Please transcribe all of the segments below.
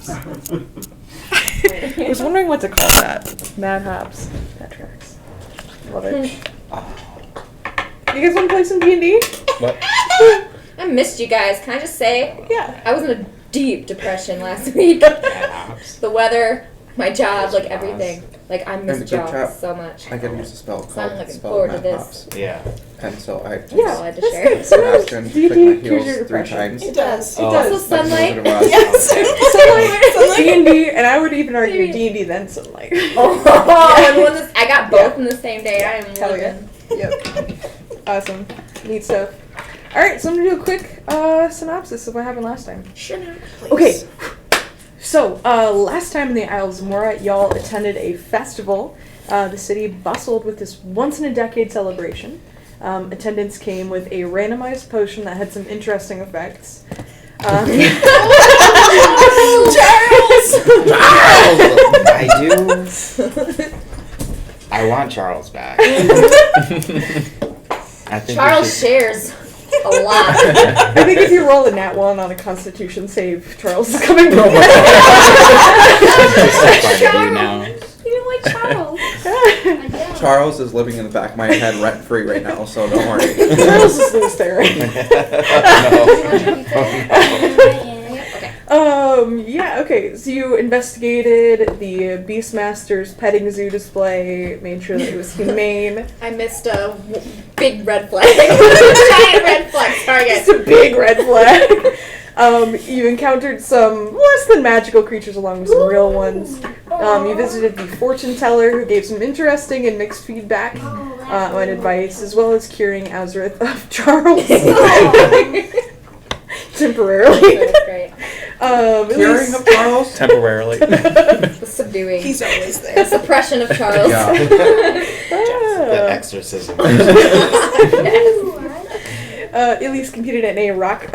hops. I was wondering what to call that. Mad hops. That tracks. Love it. You guys want to play some D&D? What? I missed you guys. Can I just say? Yeah. I was in a deep depression last week. The weather, my job, like everything. Like I miss And good jobs job. so much. I gotta use a spell So I'm called looking Spell forward to Mad this. Hops. Yeah. And so I That's all I had to share. Good. Sometimes action, D&D click my cures your heels 3 depression. times. It does. It Oh. does. Also sunlight. Like Wizard of Oz. Sunlight, D&D, and I would even argue D&D then sunlight. Oh, and I got both in the same day. I am Hell yeah. living. Yep. Awesome. Neat stuff. Alright, so I'm going to do a quick synopsis of what happened last time. Sure. Okay. So, last time in the Isles of Mora, y'all attended a festival. The city bustled with this once-in-a-decade celebration. Attendance came with a randomized potion that had some interesting effects. Charles! I do. I want Charles back. I think Charles shares a lot. I think if you roll a nat 1 on a Constitution save, Charles is coming back. You don't like Charles. Charles is living in the back of my head rent-free right now, so don't worry. Charles is loose there. Yeah, okay, so you investigated the Beastmaster's petting zoo display, made sure that it was humane. I missed a big red flag. Giant red flag. Sorry, guys. It's a big red flag. You encountered some less than magical creatures along with some real ones. You visited the fortune teller who gave some interesting and mixed feedback on advice, as well as curing Azrith of Charles. Temporarily. That's great. Curing of Charles? Temporarily. The subduing. He's always The there. suppression of Charles. Yeah. The exorcism. Elise competed in a rock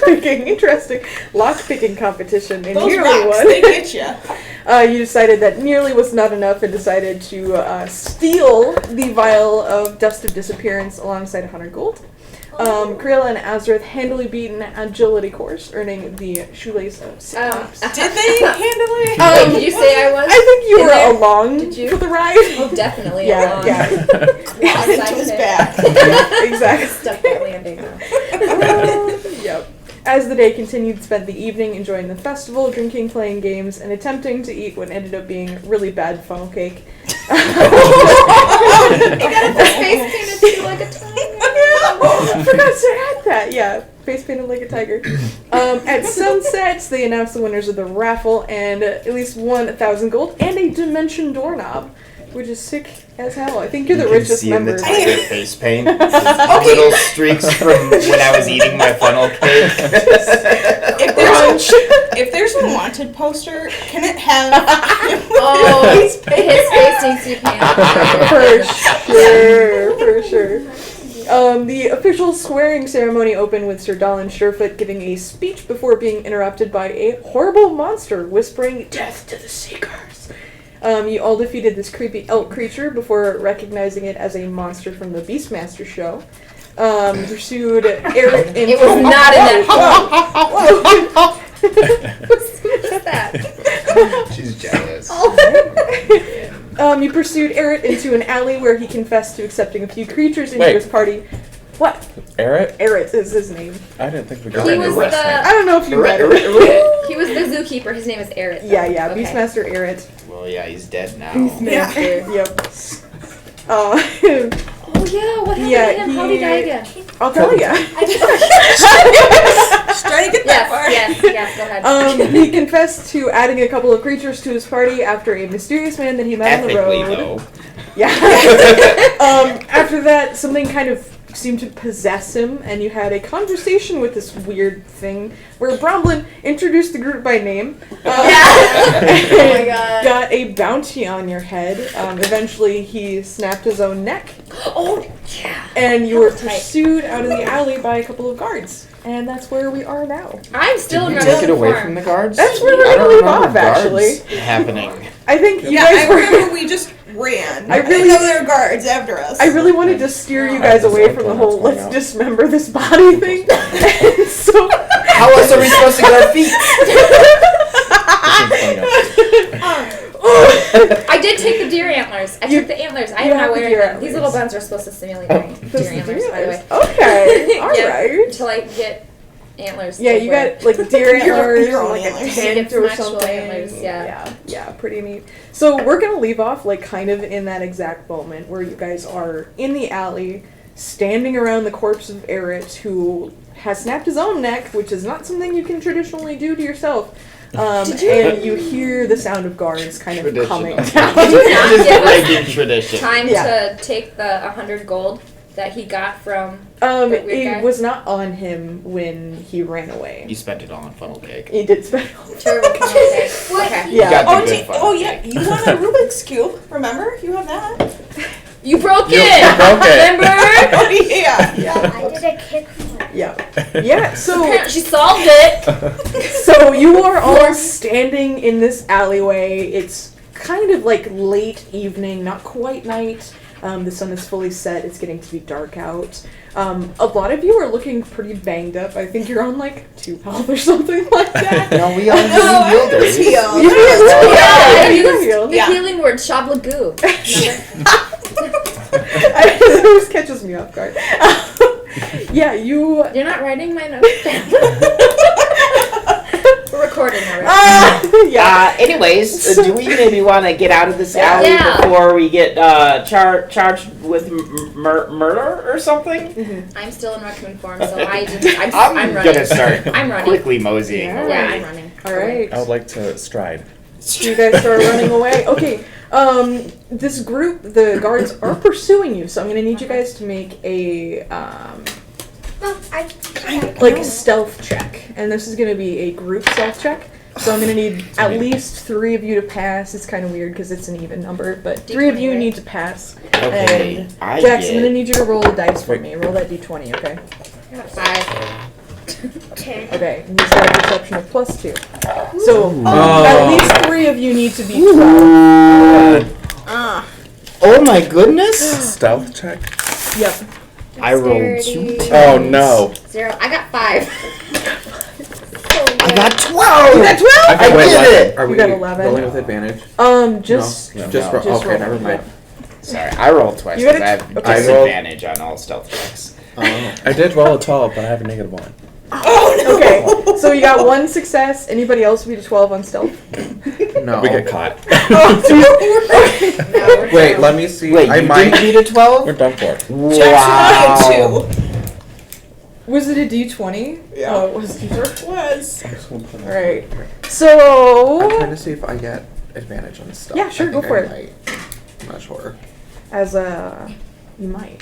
picking, interesting lock picking competition and Those nearly rocks, won. they get you. You decided that nearly was not enough and decided to steal the vial of Dust of Disappearance alongside 100 gold. Kriela and Azrith handily beat an agility course, earning the shoelace of Cyclops. Did they handle it? Did you say I was? I think you in were there? along Did you? for the ride. Oh, definitely. Yeah, along. yeah. Clawed into his back. Exactly. Stuck that landing. Yep. As the day continued, spent the evening enjoying the festival, drinking, playing games, and attempting to eat what ended up being really bad funnel cake. You got a face painted too like a tiger. Forgot to add that. Yeah, face painted like a tiger. At sunset, they announced the winners of the raffle and at least 1,000 gold and a dimension doorknob, which is sick as hell. I think you're the richest see in member. the tiger face paint. Little streaks from when I was eating my funnel cake. If there's a wanted poster, can it have Oh, his face needs to be painted. For sure. The official swearing ceremony opened with Sir Dalin Surefoot giving a speech before being interrupted by a horrible monster whispering, "Death to the Seekers." You all defeated this creepy elk creature before recognizing it as a monster from the Beastmaster show. Pursued Eric into... It was not in that What's that? She's jealous. You pursued Eric into an alley where he confessed to accepting a few creatures into Wait. his party. What? Eric? Eric is his name. I didn't think we got He into was last I the don't know if you read it. he was the zookeeper. His name is Eric. Yeah, Okay. Beastmaster Eric. Well, yeah, he's dead now. Beastmaster. Yep. Oh yeah, what happened Yeah, to him? How did he die again? I'll tell ya. trying to get that far? Yes, go ahead. He confessed to adding a couple of creatures to his party after a mysterious man that he met on the Ethically, road. though. Yeah. After that, something kind of seemed to possess him, and you had a conversation with this weird thing where Bromlin introduced the group by name. Oh my god. Got a bounty on your head. Eventually, he snapped his own neck. Oh yeah. And you That were was tight. pursued out of the alley by a couple of guards. And that's where we are now. I'm still Did in we my take it away farm. from the guards? That's where we're I gonna don't leave remember off, guards actually. happening. I think you Yeah, guys I were... remember we just ran. I really- know there were guards after us. I really wanted to steer you I guys just away like from the when whole that's let's going out. dismember this body thing. And so... How else are we supposed to get our feet? I did take the deer antlers. I took the antlers. I am have not the wearing deer them. These antlers. little buns are supposed to simulate deer antlers, by the way. Okay, all Yeah, right. Until I get antlers. Yeah, to you wear. got like deer antlers your or own like a antlers. tent Get some or actual something. antlers, yeah. Yeah, pretty neat. So we're gonna leave off like kind of in that exact moment where you guys are in the alley, standing around the corpse of Erit, who has snapped his own neck, which is not something you can traditionally do to yourself. And you hear the sound of guards kind of coming down. Just Yeah. breaking tradition. Time Yeah. to take the 100 gold that he got from the weird guy. It was not on him when he ran away. You spent it all on funnel cake. He did spend all Terrible okay. Okay. You got Yeah. the good funnel yeah, cake. you want a Rubik's Cube, remember? You have that. You broke You it! broke it. Remember? Oh, yeah. Yeah. I did a kickflip. Yeah. Yeah, so Apparently she solved it. so you are all standing in this alleyway. It's kind of like late evening, not quite night. The sun is fully set. It's getting to be dark out. A lot of you are looking pretty banged up. I think you're on like 2 health or something like that. No, we all No, I healed her. was healed. You did? Yeah, You you were healed. The Yeah. healing word, shablagoo. It always catches me off guard. Yeah, you. You're not writing my notes down. We're recording already. Yeah. Anyways, do we maybe want to get out of this alley Yeah. before we get charged with murder or something? I'm still in raccoon form, so I'm I'm running. gonna start I'm running. quickly moseying Yeah. away. Yeah, I'm running. All right. I would like to stride. You guys start running away. Okay. This group, the guards are pursuing you, so I'm gonna need you guys to make a Oh, like a stealth check, and this is gonna be a group stealth check. So I'm gonna need at least 3 of you to pass. It's kind of weird because it's an even number, but 3 of you right? need to pass. Okay, And I Jax, I'm gonna get. need you to roll a dice for me. Roll that d20, okay? 5. 10. Okay, and he's got a perception of +2. So Oh. at least 3 of you need to be 12. Oh my goodness! Stealth check? Yep. I rolled 2 Dexterity. Oh no. 0. I got 5. I got 12! You got 12? I wait, did what? it! Are You we got 11. rolling with advantage? Just No. Just just okay, roll. never mind. Sorry, I rolled twice You because gotta- I have okay. I rolled- disadvantage on all stealth checks. I did roll a 12, but I have a -1. Oh, no. Okay, so you got 1 success. Anybody else beat a 12 on stealth? No. Oh. We get caught. No, Wait, let me see. Wait, I you might. didn't beat a 12? We're done for. Wow. Jackson, I had 2. Was it a d20? Yeah. Oh, it was d20. It was. Alright. I'm trying So, to see if I get advantage on this stuff. Yeah, sure, I think go for I it. might. I'm not sure. as a. You might.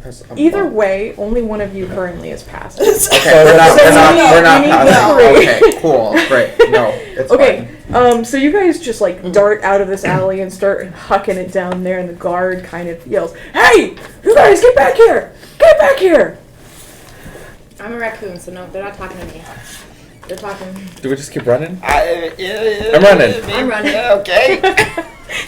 As a Either monk. way, only one of you currently is passed. Okay, we're not. We're not. So We're not you need passing. three. Okay, cool, great. No, it's Okay, fine. so you guys just like dart out of this alley and start hucking it down there, and the guard kind of yells, "Hey, you guys, get back here! Get back here!" I'm a raccoon, so no, they're not talking to me. They're talking. Do we just keep running? I'm running. I'm running. Okay.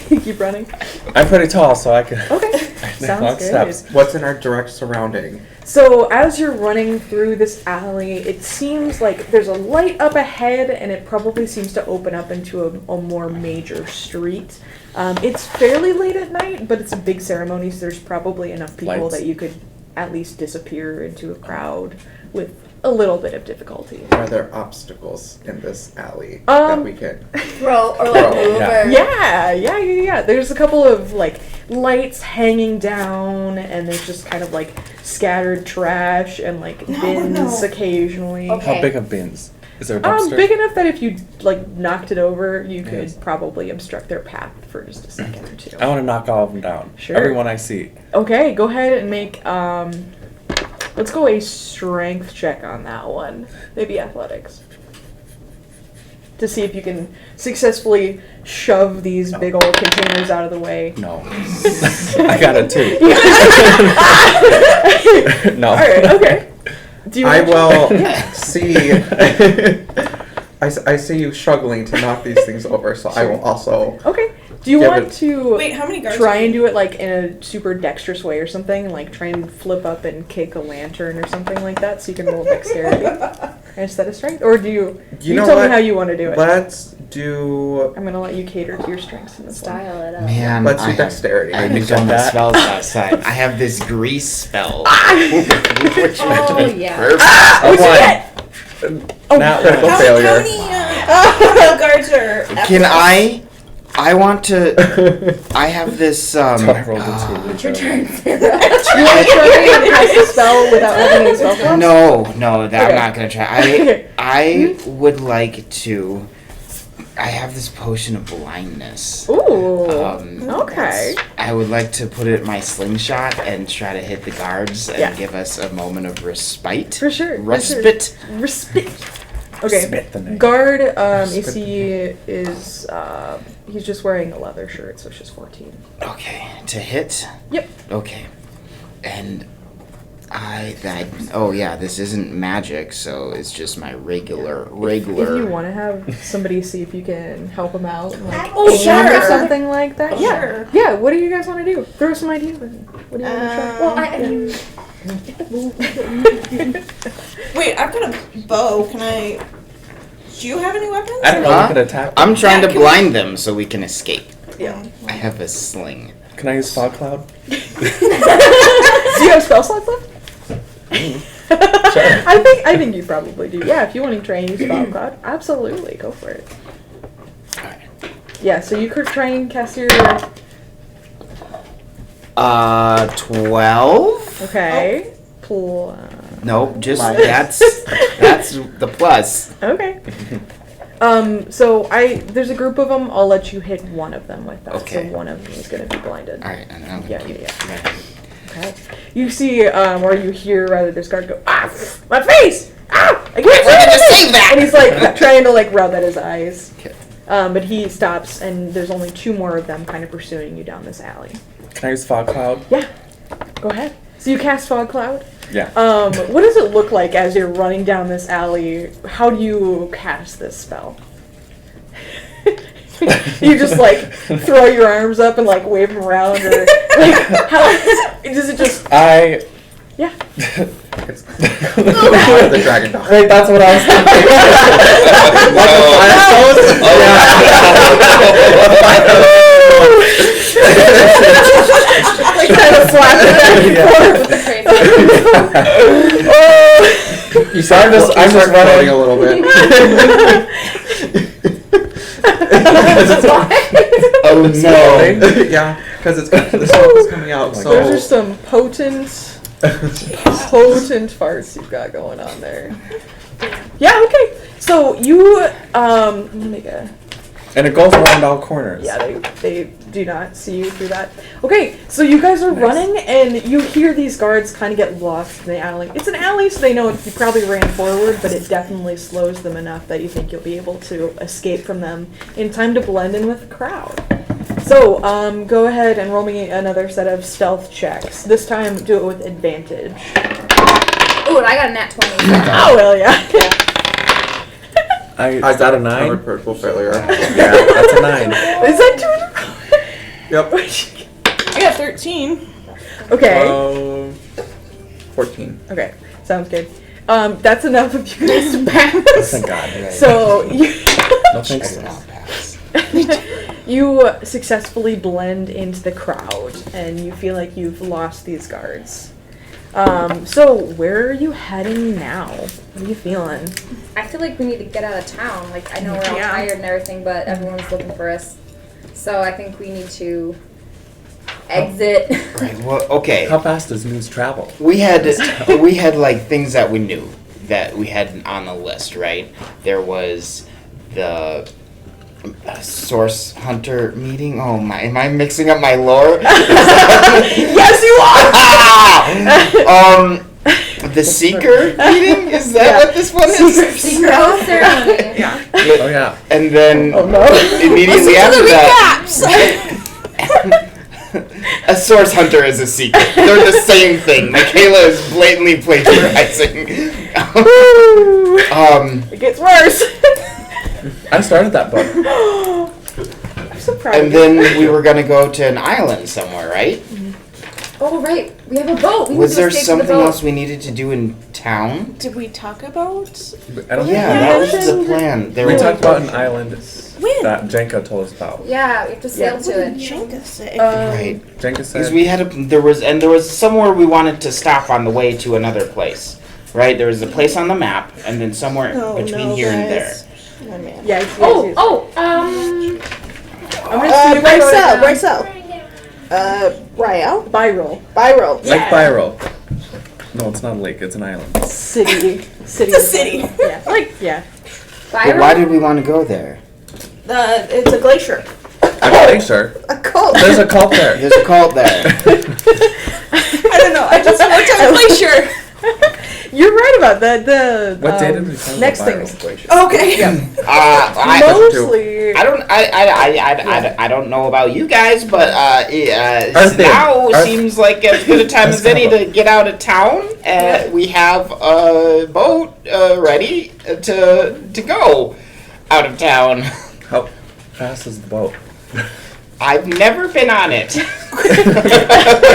You keep running. I'm pretty tall, so I can. Okay, Long sounds good. steps. What's in our direct surrounding? So as you're running through this alley, it seems like there's a light up ahead, and it probably seems to open up into a more major street. It's fairly late at night, but it's a big ceremony, so there's probably enough people Lights. that you could at least disappear into a crowd with a little bit of difficulty. Are there obstacles in this alley that we can? Throw or like Throw, move yeah. or. Yeah. There's a couple of like lights hanging down, and there's just kind of like scattered trash and like bins occasionally. Okay. How big of bins? Is there a dumpster? Big enough that if you like knocked it over, you could Yes. probably obstruct their path for just a second or two. I want to knock all of them down. Sure. Everyone I see. Okay, go ahead and make let's go a strength check on that one. Maybe athletics. To see if you can successfully shove these big old containers out of the way. No. I got a 2. No. Alright, okay. Do you I wanna- will Yeah. see. I see you struggling to knock these things over, so I will also. Okay. Do you Give want it- to Wait, how many guards? try are and you- do it like in a super dexterous way or something? Like try and flip up and kick a lantern or something like that so you can roll dexterity instead of strength? Or do you You know tell what? me how you want to do it. Let's do. I'm gonna let you cater to your strengths in this one. Style it up. Man, Let's do I have dexterity. done the that. spells last time. I have this grease spell. Which Oh, yeah. What'd you one. get? Not critical How failure. many guards are? Can I want to. I have this. So I rolled a 2. It's your turn, Sarah. You want to try and cast a spell without having any spell slots? No, that Okay. I'm not gonna try. Okay. I would like to. I have this potion of blindness. Ooh. Okay. I would like to put it in my slingshot and try to hit the guards and Yeah. give us a moment of respite. For sure. Respite. Respite. Okay. Spit the name. Guard, Spit AC is, he's just wearing a leather shirt, so it's just 14. Okay. To hit? Yep. Okay. And oh yeah, this isn't magic, so it's just my regular. If you want to have somebody see if you can help him out, like Oh, aim or sure. something like that. Yeah. Sure. Yeah. What do you guys want to do? Throw some ideas. What do you want to try? Well, I Wait, I've got a bow. Can I? Do you have any weapons? I don't know. Huh? You could attack. I'm trying Yeah, to can we- blind them so we can escape. Yeah. I have a sling. Can I use fog cloud? Do you have spell slots left? I think you probably do. Yeah, if you want to try and use Spell Cloud, absolutely, go for it. Alright. Yeah, so you could try and cast your 12? okay. Plus Nope, just Minus. that's the plus. okay. So there's a group of them. I'll let you hit one of them with that. Okay. So one of them is going to be blinded. Alright, and I'm gonna Yeah, keep yeah. Okay. You see, or you hear rather this guard go, my face! Ah! I can't We're gonna see save that! And he's like trying to like rub at his eyes. Okay. But he stops, and there's only 2 more of them kind of pursuing you down this alley. Can I use fog cloud? Yeah, go ahead. So you cast Fog Cloud. Yeah. What does it look like as you're running down this alley? How do you cast this spell? You just like throw your arms up and like wave them around, or like how does it just? Yeah. The dragon dog. Wait, that's what I was thinking. Like kind of flapping back and forth. You saw I'm just floating running a little bit. Oh no. Yeah, because the smoke is coming out. So Those are some potent farts you've got going on there. Yeah. Okay. So you let me make a. and it goes around all corners. Yeah, they do not see you through that. Okay, so you guys are running, and you hear these guards kind of get lost in the alley. It's an alley, so they know you probably ran forward, but it definitely slows them enough that you think you'll be able to escape from them in time to blend in with the crowd. So, go ahead and roll me another set of stealth checks. This time, do it with advantage. Ooh, and I got a nat 20. Oh, well, yeah. Is that a 9? Covered critical failure. Yeah, that's a 9. Is that 2 Yep. I got 13. Okay. 14. Okay, sounds good. That's enough of you guys to pass. Thank God. So, you... No thanks. I did not pass. You successfully blend into the crowd, and you feel like you've lost these guards. So where are you heading now? What are you feeling? I feel like we need to get out of town. Like, I know we're all Yeah. tired and everything, but everyone's looking for us. So I think we need to exit. Right, well, okay. How fast does news travel? We had like things that we knew that we had on the list, right? There was the source hunter meeting. Oh my, am I mixing up my lore? Yes, you are! The seeker meeting? Is that what this one is? No ceremony. Yeah. Oh yeah. And then Oh no. immediately after that, a source hunter is a seeker. They're the same thing. Michaela is blatantly plagiarizing. It gets worse. I started that book. I'm so proud And of you. then we were gonna go to an island somewhere, right? Oh, right. We have a boat. We Was need to there escape to the something boat. else we needed to do in town? Did we talk about? I don't Yeah, that was the plan. There We was talked about an island When? that Jenko told us about. Yeah, we have to sail What to did it. Jenga say? right. Jenko Because said. we had there was somewhere we wanted to stop on the way to another place, right? There was a place on the map, and then somewhere between here and there. guys. Oh, man. Yeah. It's, I'm gonna see if I wrote it down. Where's Sal? Ryo. Byroll. Byro. Lake Byro. No, it's not a lake. It's an island. City. It's a city. Yeah. But why did we want to go there? It's a glacier. A glacier. A cult. There's a cult there. There's a cult there. I don't know. I just worked on a glacier. You're right about that. The What day did we talk next about things. Byro glacier? Okay. Mostly. I don't know about you guys, but Earth now Day. seems like as good a time as any to get out of town. We have a boat ready to go out of town. How fast is the boat? I've never been on it. Are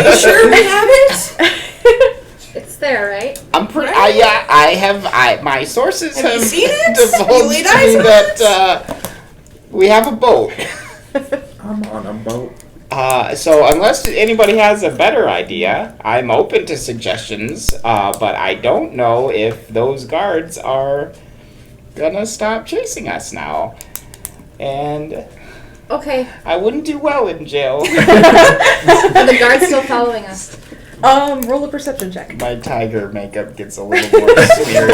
you sure we have it? It's there, right? I'm pretty. I have. My sources Have you have seen it? divulged You laid to eyes me on that we have a boat. I'm on a boat. So unless anybody has a better idea, I'm open to suggestions. But I don't know if those guards are gonna stop chasing us now, and Okay. I wouldn't do well in jail. Are the guards still following us? Roll a perception check. My tiger makeup gets a little more smeared.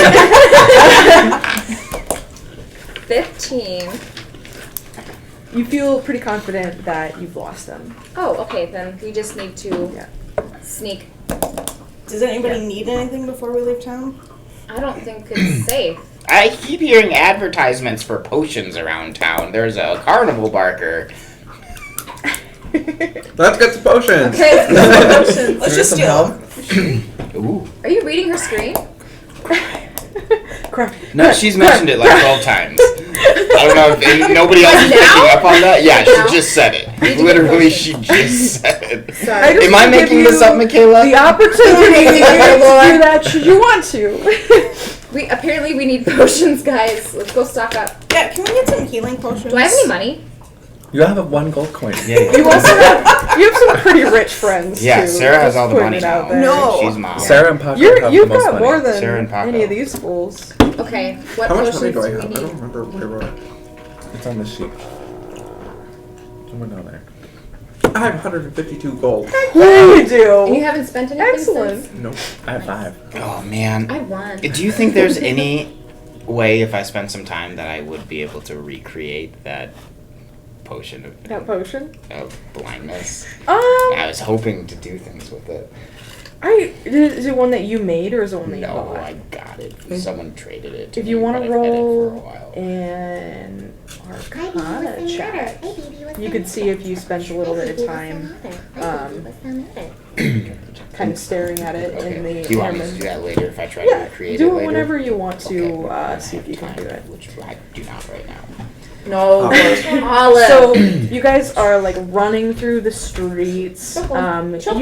15. You feel pretty confident that you've lost them. Oh, okay. Then we just need to sneak. Does anybody need anything before we leave town? I don't think it's safe. I keep hearing advertisements for potions around town. There's a carnival barker. Let's get some potions. Okay, let's go for potions. Let's just steal them. Ooh. Are you reading her screen? Crap. No, she's mentioned it like 12 times. I don't know if nobody else is Now? picking up on that. Yeah, Now? she just said it. Need to Literally, get she just said it. I just Am I wanna give making this you up, Michaela? The opportunity to do that should you want to. We apparently we need potions, guys. Let's go stock up. Yeah, can we get some healing potions? Do I have any money? You have a 1 gold coin. Yeah, You also have some pretty rich friends yeah, too. Sarah has just all the putting money it out now. there. No. She's mom. Sarah and Paco have You've the most got money. more than Sarah and Paco. any of these fools. Okay. What How much potions money do I do have? we I don't need? remember where I wrote it. It's on the sheet. Somewhere down there. I have 152 gold. Yeah, you And do. you haven't spent anything Excellent. since? Nope. I have 5. Oh, man. I won. Do you think there's any way, if I spend some time, that I would be able to recreate that potion That potion. of blindness? I was hoping to do things with it. Is it one that you made or is it one that you No, bought? I got it. Someone traded it to If you me, want but to I've had it for a roll while. an Arcana check, you could see if you spent a little bit of time kind of staring at it in the Do you want me to image. do that later if I try to Yeah, recreate it do it later? whenever you want to Okay. see if you can do it. Which I do not right now. No. Olive. So you guys are like running through the streets. You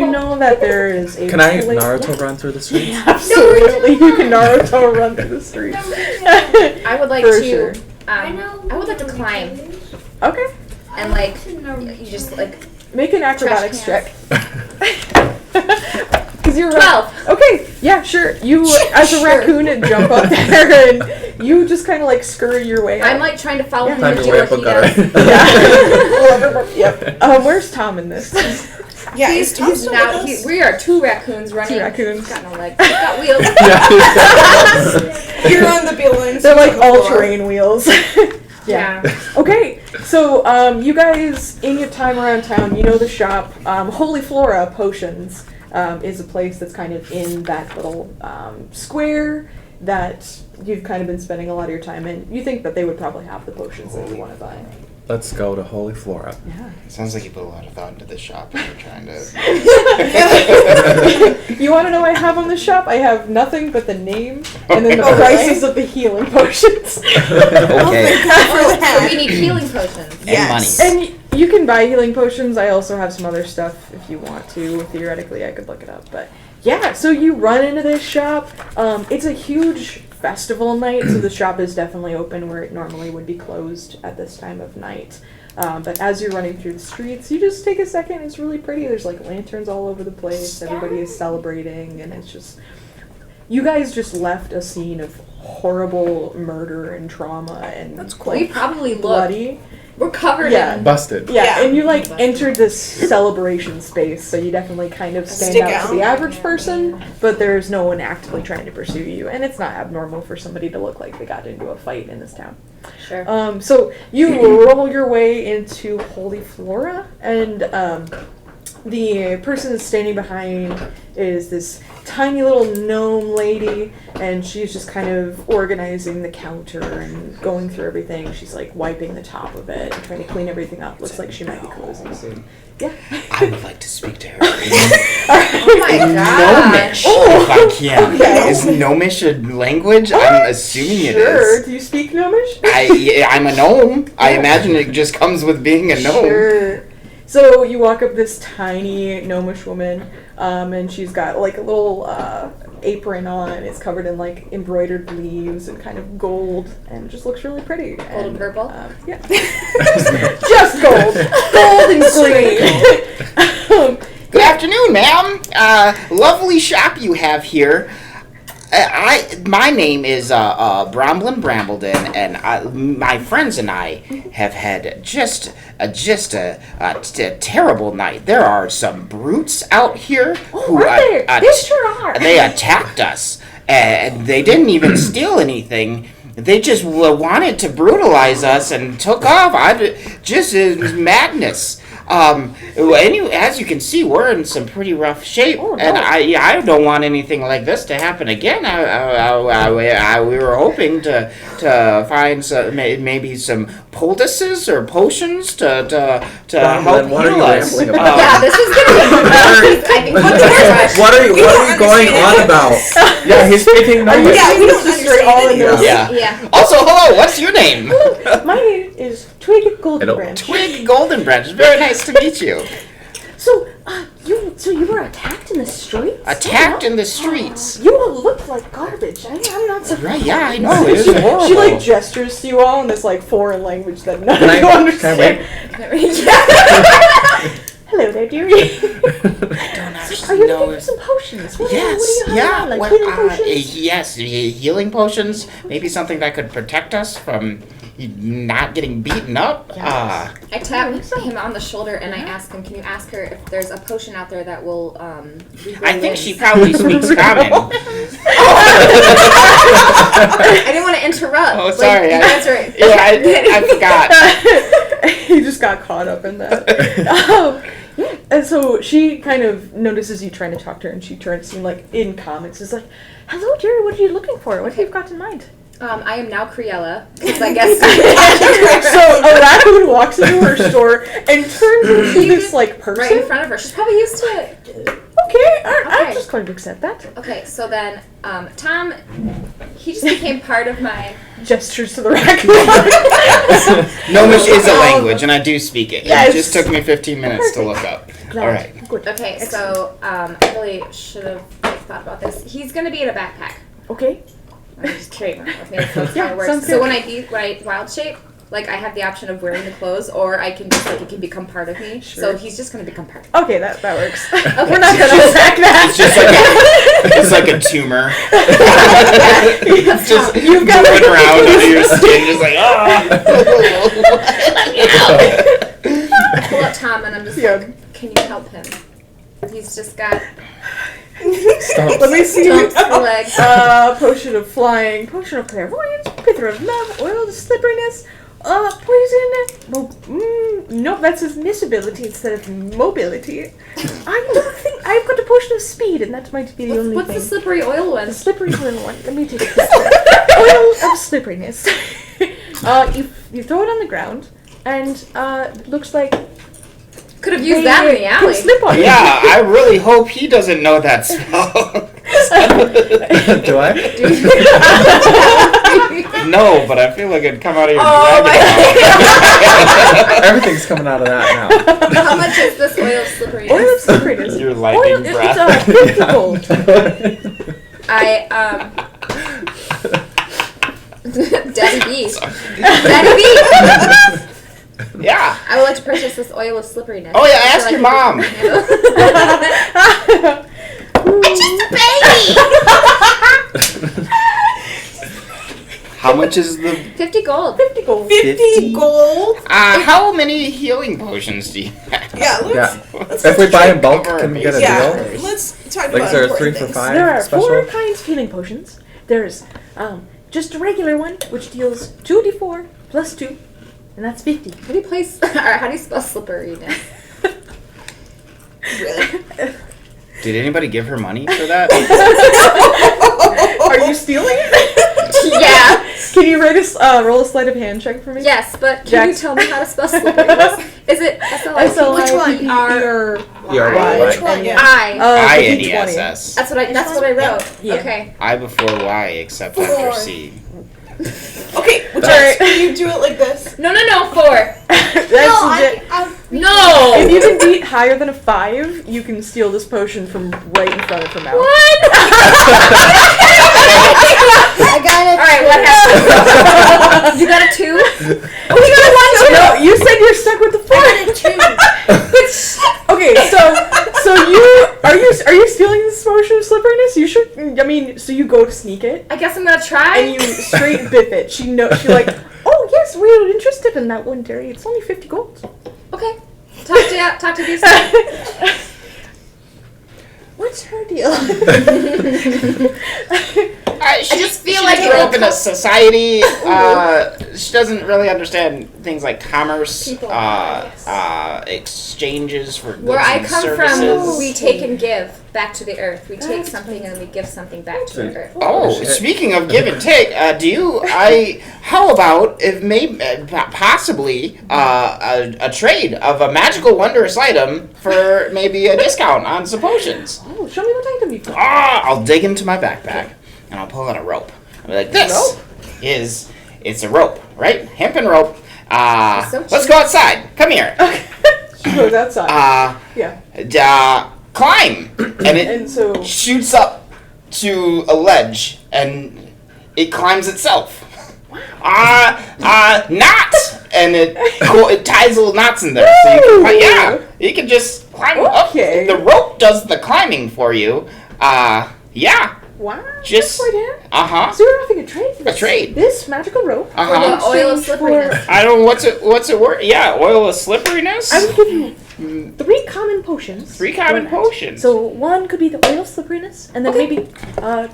know that there is a Can I place- Naruto run through the streets? Absolutely, you can Naruto run through the streets. I would like For to. sure. I would like to climb Okay, and like you just like make an acrobatics Trash check. Because you're 12. Okay, yeah, sure. You, as a Sure. raccoon, jump up there and you just kind of like scurry your way up. I'm like trying to follow him Climb and your do way up what a he gutter. does. Yeah. Yep. Where's Tom in this? Yeah, is Tom He's still now. with us? We are 2 raccoons running. Two raccoons. He's got no legs. He's got wheels. You're on the buildings. They're like all-terrain wheels. Yeah. Okay, so you guys, in your time around town, you know the shop. Holy Flora Potions is a place that's kind of in that little square that you've kind of been spending a lot of your time in. You think that they would probably have the potions that you want to buy. Let's go to Holy Flora. Yeah. Sounds like you put a lot of thought into this shop and you're trying to... You want to know what I have on the shop? I have nothing but the name and then the Okay. prices of the healing potions. Okay. For So we that. need healing potions. And Yes. money. And You can buy healing potions. I also have some other stuff if you want to. Theoretically, I could look it up. But yeah, so you run into this shop. It's a huge festival night, so the shop is definitely open where it normally would be closed at this time of night. But as you're running through the streets, you just take a second. It's really pretty. There's like lanterns all over the place. Everybody is celebrating, and it's just... You guys just left a scene of horrible murder and trauma and That's cool. We probably look. bloody. We're covered Yeah. in. Busted. Yeah, Yeah. and you like entered this celebration space, so you definitely kind of stand Stick out to out. the average person, but there's no one actively trying to pursue you, and it's not abnormal for somebody to look like they got into a fight in this town. Sure. So you roll your way into Holy Flora, and the person standing behind is this tiny little gnome lady, and she's just kind of organizing the counter and going through everything. She's like wiping the top of it and trying to clean everything up. Looks like she might be closing soon. Yeah. I would like to speak to her. Oh my god. Gnomish, if I can. Okay. Is Gnomish a language? I'm assuming it Sure. is. Do you speak Gnomish? I'm a gnome. I imagine it just comes with being a gnome. Sure. So you walk up this tiny gnomish woman, and she's got like a little apron on. It's covered in like embroidered leaves and kind of gold, and it just looks really pretty. Gold and purple? Yeah. Just gold. Gold and green. Good afternoon, ma'am. Lovely shop you have here. My name is Bromlin Brambledon, and my friends and I have had just a terrible night. There are some brutes out here who are there? They sure are. They attacked us, and they didn't even steal anything. They just wanted to brutalize us and took off. It was madness. As you can see, we're in some pretty rough shape, Oh, no. and I don't want anything like this to happen again. We were hoping to find maybe some poultices or potions to help what are heal you us. rambling about? Yeah, this is gonna be I think What are you don't going understand on about? Yeah, he's speaking Are you Gnomish. Yeah, we don't speaking straight all in understand this? Yeah. Yeah. Also, hello. What's your name? My name is Twig Goldenbranch. Twig Goldenbranch. Very nice to meet you. So, you were attacked in the streets? Attacked in the streets. You all look like garbage. I'm not surprised. Right? Yeah, I know. It is She horrible. like gestures to you all in this like foreign language that none Can of you I understand. Hello there, dearie. don't actually Are you know looking for if- some potions? What Yes, do you yeah. have? Like well, healing potions? yes, healing potions. Maybe something that could protect us from not getting beaten up. Yes. I tap him on the shoulder and I ask him, can you ask her if there's a potion out there that will regrow I think limbs? she probably speaks common. I didn't want to interrupt. Oh, sorry. Like, you guys are, I forgot. He just got caught up in that. Yeah. And so she kind of notices you trying to talk to her, and she turns to you like in comments. Is like, "Hello, dearie. What are you looking for? What have you got in mind?" I am now Criella, because I guess So a raccoon walks into her store and turns into this like person. right in front of her. She's probably used to it. Okay, I'm Okay. just going to accept that. Okay, so then Tom, he just became part of my. Gestures to the raccoon. Gnomish is a language, and I do speak it. Yes. It just took me 15 minutes to look up. All right. Good. Okay, so I really should have thought about this. He's gonna be in a backpack. Okay. I'm just carrying around with me. That's how Yeah, it works. sounds So good. when I wild shape, like I have the option of wearing the clothes, or I can just like it can become part of me. Sure. So he's just gonna become part of me. Okay, that works. We're not gonna attack that. It's like a tumor. It's just You've got moving around under your skin, just like I pull up Tom and I'm just Yeah. like, can you help him? He's just got Let me see. stumps the legs. Potion of flying, potion of clairvoyance, pither of love, oil of slipperiness, poison. Nope, that's his miss ability instead of mobility. I don't think I've got a potion of speed, and that might be the only What's thing. the slippery oil one? The slippery oil one. Let me take it. Oil of slipperiness. You throw it on the ground, and it looks like Could have used they that in the can alley. slip on you. Yeah, I really hope he doesn't know that spell. Do I? No, but I feel like it'd come out of your Oh dragon Everything's coming out of that now. How much is this oil of slipperiness? Oil of slipperiness. Your lightning breath. It's 50 gold. Daddy B. Daddy B. Yeah. I would like to purchase this oil of slipperiness. Oh yeah, I ask feel your like mom. It's just a baby. How much is the? 50 gold. 50 gold. 50 gold. How many healing potions do you have? Yeah, Yeah. let's If we buy in bulk, cover can we get a yeah, deal? let's talk Like, about is there a important 3 for things. 5 There are special? 4 kinds of healing potions. There's just a regular one, which deals 2d4 plus 2, and that's 50. How do you spell slipperiness? Really? Did anybody give her money for that? Are you stealing it? Yeah. Can you roll a sleight of hand check for me? Yes, but can Jack- you tell me how to spell slipperiness? Is it S-L-I-P? Which one? R. Which one? Yeah. I. INESS. That's what I wrote. Yeah. Okay. I before Y, except after C. Okay, Alright. can you do it like this? No, 4. That's legit. No. If you can beat higher than a 5, you can steal this potion from right in front of her mouth. What? I got it. Alright, what happened? You got a 2? Oh, you got a 1 too? No, you said you're stuck with the 4. Okay, so are you stealing this potion of slipperiness? You should. I mean, so you go to sneak it. I guess I'm gonna try. And you straight biff it. She like, oh yes, we're interested in that one, Terry. It's only 50 gold. Okay. Talk to these. What's her deal? She just feel she like grew up it- in a society. She doesn't really understand things like commerce, People. exchanges for goods Where I and come services. from, we take and give back to the earth. We take something and we give something back to the earth. Oh, speaking of give and take, how about if possibly a trade of a magical wondrous item for maybe a discount on some potions? Oh, show me what item you got. I'll dig into my backpack and I'll pull out a rope. I'll be like, it's a rope, right? Hempen rope. So Let's go outside. Come here. She goes outside. Yeah. Climb, and it And so shoots up to a ledge, and it climbs itself. Knots, and it ties little knots in there, so you can just climb Okay. up. The rope does the climbing for you. Yeah. wow. Just- That's right, Uh-huh. So you're having a trade for this, A trade. This magical rope. Uh-huh. For the oil of Exchange slipperiness. I don't know what's it worth. Yeah, oil of slipperiness. I would give you 3 common potions. 3 common for that. potions. So one could be the oil of slipperiness, and then maybe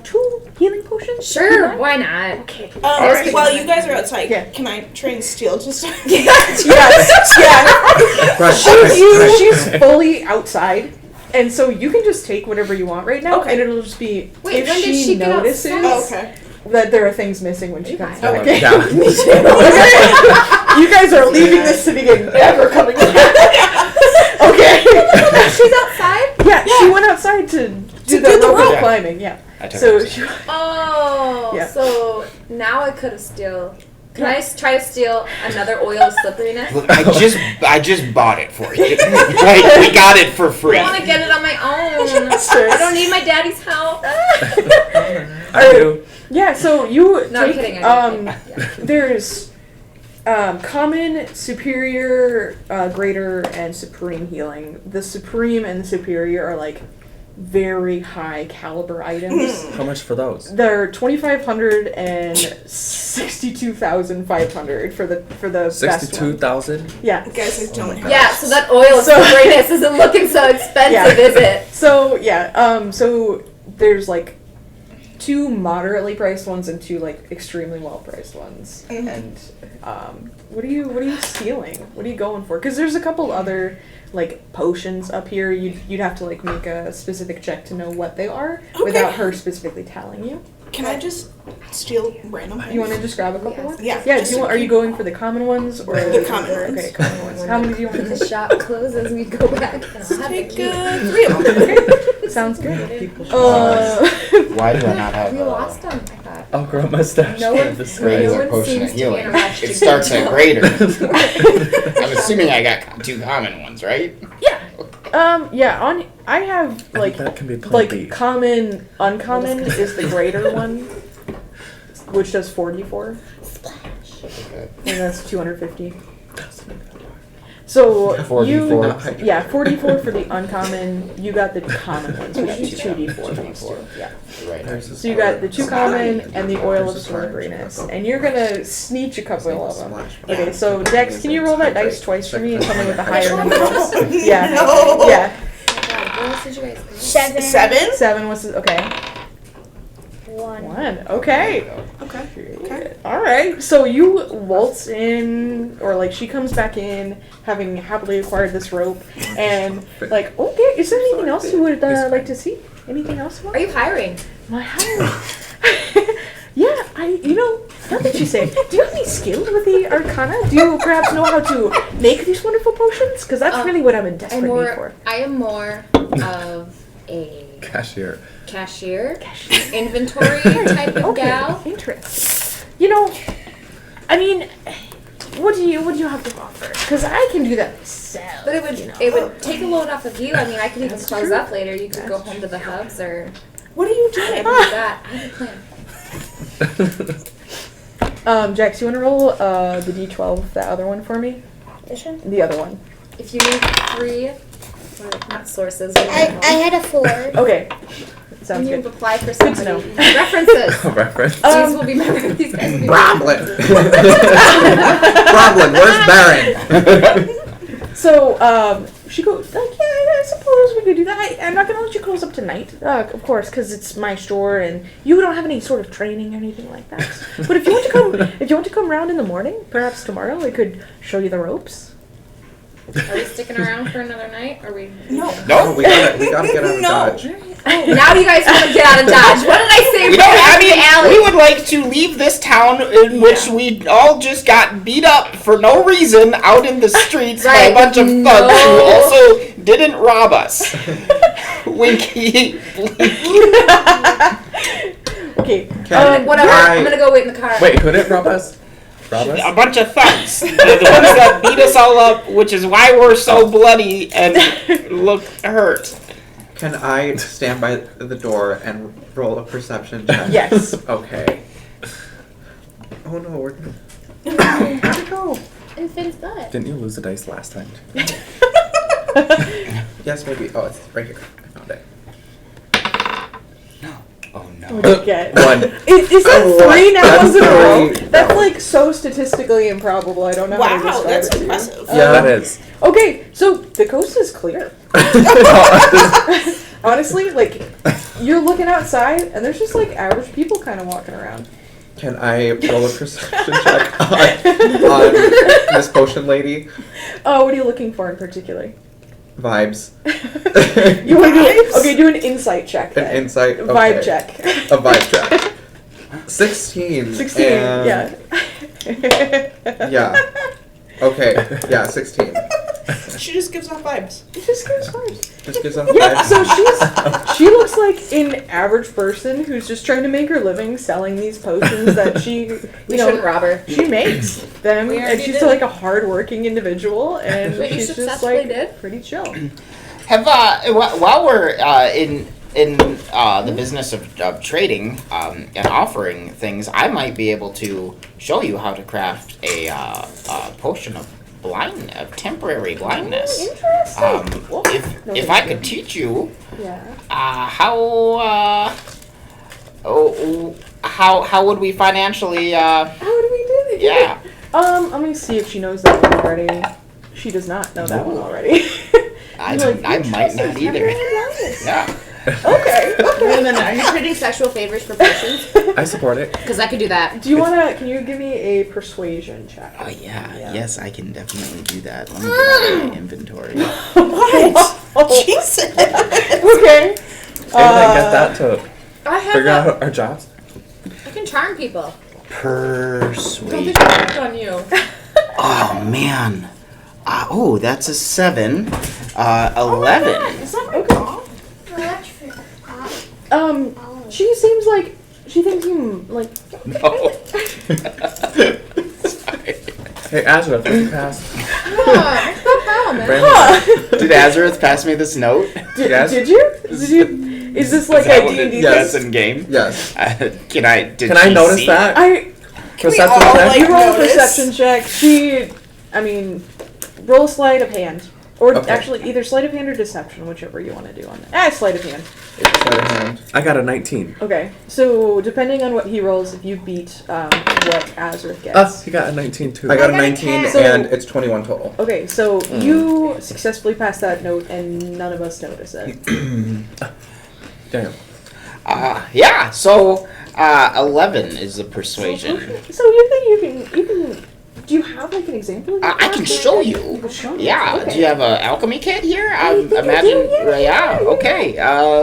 2 healing potions. Sure, Combined. why not? Okay. Alright. While you guys are outside, Yeah. can I try and steal just Yes. Yeah. Crush. She's fully outside. And so you can just take whatever you want right now, Okay. and it'll just be Wait, if when did she get notices Oh, okay. that there are things missing when she comes Okay. back. Yeah. You guys are leaving the city and never coming back. Okay. She's outside? Yeah, she went outside to do the rope climbing. Yeah. I took So it. she. Oh, Yeah. so now I could have steal. Can I try to steal another oil of slipperiness? Look, I just bought it for you. Like, we got it for free. I want to get it on my own. Sure. I don't need my daddy's help. I do. Yeah. So you No, I'm take kidding. Yeah. there's common, superior, greater, and supreme healing. The supreme and the superior are like very high caliber items. How much for those? They're 2,500 and 62,500 for the best one. 62,000? Yeah. You guys like don't have Yeah, so that oil of So- slipperiness isn't looking so expensive, is it? So yeah, so there's like 2 moderately priced ones and 2 like extremely well priced ones. Mhm. And what are you stealing? What are you going for? Because there's a couple other like potions up here. You'd have to like make a specific check to know what they are without her specifically telling you. Can I just steal random things? You want to just grab a couple ones? Yeah. Yeah. just Are you going for the common ones or The common ones. Okay, common ones. How many do you want? When the shop closes, we go back and I'll have the Take key. 3 of them. Sounds good. Why do I not have We lost them, I thought. I'll grow a mustache. No one- at this Greater No rate. one potion seems of to be in healing. a rush It to starts get at to greater. I'm assuming I got 2 common ones, right? Yeah, I have I think like that can be plan B. common, uncommon is the greater one, which does 4d4, Okay. and that's 250. So 4d4. you, yeah, 4d4 for the uncommon. You got the common ones, which is 2d4. Yeah. Right. There's a So you got the 2 common splash. and the oil of There's a splash. sorceryness, and you're gonna sneak a couple of them. Splash. Okay, so Dex, can you roll that dice twice for me and tell me what the higher number is? No. Yeah, No. yeah. Oh my God, what else did you guys do? 7. 7? 7 was okay. 1. 1. Okay. Okay. Okay. All right. So you waltz in, or like she comes back in, having happily acquired this rope, and like, okay, is there anything else you would like to see? Anything else? Are you hiring? My hiring. Yeah, now that you say, do you have any skills with the Arcana? Do you perhaps know how to make these wonderful potions? Because that's really what I'm in desperate need for. I am more of a Cashier. cashier, inventory type of gal. Interesting. I mean, what do you have to offer? Because I can do that myself. But it would take a load off of you. I mean, I could even close up later. You could go home to the hubs or What are you doing? whatever you got. I have a plan. Jax, you want to roll the d12, that other one for me? This one? The other one. If you need 3, not sources. I had a 4. Okay. and Sounds you good. apply for Good to somebody. know. References. Reference. These will be my these guys will be my Bromlin. references. Bromlin, where's Baron? So, she goes, like, yeah, I suppose we could do that. I'm not going to let you close up tonight, of course, because it's my store, and you don't have any sort of training or anything like that. But if you want to come round in the morning, perhaps tomorrow, I could show you the ropes. Are we sticking around for another night? Or are we? No. No, we gotta get out of No. Dodge. Oh, now you guys want to get out of Dodge. What did I say? We Right don't. I after the mean, alley. we would like to leave this town in which we all just got beat up for no reason out in the streets by a Right, bunch of no. thugs who also didn't rob us. Winky, blinky. Okay. Whatever. I'm gonna go wait in the car. Wait, who didn't rob us? Rob us? A bunch of thugs. The ones that beat us all up, which is why we're so bloody and look hurt. Can I stand by the door and roll a perception check? Yes. Okay. Oh no, we're gonna... How'd it go? And Finn's butt. Didn't you lose the dice last time? Yes, maybe. Oh, it's right here. I found it. Oh no. What'd you get? 1. Is that Oh, 3 now that's in a row? 3. That's like so statistically improbable. I don't know how to Wow, describe that's it to you. impressive. Yeah, that is. Okay, so the coast is clear. Honestly, like, you're looking outside and there's just like average people kind of walking around. Can I roll a perception check on this potion lady? Oh, what are you looking for in particular? Vibes. You want to Vibes? do an insight check. An Then. insight. Vibe Okay. check. A vibe check. 16. 16. and- Yeah. Yeah. Okay. Yeah, 16. She just gives off vibes. It just goes hard. Just gives off Yeah, vibes. so she looks like an average person who's just trying to make her living selling these potions that she, We shouldn't rob her. she makes them, We and already she's did. like a hardworking individual, and But you she's just successfully like did. pretty chill. Have while we're in the business of trading and offering things, I might be able to show you how to craft a potion of temporary blindness. Interesting. Well, If I could teach you yeah. how would we financially How do we do it? yeah. I'm gonna see if she knows that one already. She does not know that one already. I You're might not either. Yeah. Okay. And then are you trading sexual favors for potions? I support it. Because I could do that. Do you wanna? Can you give me a persuasion check? Oh yeah. Yeah. Yes, I can definitely do that. Let me get out my inventory. What? Jesus. Okay. Maybe I get that to I have figure out our jobs. I can charm people. Don't Persuade. think I worked on you. Oh man. That's a 7. 11. Is that my mom? She seems like She thinks you, like... No. Sorry. Hey, Azra, please pass. Did Azareth pass me this note? Yes. Did you? Is this like a D&D Yes, thing? in game. Yes. Can I? Can I notice that? Perception all, check? like, You roll a notice? perception check. Roll sleight of hand. Or Okay. actually, either sleight of hand or deception, whichever you want to do on that. Sleight of hand. Sleight of hand. I got a 19. Okay, so depending on what he rolls, if you beat what Azareth gets. He got a 19 too. I I got a got a 19 10. So- and it's 21 total. Okay, so you successfully passed that note and none of us notice it. Damn. Yeah. So 11 is the persuasion. So you think you can do you have like an example of I can show you. You can show me. Yeah. Okay. Do you have an alchemy kit here? I think I Imagine. do, yeah. Okay.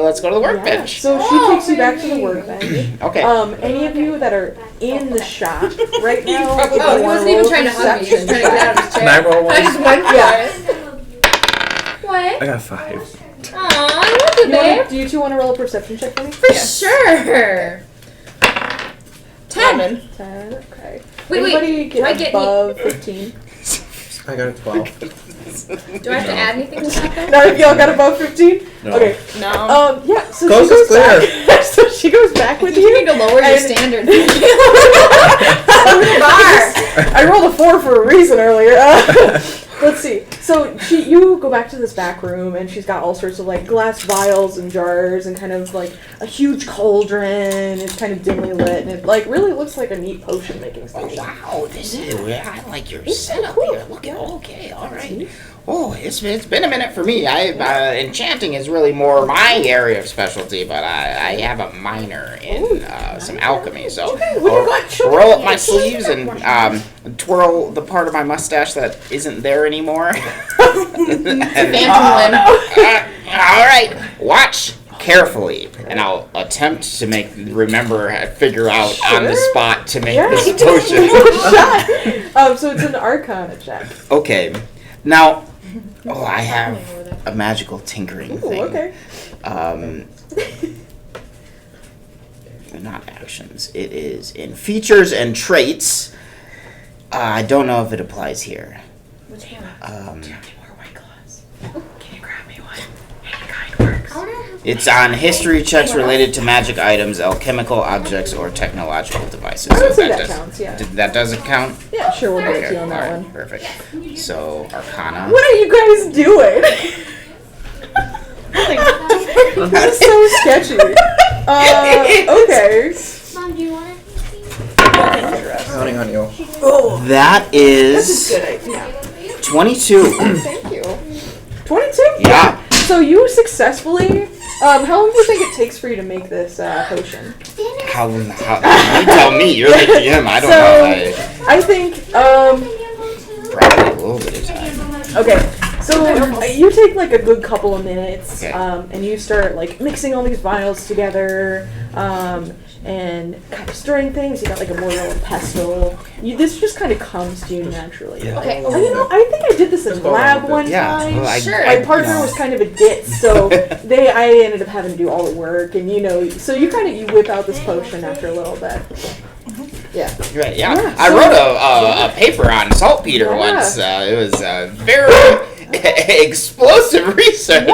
Let's go to the workbench. Yeah. So she takes you back to the workbench. Okay. Any of you that are in the shop right now? probably- Oh, he wasn't even trying to hug me. He was trying to get out of his chair. Can I roll one? I just went for Yeah. it. What? I got 5. Aw, I love you, babe. Do you two want to roll a perception check for me? For sure. 10. 10. Okay. Wait, Anybody do I get get above 15? I got a 12. Do I have to add anything to that though? None of y'all got above 15? No. Okay. No. Yeah, so Coast she is goes back. So she goes back with You you. need to lower your and- standard. I rolled a 4 for a reason earlier. Let's see. So you go back to this back room, and she's got all sorts of like glass vials and jars, and kind of like a huge cauldron. It's kind of dimly lit, and it like really looks like a neat potion making station. Wow, this is. I like your setup here. Look at. Okay, all right. Oh, it's been a minute for me. Enchanting is really more my area of specialty, but I have a minor in some alchemy. So I'll roll up my sleeves and twirl the part of my mustache that isn't there anymore. All right, watch carefully, and I'll attempt to figure out on the spot to make this potion. So it's an Arcana check. Okay, now, I have a magical tinkering thing. Okay. Not actions. It is in features and traits. I don't know if it applies here. Which one? It's on history checks related to magic items, alchemical objects, or technological devices. I would say that that counts, yeah. That doesn't count? Yeah, sure, we'll give it to Okay, you on that alright, one. perfect. So, Arcana. What are you guys doing? That's so sketchy. Okay. Mom, do you want it? Counting on you. That is Good idea. 22. Thank you. 22? Yeah. So you successfully. How long do you think it takes for you to make this potion? How you tell me, you're the DM, I don't So- know. I think. Probably a little bit of time. Okay. So you take like a good couple of minutes, Okay. and you start like mixing all these vials together, and kind of stirring things. You got like a mortar and pestle. This just kind of comes to you naturally. Yeah. Okay. Oh, you know, I think I did this in lab one Yeah. time. Well, Sure. My partner was kind of a ditz, so I ended up having to do all the work, and so you whip out this potion after a little bit. Yeah. Right, yeah. Yeah, I so- wrote a paper on saltpeter Yeah. once. It was very explosive research.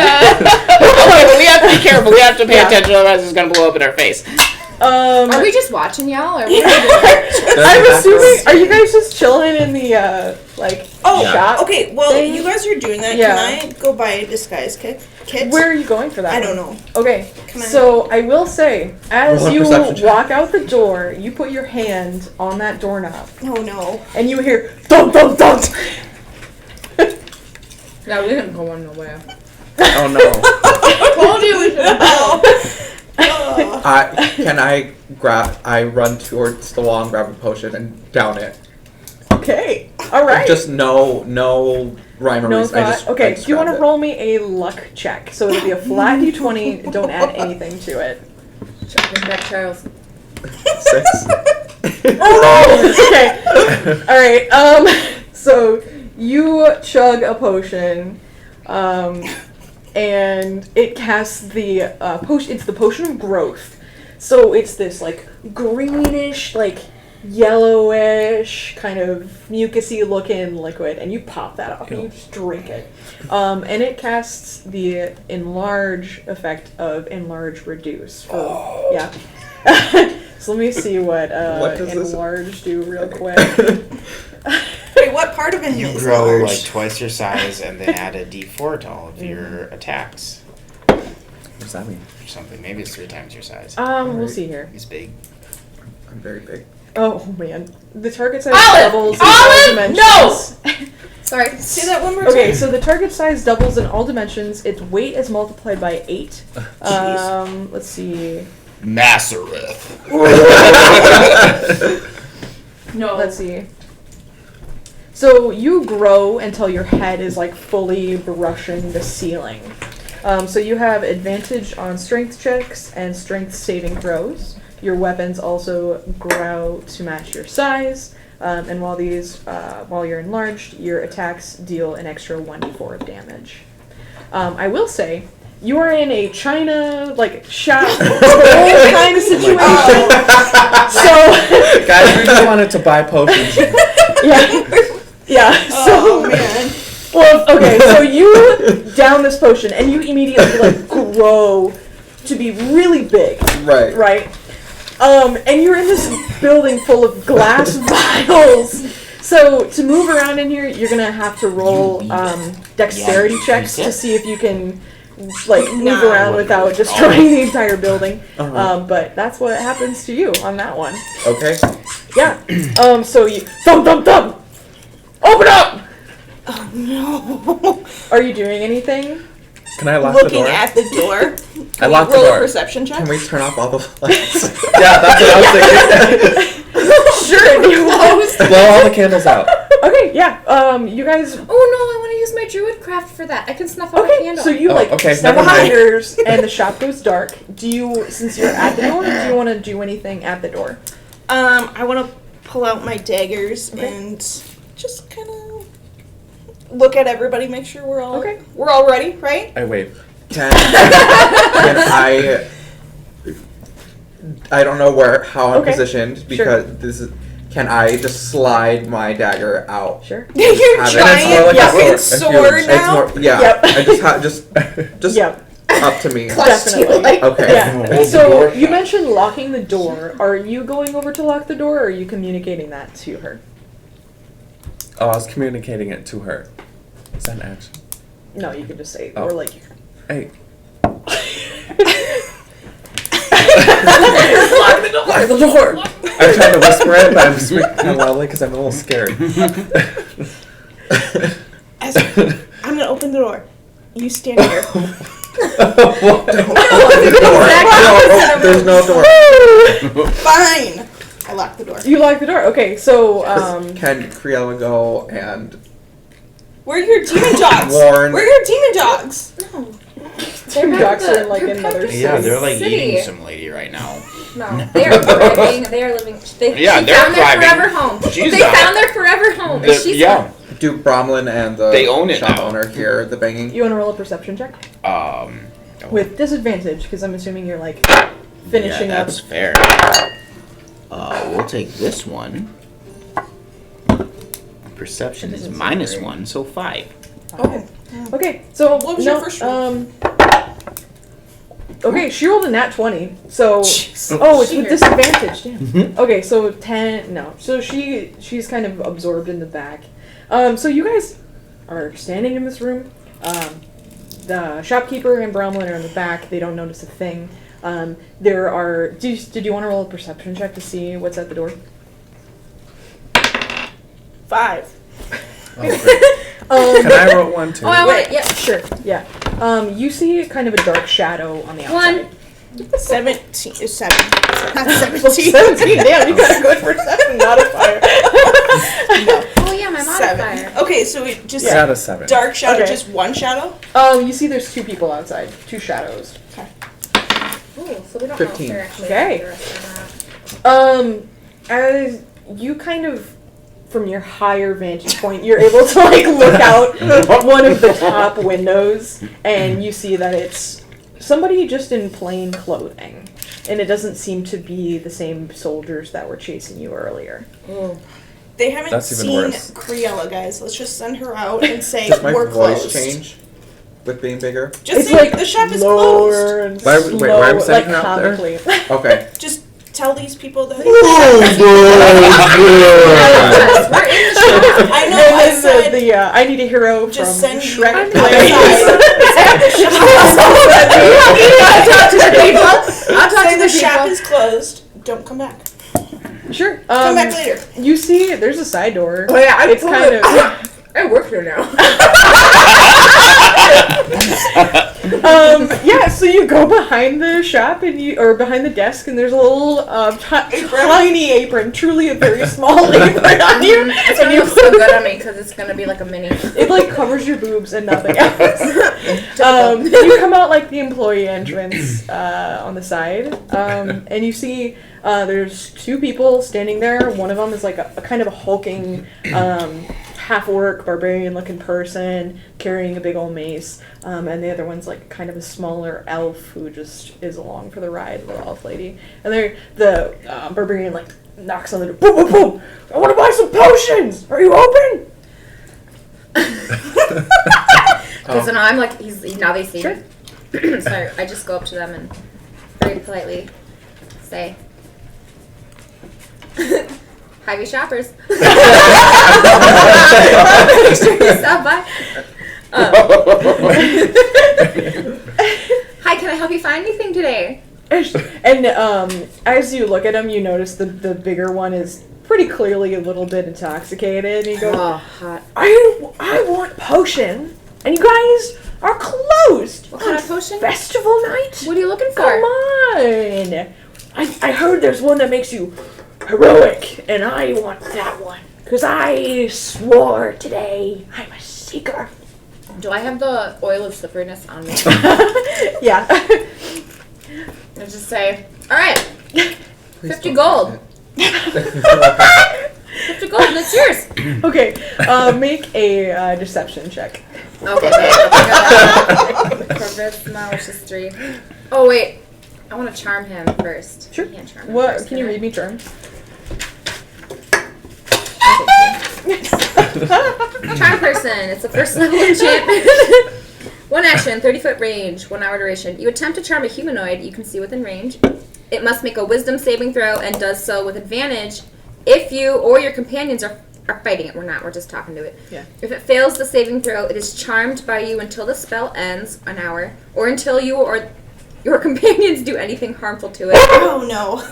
Okay, but we have to be careful. We have to pay attention, otherwise it's gonna blow up in our face. Are we just watching y'all, or what are we doing? I'm assuming. Are you guys just chilling in the shop? Okay, well, thing? you guys are doing that. Yeah. Can I go buy a disguise kit? Where are you going for that? I don't know. Okay, Can I- so I will say, as Roll a you perception check. walk out the door, you put your hand on that doorknob, Oh no. and you hear thump thump thump. No, we didn't go on nowhere. Oh no. Told you we should I run towards the wall and grab a potion and down it. Okay, all right. Just no rhyme or No reason. I thought. just, Okay, I do just you want to grabbed roll me a luck check? So it'll be a flat d20. Don't add anything to it. Bring back Charles. it. 6. Oh no! Okay. All right. So you chug a potion, and it casts the potion. It's the potion of growth. So it's this like greenish, like yellowish, kind of mucusy looking liquid, and you pop that off and you just drink it. And it casts the enlarge effect of enlarge reduce. Yeah. So let me see what does this- enlarge do real quick. Wait, what part of it You is grow large? like twice your size and then add a d4 to all of your attacks. What does that mean? Or something. Maybe it's 3 times your size. We'll see here. He's big. I'm very big. Oh man, the target size Olive! doubles in all Olive! dimensions. Sorry. Say that one more time. Okay, so the target size doubles in all dimensions. Its weight is multiplied by 8. Let's see. Massareth. No. Let's see. So you grow until your head is like fully brushing the ceiling. So you have advantage on strength checks and strength saving throws. Your weapons also grow to match your size. And while you're enlarged, your attacks deal an extra 1d4 of damage. I will say, you are in a China, like, shop kind of situation. So, Guys, we just wanted to buy potions. yeah. Oh, So, man. well, okay, so you down this potion, and you immediately, like, grow to be really big, Right. right? And you're in this building full of glass vials. So to move around in here, you're gonna have to roll dexterity checks to see if you can like move around without destroying the entire building. But that's what happens to you on that one. Okay. Yeah. So you thump thump thump. Open up. Oh, no. Are you doing anything? Can I lock the Looking door? at the door. I locked the Roll door. a perception check. Can we turn off all the lights? Yeah, that's what I was thinking. Sure. If you want. Blow all the candles out. Okay. Yeah. You guys. Oh no, I want to use my druid craft for that. I can snuff out a Okay, candle. so you Oh, like okay, step never behind mind. yours, and the shop goes dark. Do you, since you're at the door, do you want to do anything at the door? I want to pull out my daggers Okay. and just kind of look at everybody, make sure we're all ready, right? I wave. Can I don't know how I'm Okay. positioned because this is. Can I just slide my dagger out? Sure. You're Have it- and giant it's more like a fucking sword, sword huge. now. It's more, yeah. Yep. I just Yep. up to me. Definitely. Okay. Yeah. So you mentioned locking the door. Are you going over to lock the door, or are you communicating that to her? Oh, I was communicating it to her. Is that an action? No, you can just say, Oh. or like. Hey. Lock the door. Lock the door. I'm trying to whisper it, but I'm speaking kind of loudly because I'm a little scared. I'm gonna open the door. You stand here. There's no door. Fine. I lock the door. You lock the door. Okay, so Can Criella go and Where are your demon dogs? Warren? Where are your demon dogs? No. two They're ducks not are in like the- another Yeah, they're like City. eating some lady right now. No, they are thriving. They are living. They Yeah, they're found their thriving. forever home. She's They not. found their forever home. and she's Yeah. do Bromlin and the They own it shop now. owner hear the banging? You want to roll a perception check with disadvantage because I'm assuming you're like finishing yeah, up. that's fair. We'll take this one. Perception is -1, so 5. Okay. Okay. So What was your first roll? Okay, she rolled a nat 20. So Jeez. oh, it's with disadvantage. Damn. Okay, so 10. No, so she's kind of absorbed in the back. So you guys are standing in this room. The shopkeeper and Bromlin are in the back. They don't notice a thing. There are. Did you want to roll a perception check to see what's at the door? 5. Can I roll one too? Oh, I want it. Yep. Sure. Yeah. You see kind of a dark shadow on the outside. 17 is 7. Not 17. 17. Damn, you got a good perception modifier. Oh yeah, my modifier. 7. Okay, so we just Out of 7. dark shadow, Okay. just one shadow. You see there's two people outside, two shadows. Ooh, so we don't 15. know if they're actually Okay. dangerous or not. As you kind of from your higher vantage point, you're able to like look out one of the top windows, and you see that it's somebody just in plain clothing, and it doesn't seem to be the same soldiers that were chasing you earlier. They haven't That's even seen worse. Criella, guys. Let's just send her out and say Does my we're voice closed. change with being bigger? Just It's say like the shop is lower closed. and Why- slow, wait, why are we like sending her out there? comically. Okay. Just tell these people that. We're in the shop. I know. And I then said. the I Need a Hero Just from send Shrek me plays. I'll talk Say to the the shop people. is closed. Don't come back. Sure. Come back later. You see, there's a side door. Oh yeah, It's kind of. I work here now. Yeah, so you go behind the shop or behind the desk, and there's a little tiny apron, truly a very small apron on you. It's gonna look so good on me because it's gonna be like a mini. It like covers your boobs and nothing else. You come out like the employee entrance on the side, and you see there's two people standing there. One of them is like a kind of a hulking half-orc, barbarian-looking person carrying a big old mace, and the other one's like kind of a smaller elf who just is along for the ride, the elf lady. And the barbarian like knocks on the door. Boom, boom, boom! I want to buy some potions. Are you open? Because now I'm like, now they see Sure. me. So I just go up to them and very politely say, "Hi, we shoppers." Make sure you stop by. Hi, can I help you find anything today? And as you look at him, you notice the bigger one is pretty clearly a little bit intoxicated. And you go, Oh, hot. I want potion, and you guys are closed. What kind on of potion? Festival night? What are you looking for? Come on. I heard there's one that makes you heroic, and I want that one. Because I swore today I'm a seeker. Do I have the oil of slipperiness on me? Yeah. I just say, all right, 50 gold. 50 gold, and it's yours. Okay, make a deception check. Okay, charisma, which is 3. Oh, wait. I want to charm him first. Sure. I can't charm him What? first, Can you I? read me charm? Charm person. It's a first level enchantment. 1 action, 30-foot range, 1 hour duration. You attempt to charm a humanoid you can see within range. It must make a wisdom saving throw and does so with advantage if you or your companions are fighting it. We're not. We're just talking to it. Yeah. If it fails the saving throw, it is charmed by you until the spell ends, an hour, or until you or your companions do anything harmful to it. Oh no.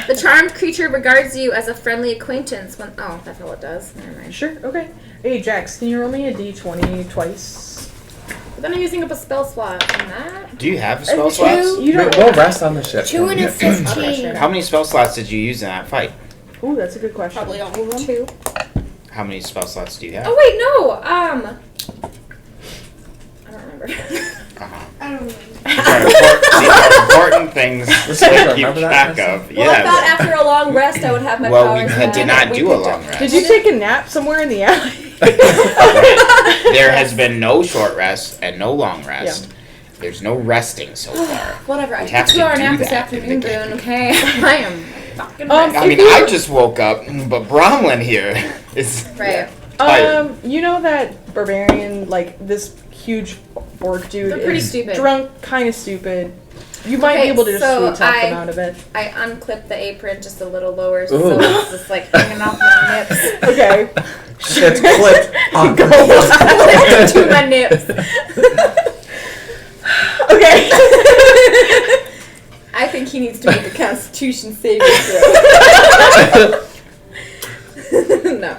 The charmed creature regards you as a friendly acquaintance when... Oh, that's all it does. Never mind. Sure, okay. Hey, Jax, can you roll me a d20 twice? But then I'm using up a spell slot on that. Do you have spell Two. slots? You don't. We'll rest on the ship. 2 and a 15. How many spell slots did you use in that fight? Ooh, that's a good question. Probably all of them. 2. How many spell slots do you have? Oh, wait, no. I don't remember. Uh-huh. I don't know. These are important things We're to supposed to keep remember that track next of. Well, I thought Yes. after a long rest I would have my Well, we powers did back. not do a long rest. Did you take a nap somewhere in the alley? There has been no short rest and no long rest. There's no resting so far. Whatever. I We took have a to 2 hour do nap this that in the afternoon, game. Boone, okay? I am fucking Um, ready. I mean, I just woke up, but Bromlin here is Right. tired. You know that barbarian, like this huge orc dude They're pretty is stupid. drunk, kind of stupid. You might Okay, be able to just so sweet talk them I- out of it. I unclipped the apron just a little lower Ooh. so it's just like hanging off my nips. Okay. It's clipped on. To my nips. Okay. I think he needs to make a Constitution saving throw. No.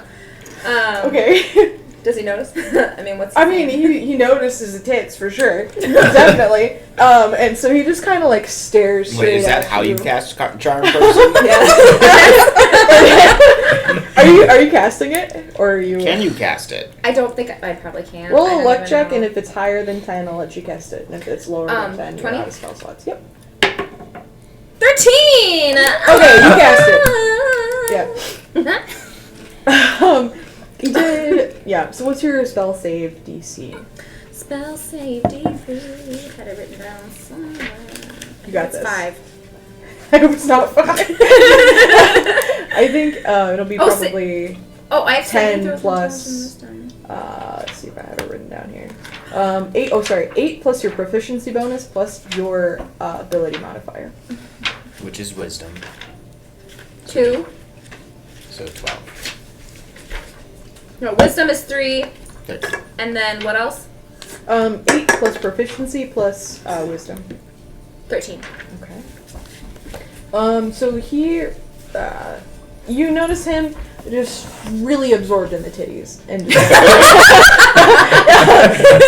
Okay. Does he notice? I mean, what's? I mean, he notices the tits for sure, definitely. And so he just kind of like stares straight Wait, is that at how you you. cast Charm Person? Are you casting it, or are you? Can you cast it? I don't think I probably can. Roll I a don't luck even check, know. and if it's higher than 10, I'll let you cast it. And if it's lower than 10, 20? you're out of spell slots. Yep. 13. Okay, you cast it. Yeah. He did. Yeah. So what's your spell save DC? Spell save DC. Had it written down somewhere. You got It's this. 5. I hope it's not 5. I think it'll be probably. I have 10 plus. this time. Let's see if I have it written down here. 8. Oh, sorry. 8 plus your proficiency bonus plus your ability modifier. Which is wisdom. 2. So 12. No, wisdom is 3. 13. And then what else? 8 plus proficiency plus wisdom. 13. Okay. So he, you notice him just really absorbed in the titties, and just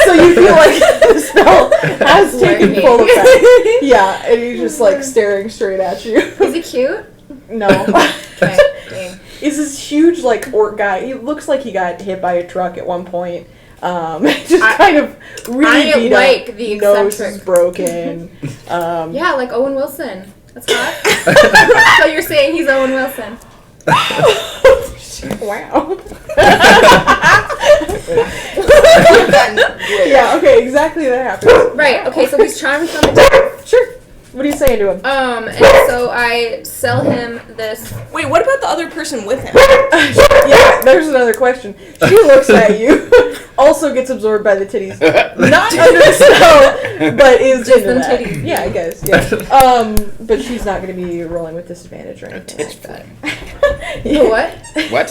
so you feel like the spell has taken full effect. Yeah, and he's just like staring straight at you. Is he cute? No. Okay. Dang. He's this huge like orc guy. He looks like he got hit by a truck at one point. Just kind of really I beat like up. the Nose is eccentric. broken. Yeah, like Owen Wilson. That's hot. So you're saying he's Owen Wilson? Wow. Yeah, okay, exactly that happens. Right. Okay. So he's charming from the. Sure. What are you saying to him? And so I sell him this. Wait, what about the other person with him? Yeah, there's another question. She looks at you, also gets absorbed by the titties. Not under the spell, but is Just into them that. titties. Yeah, I guess. Yeah. But she's not going to be rolling with disadvantage or A anything tit like that. flame. The what? What?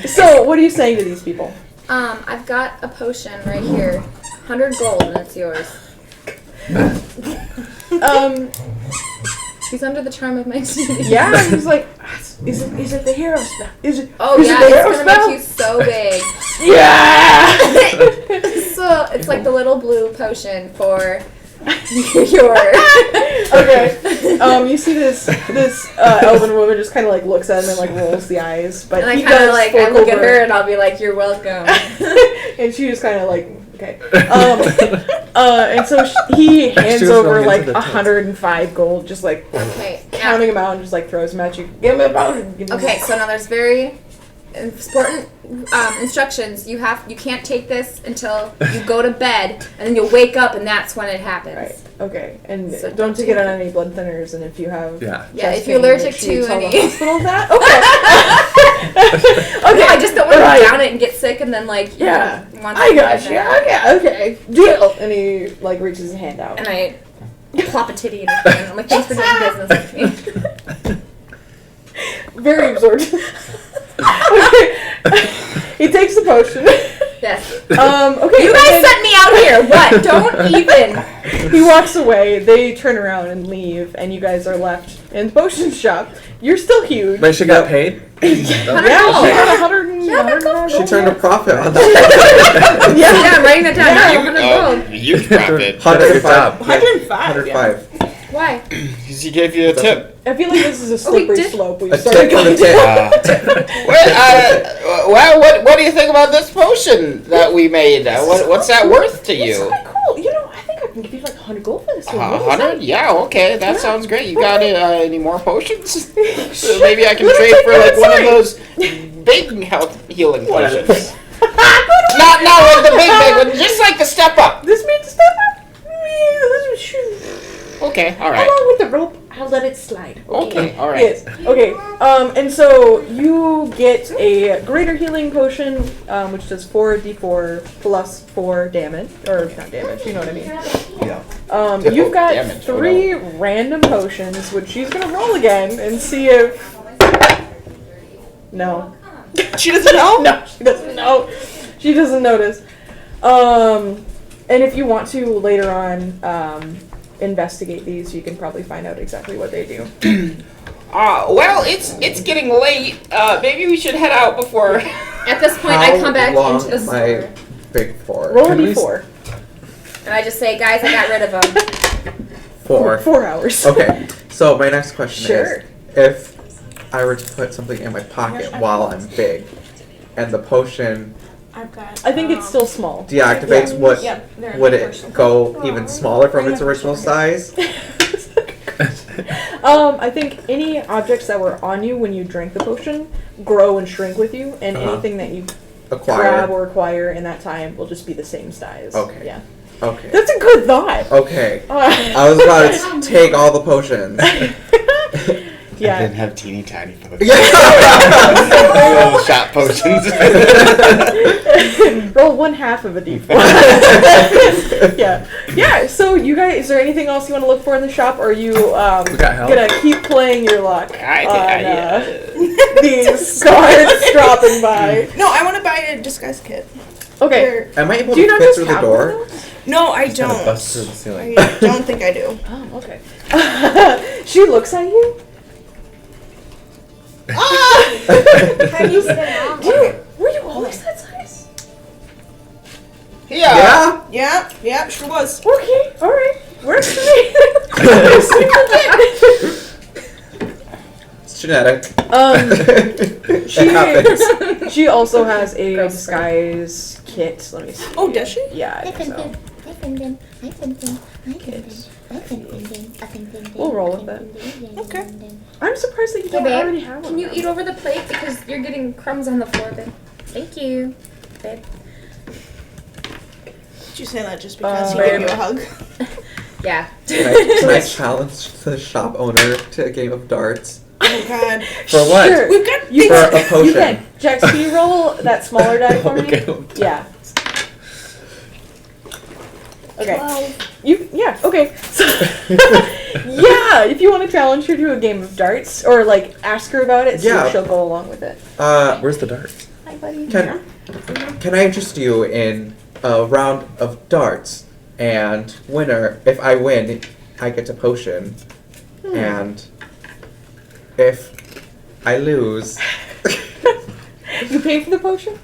So, what are you saying to these people? I've got a potion right here. 100 gold, and it's yours. He's under the charm of my titties. Yeah, he's like, is it the hero spell? Is it? Oh is yeah, it the hero it's gonna spell? make you so big. Yeah. So it's like the little blue potion for your. Okay. You see this elven woman just kind of like looks at him and like rolls the eyes, but And I he kind of does like fork I look at over- her and I'll be like, "You're welcome." and she just kind of like, okay. And so he hands She was over going like into the 105 gold, just like Okay. counting them out and just like throws them at you. Give me a potion. Give me a Okay, so now there's very important instructions. You can't take this until you go to bed, and then you'll wake up, and that's when it happens. Right. Okay. And So don't take it on any blood thinners, and if you have Yeah. Yeah, chest if you're pain, allergic make sure you to tell the any- hospital that. Okay. Okay, I just don't want Right. to down it and get sick, and then like Yeah. once I got get you. there. Okay. Deal. And he like reaches his hand out. And I plop a titty in his hand. I'm like, thanks for doing business with me. Very absorbed. Okay. He takes the potion. Yes. Okay. You and guys then sent me out here. What? Don't even. He walks away. They turn around and leave, and you guys are left in the potion shop. You're still huge. But she got paid? Yeah, she got 100 and Yeah, that 100 She gold, turned a yeah. profit on that. Yeah, I'm writing that down. Yeah. Now you're gonna go. Huge profit. 105. 105. 105. Why? Because he gave you a tip. I feel like this is a we slippery did- slope. We've A started tip on the going tip. Well, what do you think about this potion that we made? What's that worth to It's you? kind of cool. You know, I think I can give you like 100 gold for this one. What do you 100? say? Yeah, okay, that Yeah. sounds great. You got any more potions? So Sure. maybe I can Let me trade take for that like one of aside. those big health healing potions. Not like the big one, just like the step up. This means step up. Okay, all right. Along with the rope, I'll let it slide. Okay, all right. Yes. Okay. And so you get a greater healing potion, which does 4d4 plus 4 damage, or not damage. You know what I mean. Yeah. You've got Damage, 3 random potions, which she's gonna roll again and see if. No. She doesn't know? No, she doesn't know. She doesn't notice. And if you want to later on investigate these, you can probably find out exactly what they do. Well, it's getting late. Maybe we should head out before. At this point, I come back long into the am I store big for? Roll a Can we d4. and I just say, "Guys, I got rid of them." 4. 4 hours. Okay, so my next question Sure. is, if I were to put something in my pocket while I'm big, and the potion I've got. I think it's still small. deactivates, They're would in it person. go even smaller from its original size? I think any objects that were on you when you drank the potion grow and shrink with you, and anything that you grab or acquire in that time will just be the same size. Okay. Yeah. Okay. That's a good thought. Okay. I was about to take all the potions. Yeah. I didn't have teeny tiny potions. Yeah. Little shot potions. Roll 1/2 of a d4. Yeah. Yeah, so you guys, is there anything else you want to look for in the shop, or are you We got help. gonna keep playing your luck Yeah. these guards dropping by? No, I want to buy a disguise kit. Okay. Am I able Do you to not fit just through the have door? one of those? No, I Kind of don't. bust through the ceiling. I don't think I do. Oh, okay. She looks at you. How do you sit around? Were you always that size? Yeah. Yeah, sure was. Okay, alright. Works for me. It's genetic. She It happens. she also has a Girl disguise kit. Let me see. Oh, does she? Yeah, I think so. We'll roll with it. Okay. I'm surprised that you don't Hey, babe, already have one. can you eat over the plate because you're getting crumbs on the floor, babe? Thank you, babe. Did you say that just because he Babe. gave you a hug? Yeah. Can I challenge the shop owner to a game of darts? Oh God. For what? Sure. We've got You things. For a potion. You can. Jax, can you roll that smaller die for me? Okay. Yeah. Okay. 12. Okay. So, yeah, if you want to challenge her to a game of darts, or like ask her about it, see Yeah. if she'll go along with it. Where's the darts? Hi, buddy. Can I interest you in a round of darts? And winner, if I win, I get a potion. And if I lose, You pay for the potion?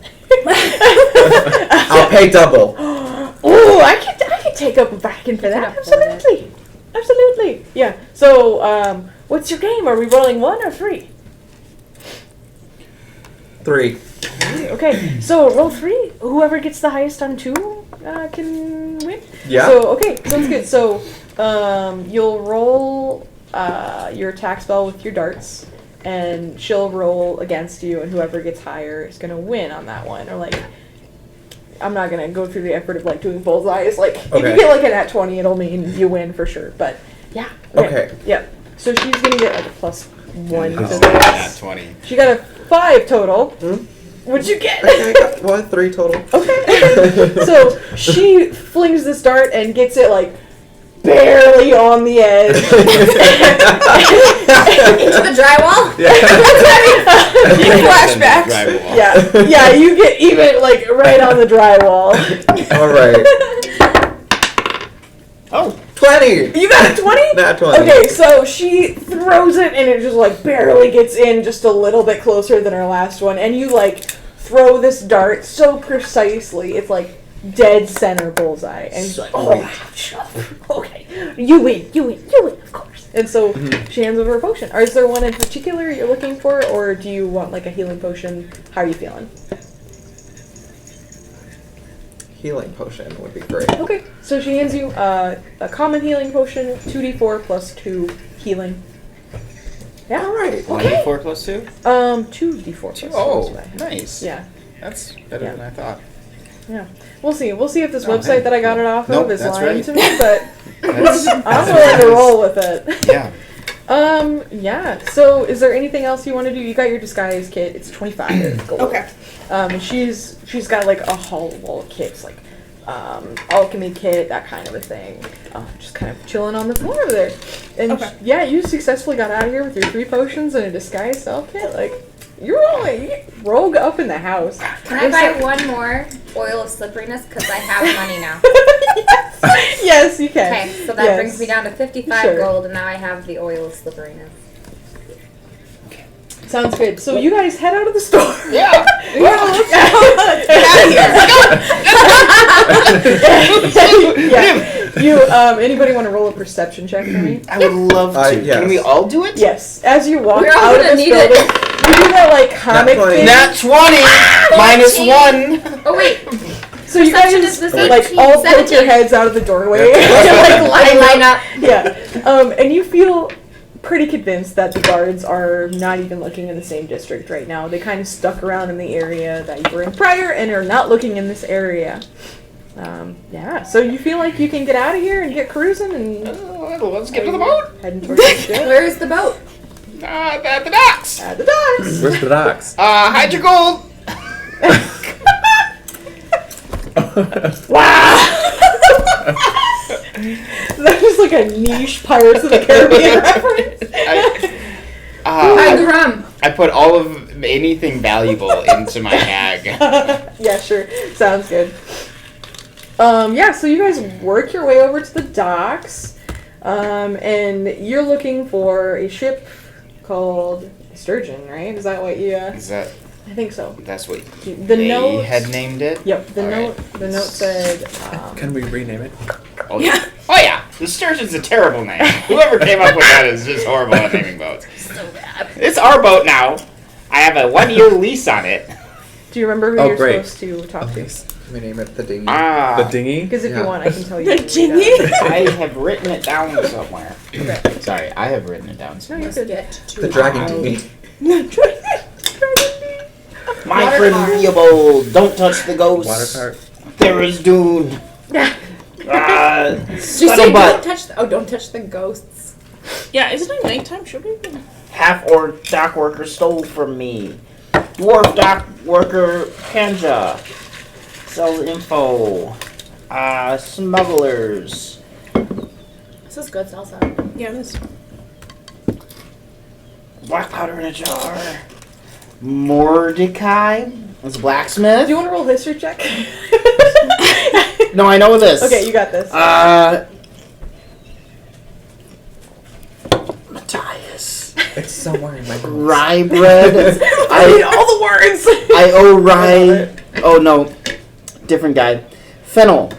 I'll pay double. Oh, I could take up a bargain for that. Absolutely. Yeah. So, what's your game? Are we rolling 1 or 3? 3. Okay. So roll 3. Whoever gets the highest on 2 can win. Yeah. So okay, sounds good. So you'll roll your attack spell with your darts, and she'll roll against you, and whoever gets higher is gonna win on that one. Or like, I'm not gonna go through the effort of like doing bullseyes. Like if you Okay. get like an at 20, it'll mean you win for sure. But yeah. Okay. Yeah. So she's gonna get like a +1 to Nat this. 20. She got a 5 total. Hmm? What'd you get? I got 3 total. Okay. So she flings this dart and gets it like barely on the edge. Into the drywall? Flashbacks. Yeah, you get even like right on the drywall. Alright. Oh. 20! You got a 20? Nat 20. Okay, so she throws it and it just like barely gets in just a little bit closer than her last one, and you like throw this dart so precisely it's like dead center bullseye, and she's like, oh, okay, you win, of course. And so she hands over a potion. Is there one in particular you're looking for, or do you want like a healing potion? How are you feeling? Healing potion would be great. Okay, so she hands you a common healing potion, 2d4 plus 2 healing. Yeah. Alright. 1d4 plus 2? 2d4 plus 2. Oh, is what I have. nice. Yeah. That's better Yeah. than I thought. Yeah. We'll see. We'll see if this Oh, website hey. that I got it off Nope, of is that's lying right. to me, but That's I'm willing to roll with it. Yeah. Yeah. So is there anything else you want to do? You got your disguise kit. It's 25 gold. Okay. And she's got like a whole wall of kits, like alchemy kit, that kind of a thing. Just kind of chilling on the floor over there. And Okay. yeah, you successfully got out of here with your 3 potions and a disguise spell kit. Like, you're rolling. You rogue up in the house. Can I buy one more oil of slipperiness? Because I have money now. Yes, you can. Okay, so that Yes. brings me down to 55 Sure. gold, and now I have the oil of slipperiness. Sounds good. So you guys head out of the store. Yeah. Yeah. You anybody want to roll a perception check for me? I would love to. Yes. Can we all do it? Yes. As you walk We're all out of gonna this need it. building, you do that like comic Nat 20. thing. Nat 20! Minus 1! Oh, wait. So you Perception guys is this like 18, all poke your 17. heads out of the doorway. I Like, line up. yeah. And you feel pretty convinced that the guards are not even looking in the same district right now. They kind of stuck around in the area that you were in prior and are not looking in this area. Yeah, so you feel like you can get out of here and get cruising and Let's get to the boat. heading towards the ship. Where is the boat? At the docks. At the docks. Where's the docks? Hide your gold. Wow! That was like a niche Pirates of the Caribbean reference. Hide the rum. I put all of anything valuable into my bag. Yeah, sure. Sounds good. Yeah, so you guys work your way over to the docks, and you're looking for a ship called Sturgeon, right? Is that what you? Is that? I think so. That's what The they note had named it. Yep. The All note. right. The note said. Can we rename it? Oh yeah. Oh yeah. The Sturgeon's a terrible name. Whoever came up with that is just horrible at naming boats. So bad. It's our boat now. I have a 1-year lease on it. Do you remember who Oh, you're great. supposed to talk to? Can we name it the dinghy? Ah. The dinghy? Because if Yeah. you want, I can tell you. The genie? I have written it down somewhere. Sorry, I have written it down No, somewhere. you're Let's good. get to The dragon Wow. dinghy. My Water friend car. Leopold, don't touch the ghost. Water cart. There is Dune. Did you say Scuttlebutt. don't touch the ghosts. Yeah, isn't it nighttime? Should we? Half-orc dock worker stole from me. Dwarf dock worker Panja. Sells info. Smugglers. This is good salsa. Yeah, this. Black powder in a jar. Mordecai is a blacksmith. Do you want to roll a history check? No, I know this. Okay, you got this. Matthias. It's somewhere in my notes. Rye bread. I need all the words. I owe love rye. it. Oh no, different guy. Fennel.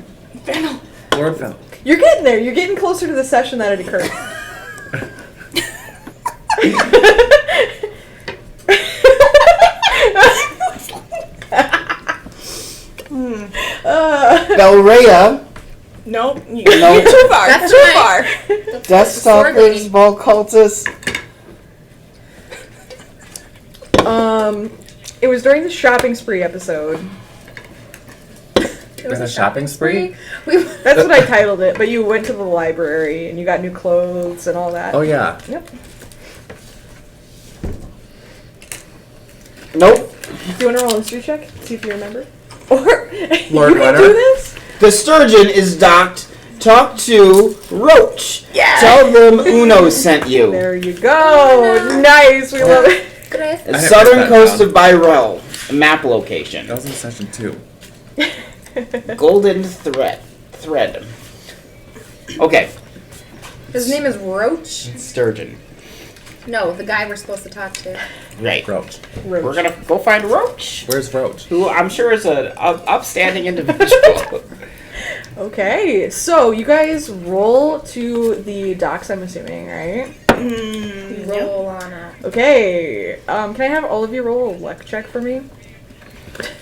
Lord Fennel. You're getting there. You're getting closer to the session that it occurred. Belrea. Nope. You No. You're too far. That's too right. far. Desktopers, ball cultists. It was during the shopping spree episode. It was a shopping spree? That's what I titled it. But you went to the library and you got new clothes and all that. Oh, yeah. Yep. Nope. Do you want to roll a history check? See if you remember. Or you Lord can Leonard? do this. The sturgeon is docked. Talk to Roach. Yeah. Tell them Uno sent you. There you go. Nice. We love it. Good The idea. I didn't southern write that coast down. of Byrell. Map location. That was in session 2. Golden thread. Okay. His name is Roach. Sturgeon. No, the guy we're supposed to talk to. Right. Roach. We're gonna go find Roach, Where's Roach? who I'm sure is an upstanding individual. Okay, so you guys roll to the docks, I'm assuming, right? You roll on a. Okay, can I have all of you roll a luck check for me?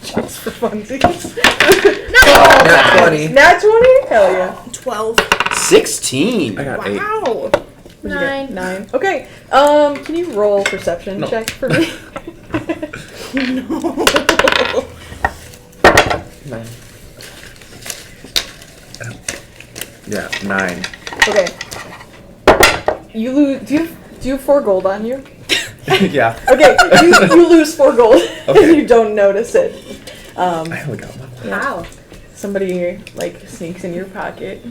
Just for funsies. Nat 20. Nat 20? Hell yeah. 12. 16. I got 8. Wow. What'd you get? 9. 9. Okay, can you roll perception No. check for me? 9. Yeah, 9. Okay. You lose. Do you have 4 gold on you? Yeah. Okay, you lose 4 gold and Okay. you don't notice it. I only got 1. Wow. Somebody like sneaks in your pocket.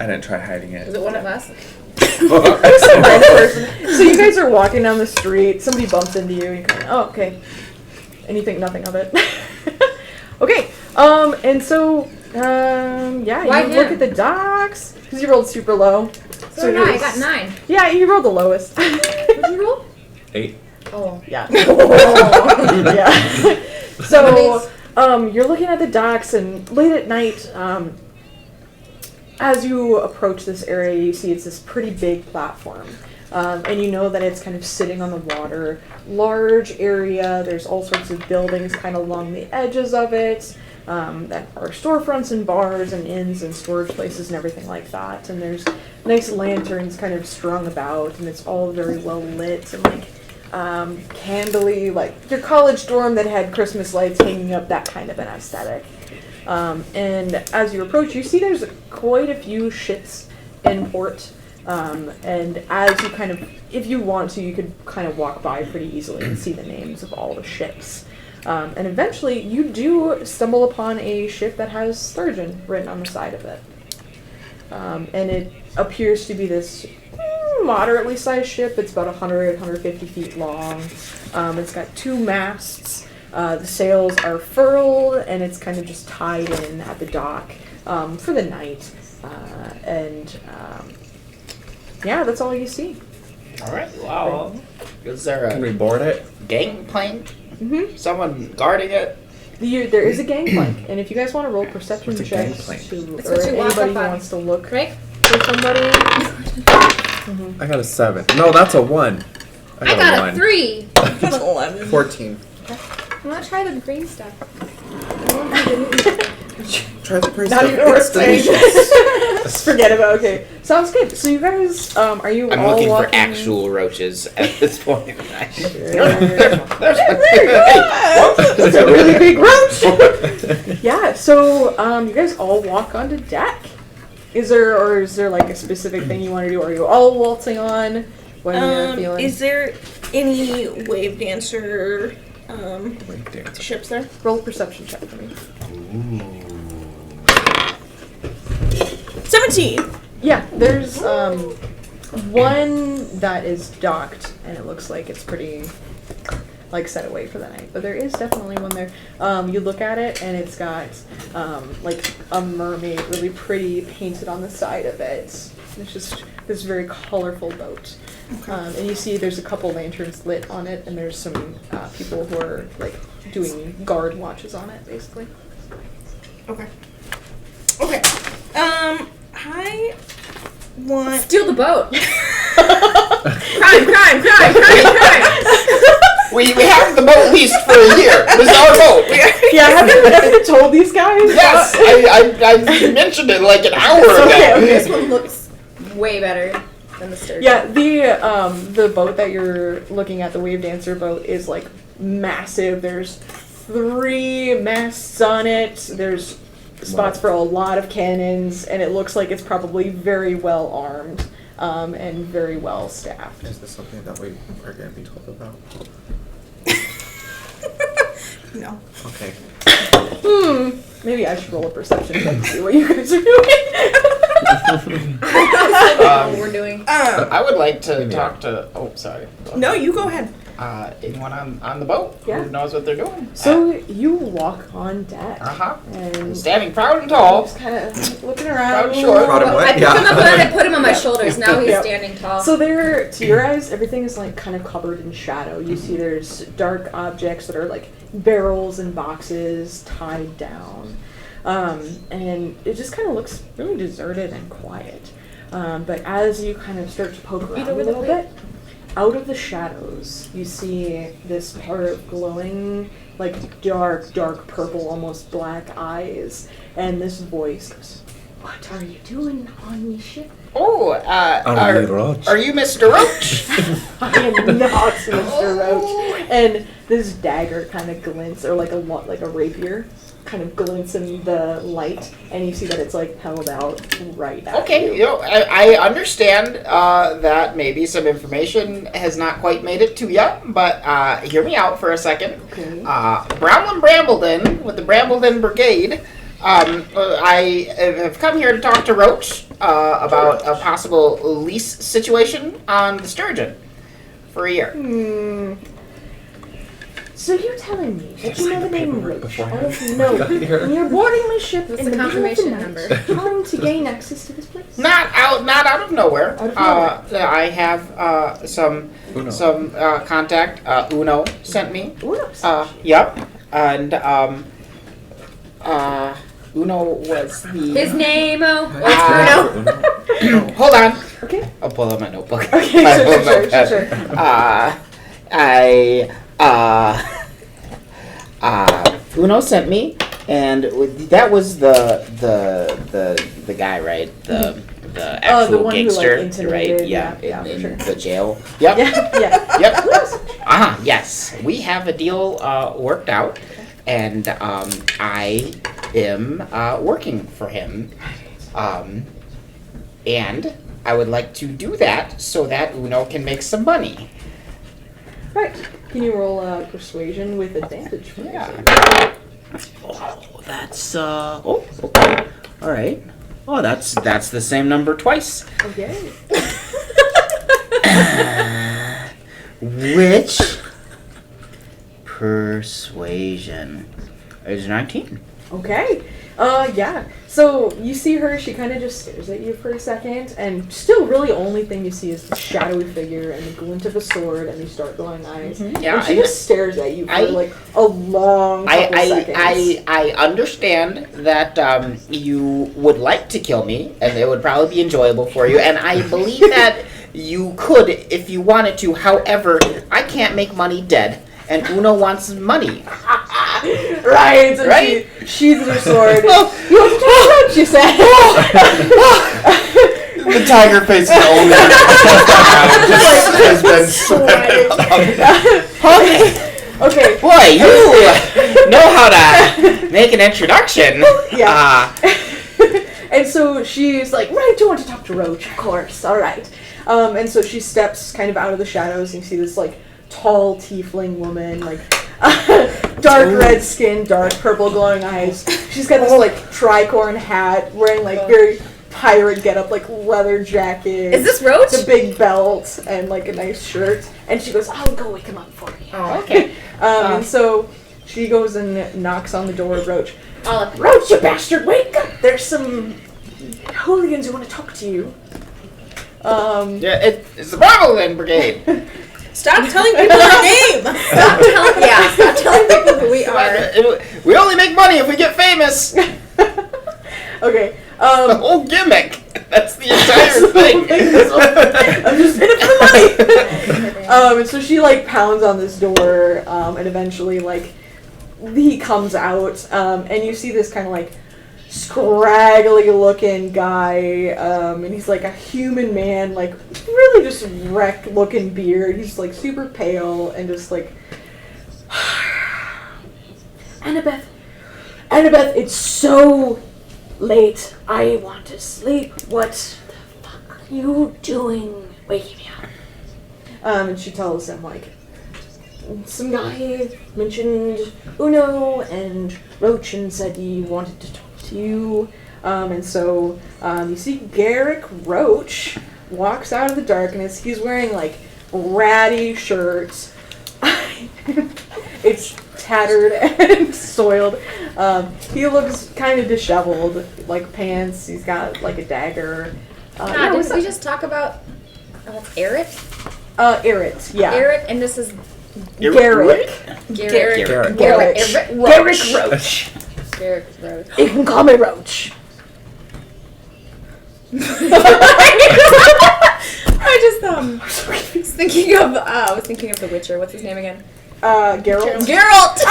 I didn't try hiding Is it. it one of us? Some random person. So you guys are walking down the street. Somebody bumps into you. And you kind of, oh, okay. And you think nothing of it. Okay. And so, yeah, Why you look him? at the docks because you rolled super low. So no, I got 9. Yeah, you rolled the lowest. What'd you roll? 8. Oh. Yeah. Yeah. So, you're looking at the docks, and late at night, as you approach this area, you see it's this pretty big platform. And you know that it's kind of sitting on the water. Large area, there's all sorts of buildings kind of along the edges of it. that are storefronts and bars and inns and storage places and everything like that. And there's nice lanterns kind of strung about, and it's all very well lit and like candly, like your college dorm that had Christmas lights hanging up, that kind of an aesthetic. And as you approach, you see there's quite a few ships in port. And as you kind of, if you want to, you could kind of walk by pretty easily and see the names of all the ships. And eventually, you do stumble upon a ship that has Sturgeon written on the side of it. And it appears to be this moderately sized ship. It's about 100, 150 feet long. It's got 2 masts. The sails are furled, and it's kind of just tied in at the dock for the night. Yeah, that's all you see. All right. Wow. Is there Can we a board it? gangplank? Mm-hmm. Someone guarding it? There is a gangplank, and if you guys want to roll perception What's a checks, gangplank? to, It's what or you walk anybody up who on. wants to look Right? for somebody. I got a 7. No, that's a 1. I got a 1. 3. I've got an 11. 14. I'm gonna try the green stuff. Try the green Not stuff. even worth It's saying. delicious. Just forget about it. Okay, sounds good. So you guys, are you I'm all looking walking? for actual roaches at this point. That's a really big roach. Yeah. So you guys all walk onto deck. Is there like a specific thing you want to do? Are you all waltzing on? What are you feeling? Is there any wave dancer ships there? Roll a perception check for me. 17! Yeah, there's one that is docked, and it looks like it's pretty like set away for the night. But there is definitely one there. You look at it, and it's got like a mermaid, really pretty, painted on the side of it. It's just this very colorful boat. And you see there's a couple lanterns lit on it, and there's some people who are like doing guard watches on it, basically. Okay. Okay. I want... Steal the boat. crime. We have the boat leased for a year. This is our boat. Yeah, have you told these guys? Yes, I mentioned it like an hour ago. Okay. This one looks way better than the sturgeon. Yeah, the boat that you're looking at, the wave dancer boat, is like massive. There's 3 masts on it. There's spots for a lot of cannons, and it looks like it's probably very well armed and very well staffed. Is this something that we are going to be told about? No. Okay. Maybe I should roll a perception check to see what you guys are doing. What we're doing. I would like to talk to. Oh, sorry. No, you go ahead. Anyone on the boat Yeah. who knows what they're doing? So you walk on deck, and Standing proud and tall. just kind of looking Proud around. and short. Proud and I what? picked him up and I put him on my shoulders. Now he's Yep. standing tall. So there, to your eyes, everything is like kind of covered in shadow. You see there's dark objects that are like barrels and boxes tied down. And it just kind of looks really deserted and quiet. But as you kind of start to poke around a little bit, out of the shadows, you see this pair of glowing, like dark purple, almost black eyes. And this voice goes, "What are you doing on the ship?" Oh, Are you Roach? are you Mr. Roach? I am not Mr. Roach. And this dagger kind of glints, or like a rapier, kind of glints in the light, and you see that it's like held out right at Okay, you. I understand that maybe some information has not quite made it to you, but hear me out for a second. Okay. Bramlin Brambleton with the Brambleton Brigade. I have come here to talk to Roach about a possible lease situation on the Sturgeon for a year. So you're telling me that you know the name Roach? beforehand. No. And you're boarding my ship What's in the the middle of the confirmation night, number? trying to gain access to this place? Not out of nowhere. Out of nowhere. I have some Uno. contact. Uno sent me. Whoops. Yep. And Uno was the. His name, Hold on. Okay. I'll pull out my notebook. Okay, My sure, whole sure, notepad. sure. Uno sent me And that was the guy, right? The actual the one who, like, gangster, intimidated, right? yeah, for in sure. the jail. Yep. Yeah. Yep. Yes. We have a deal worked out, and I am working for him. And I would like to do that so that Uno can make some money. Right. Can you roll persuasion with advantage for me? Yeah. Oh, that's okay. All right. Oh, that's the same number twice. Okay. Which persuasion is 19. Okay. Yeah. So you see her, she kind of just stares at you for a second, and still really only thing you see is the shadowy figure and the glint of a sword and these dark glowing eyes. Yeah, and she just stares at you for like a long couple seconds. I understand that you would like to kill me, and it would probably be enjoyable for you, and I believe that you could if you wanted to. However, I can't make money dead, and Uno wants money. Right, so Right? she sheathes her sword. You have to turn around, she said. The tiger face is only has been sweating. Okay. Boy, you know how to make an introduction. Yeah. And so she's like, right, do you want to talk to Roach? Of course, alright. And so she steps kind of out of the shadows, and you see this like tall tiefling woman, like dark red skin, dark purple glowing eyes. She's got this like tricorn hat, wearing like very pirate getup, like leather jacket. Is this Roach? The big belt and like a nice shirt. And she goes, I'll go wake him up for you. Oh, okay. And so she goes and knocks on the door of Roach. All up. Roach, you bastard, wake up! There's some hooligans who want to talk to you. Yeah, it's the Bravo Brigade. Stop telling people our name. Stop telling people who we are. We only make money if we get famous. Okay. The whole gimmick. That's the entire thing. I'm just in it for the money. And so she like pounds on this door, and eventually like he comes out, and you see this kind of like scraggly looking guy, and he's like a human man, like really just wrecked looking beard. He's like super pale and just like Annabeth, it's so late. I want to sleep. What the fuck are you doing waking me up? And she tells him like, some guy mentioned Uno and Roach and said he wanted to talk to you. And so you see Garrick Roach walks out of the darkness. He's wearing like ratty shirts. It's tattered and soiled. He looks kind of disheveled, like pants. He's got like a dagger. Didn't we just talk about Eric? Eric, yeah. Eric, and this is Garrick. Garrick Roach. Garrick Roach. You can call me Roach. I just was thinking of The Witcher. What's his name again? Geralt. Geralt.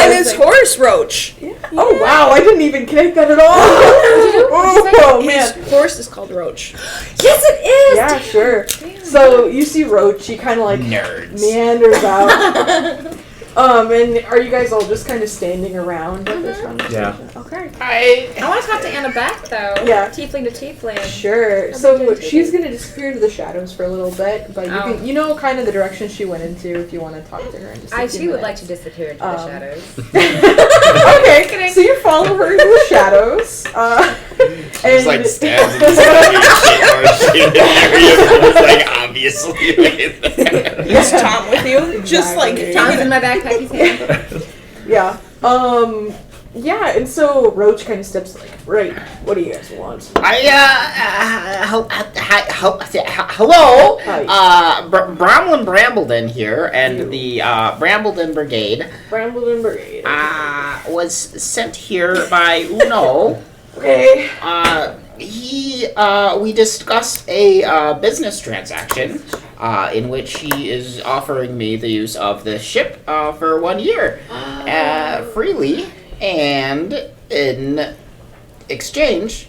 And his horse Roach. Yeah. Oh wow, I didn't even connect that at all. Oh man. His horse is called Roach. Yes, it is. Yeah, sure. So you see Roach, he kind of like meanders out. And are you guys all just kind of standing around at this conversation? Yeah. Okay. I want to talk to Anna back though. Yeah. Tiefling to tiefling. Sure. So she's gonna disappear into the shadows for a little bit, but you know kind of the direction she went into if you want to talk to her. In just I a few too would like minutes. to disappear into the shadows. Okay. So you follow her into the shadows. She's like stands in the It's like obviously. Is Tom with you? Just like Tom's in my backpack. He's hand. Yeah. Yeah, and so Roach kind of steps like, right, what do you guys want? Hello, Hi. Bramlin Brambledon here, and the Brambledon Brigade Brambledon Brigade. was sent here by Uno. Okay. We discussed a business transaction in which he is offering me the use of the ship for 1 year freely. and in exchange,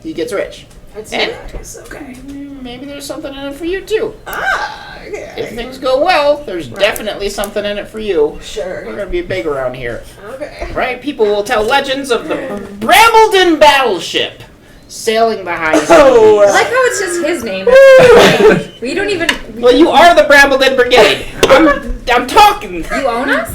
he gets rich. That's And nice. Okay. maybe there's something in it for you too. Okay. If things go well, there's definitely something in it for you. We're Sure. gonna be big around here, Okay. right? People will tell legends of the Brambleton battleship sailing the high seas. Oh, I like how it's just his name. We don't even. Well, you are the Brambleton Brigade. I'm talking. You own us?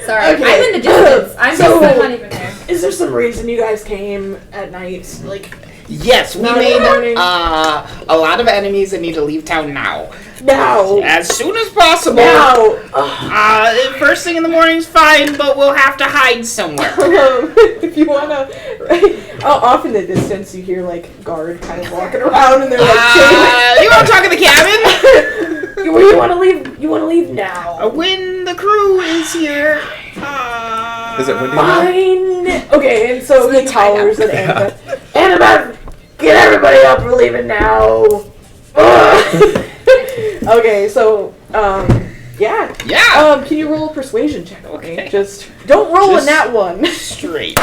Sorry, Okay. I'm in the distance. I'm So- just not even there. Is there some reason you guys came at night? Like Yes, we Not made morning. a lot of enemies that need to leave town now, now? as soon as possible. Now. First thing in the morning's fine, but we'll have to hide somewhere. If you wanna, right? Off in the distance, you hear like guard kind of walking around, and they're like, You want to talk in the cabin? "You wanna leave? You wanna leave now?" When the crew is here. Is it windy now? Fine. Okay, and so he hollers at Annabeth. Annabeth, get everybody up. We're leaving now. Okay, so yeah. Yeah. Can you roll a persuasion check? Okay. Just don't roll Just- a nat one. Straight.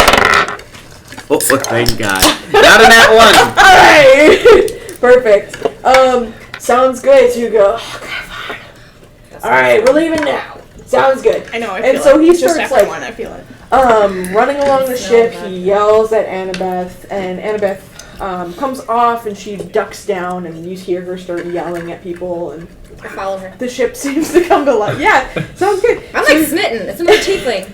Oh, thank God. Not in that one. All right. Perfect. Sounds good. So you go. Okay, fine. All right, we're leaving now. Sounds good. I know. I And feel so it. he Just starts after like one. I feel it. running along the ship. bad. He yells at Annabeth, and Annabeth comes off, and she ducks down, and you hear her start yelling at people, and I follow her. the ship seems to come to life. Yeah, sounds good. I'm So- like smitten. It's another tiefling,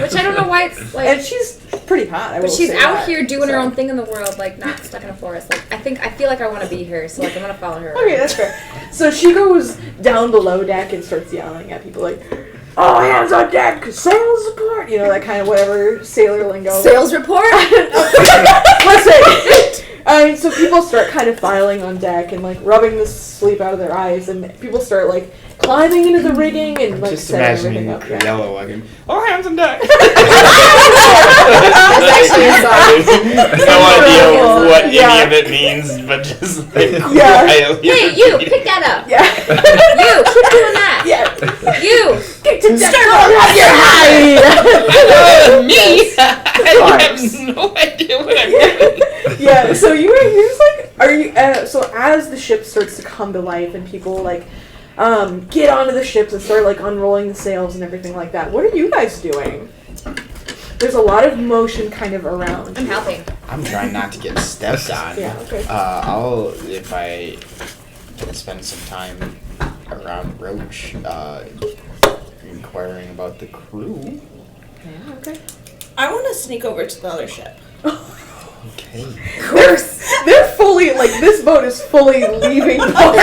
which I don't know why it's like. and she's pretty hot. I But will she's say out that. here doing her So- own thing in the world, like not stuck in a forest. Like I feel like I want to be her, so like I'm gonna follow her. Okay, that's fair. So she goes down below deck and starts yelling at people like, "All hands on deck, sail support!" You know, that kind of whatever sailor lingo. Sales report. Listen. So people start kind of filing on deck and like rubbing the sleep out of their eyes, and people start like climbing into the rigging and like Just setting everything imagining up. Yeah. yellow wagon. All hands on deck. That's actually a song. No idea what Yeah. any of it means, but just like Yeah. quietly Hey, you pick that up. Yeah. You keep doing that. Yeah. You. Get to deck. Start on your hide. Me? I have course. no idea what I'm doing. Yeah, so you're just like, are you, so as the ship starts to come to life and people like, get onto the ships and start like unrolling the sails and everything like that, what are you guys doing? There's a lot of motion kind of around. I'm helping. I'm trying not to get stepped on. Yeah, okay. I'll, if I can spend some time around Roach, inquiring about the crew. Yeah, okay. I want to sneak over to the other ship. Okay. They're fully, like, this boat is fully leaving port.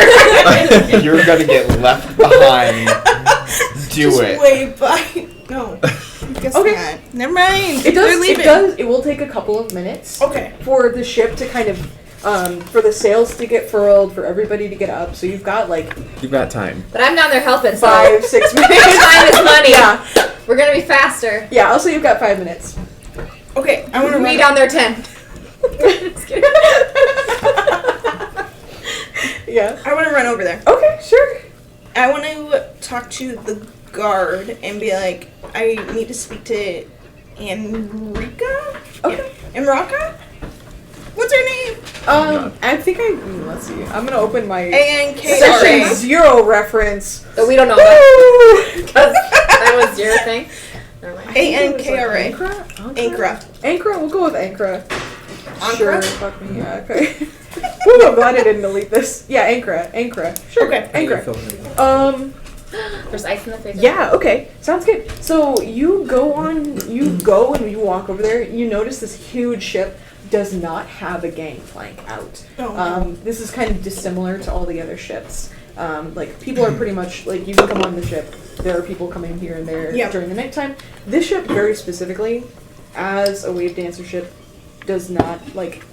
You're gonna get left behind. Do Just it. wait by. No. I guess Okay. not. Never mind. It They're does, leaving. it will take a couple of minutes Okay. for the ship to kind of, for the sails to get furled, for everybody to get up, so you've got like You've got time. But I'm down there helping. So 5-6 minutes. time is money. Yeah. We're gonna be faster. Yeah, also you've got 5 minutes. Okay. I want to Me run down there 10. Just kidding. Yeah. I want to run over there. Okay, sure. I want to talk to the guard and be like, I need to speak to Enrica? Okay. Enraka? What's her name? I think let's see. I'm gonna open my A-N-K-R-A. Section 0 reference. So we don't know that. Woo! That was your thing. Never mind. A-N-K-R-A. Ankara? Ankara. Ankara? We'll go with Ankara. Ankara? Sure, fuck me, yeah, okay. Ooh, I'm glad I didn't delete this. Yeah, Ankara. Sure, Okay. Ankara. There's ice in the freezer. Yeah, okay. Sounds good. So you go and you walk over there. You notice this huge ship does not have a gangplank out. Oh, no. This is kind of dissimilar to all the other ships. Like, people are pretty much, like, you can come on the ship. There are people coming here and there Yeah. during the nighttime. This ship, very specifically, as a wave dancer ship, does not, like,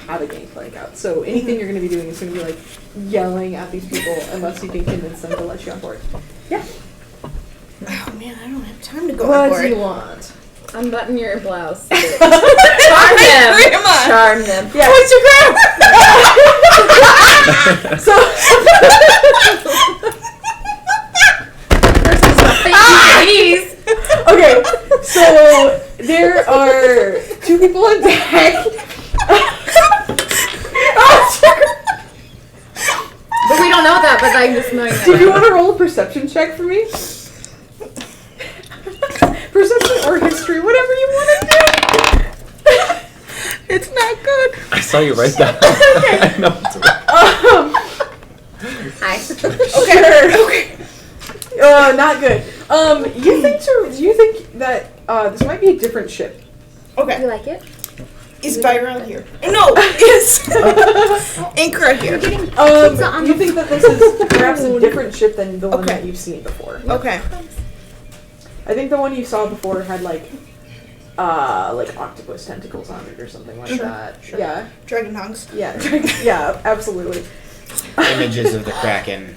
have a gangplank out. So anything you're going to be doing is going to be, like, yelling at these people unless you can convince them to let you on board. Yeah. Oh man, I don't have time to go on What board. do you want? Unbutton your blouse. Charm them. Grandma. Charm them. Yeah. What's your grandma? So, Please. okay, So there are 2 people on deck. But we don't know that, but I'm just knowing that. Did you want to roll a perception check for me? Perception or history, whatever you want to do. It's not good. I saw you write that. I know it's right. Hi. Okay. Not good. You think that this might be a different ship? You Okay. like it? Is Byron here? No, is Inkra here? Pizza on You the think that this is perhaps a different ship than the one Okay. that you've seen before? Okay. I think the one you saw before had like octopus tentacles on it or something like that. Sure. Yeah. Dragon tongues. Yeah. Yeah. Absolutely. Images of the Kraken.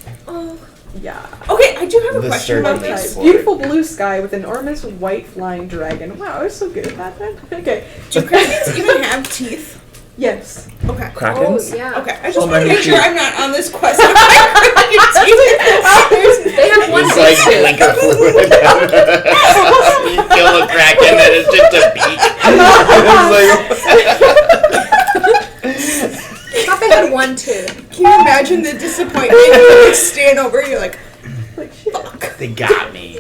Yeah. Okay, I do have a The question about surgeon. this. Beautiful blue sky with an enormous white flying dragon. Wow, I was so good at that then. Okay. Do krakens even have teeth? Yes. Okay. Krakens? Oh, yeah. Okay, I just Oh, want to my make sure teeth. I'm not on this quest. They have one It's like big blinker fluid. You kill a Kraken and it's just a beak. I thought they had one tooth. Can you imagine the disappointment? You like stand over, you're like, Like shit. fuck. They got me.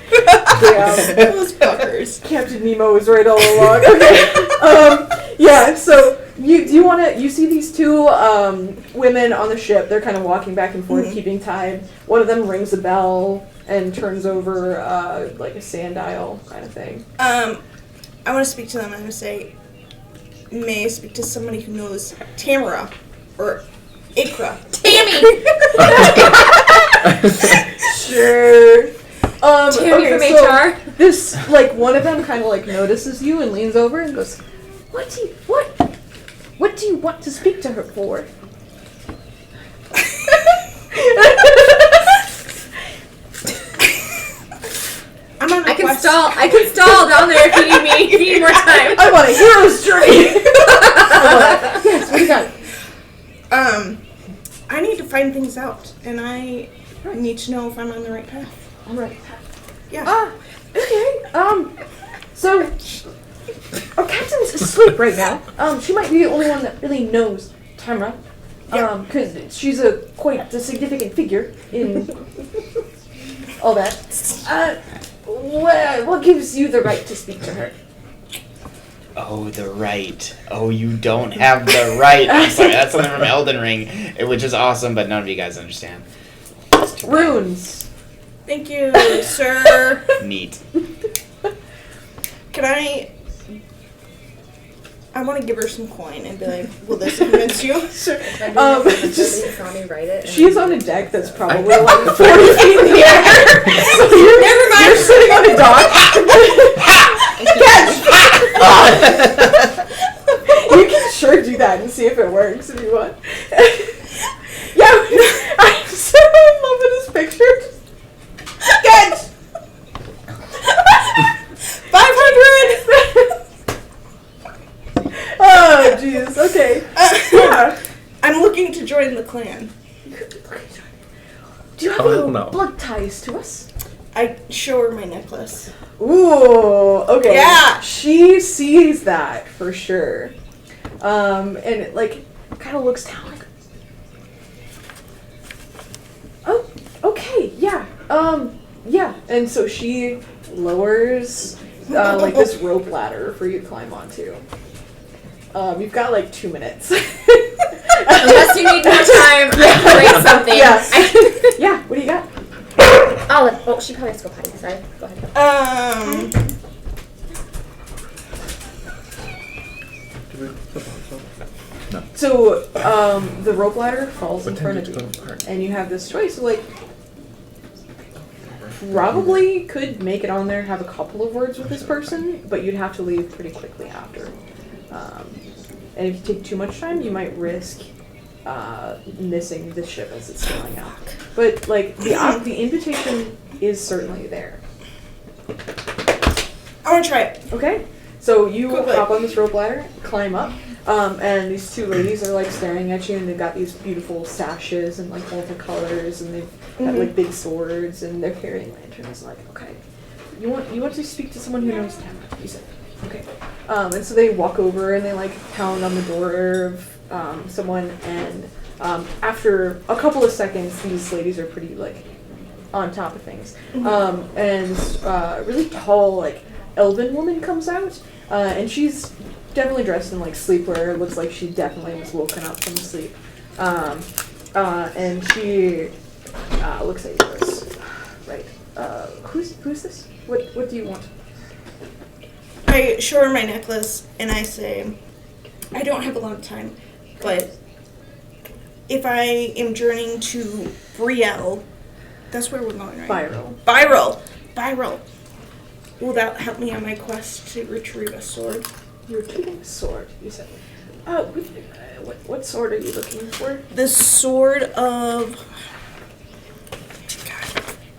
Yeah. Those fuckers. Captain Nemo was right all along. Okay. Yeah. So you see these 2 women on the ship. They're kind of walking back and forth, keeping time. One of them rings a bell and turns over like a sand dial kind of thing. I want to speak to them. I'm going to say, may I speak to somebody who knows Tamara or Ikra? Tammy! Sure. Tammy okay, from so HR. This one of them kind of notices you and leans over and goes, What do you want to speak to her for? I'm on a I can quest. stall down there if you need me. If you need more time. I want a hero's journey. Yes, what do you got? I need to find things out, and I need to know if I'm on the right path. All right. Yeah. Okay. So our captain's asleep right now. She might be the only one that really knows Tamara. Because she's quite a significant figure in all that. What gives you the right to speak to her? Oh, the right. Oh, you don't have the right. I'm sorry, that's something from Elden Ring, which is awesome, but none of you guys understand. Runes. Thank you, sir. Neat. Can I want to give her some coin and be like, will this convince you? Sure. Just saw me write it. She's on a deck that's probably 40 feet in the air. So Never mind. You're sitting on a dock. You can sure do that and see if it works if you want. Yeah, I'm so in love with this picture. Catch! 500! Oh, jeez. Okay. Yeah. I'm looking to join the clan. Do you have Oh, any no. blood ties to us? I show her my necklace. Ooh, okay. Yeah. She sees that for sure. And it kind of looks down like, oh, okay, yeah. Yeah. And so she lowers this rope ladder for you to climb onto. You've got 2 minutes. Unless you need more time, I can write something. Yeah. Yeah. What do you got? Olive. Oh, she probably has to go potty. Sorry. Go ahead. So the rope ladder falls in front of you, and you have this choice. Probably could make it on there, have a couple of words with this person, but you'd have to leave pretty quickly after. And if you take too much time, you might risk missing the ship as it's sailing out. But the invitation is certainly there. I want to try it. Okay, so you Quickly. hop on this rope ladder, climb up, and these 2 ladies are staring at you, and they've got these beautiful sashes and multicolors, and they've got big swords, and they're carrying lanterns. Okay, you want to speak to someone who knows Tamara, you said. Okay. And so they walk over and they like pound on the door of someone, and after a couple of seconds, these ladies are pretty like on top of things. And a really tall like elven woman comes out, and she's definitely dressed in like sleepwear. It looks like she definitely was woken up from sleep. And she looks at yours. Right. Who's this? What do you want? I show her my necklace and I say, I don't have a lot of time, but if I am journeying to Brielle, that's where we're going, right? Viral. Will that help me on my quest to retrieve a sword? You're keeping a sword, you said. What sword are you looking for? The sword of...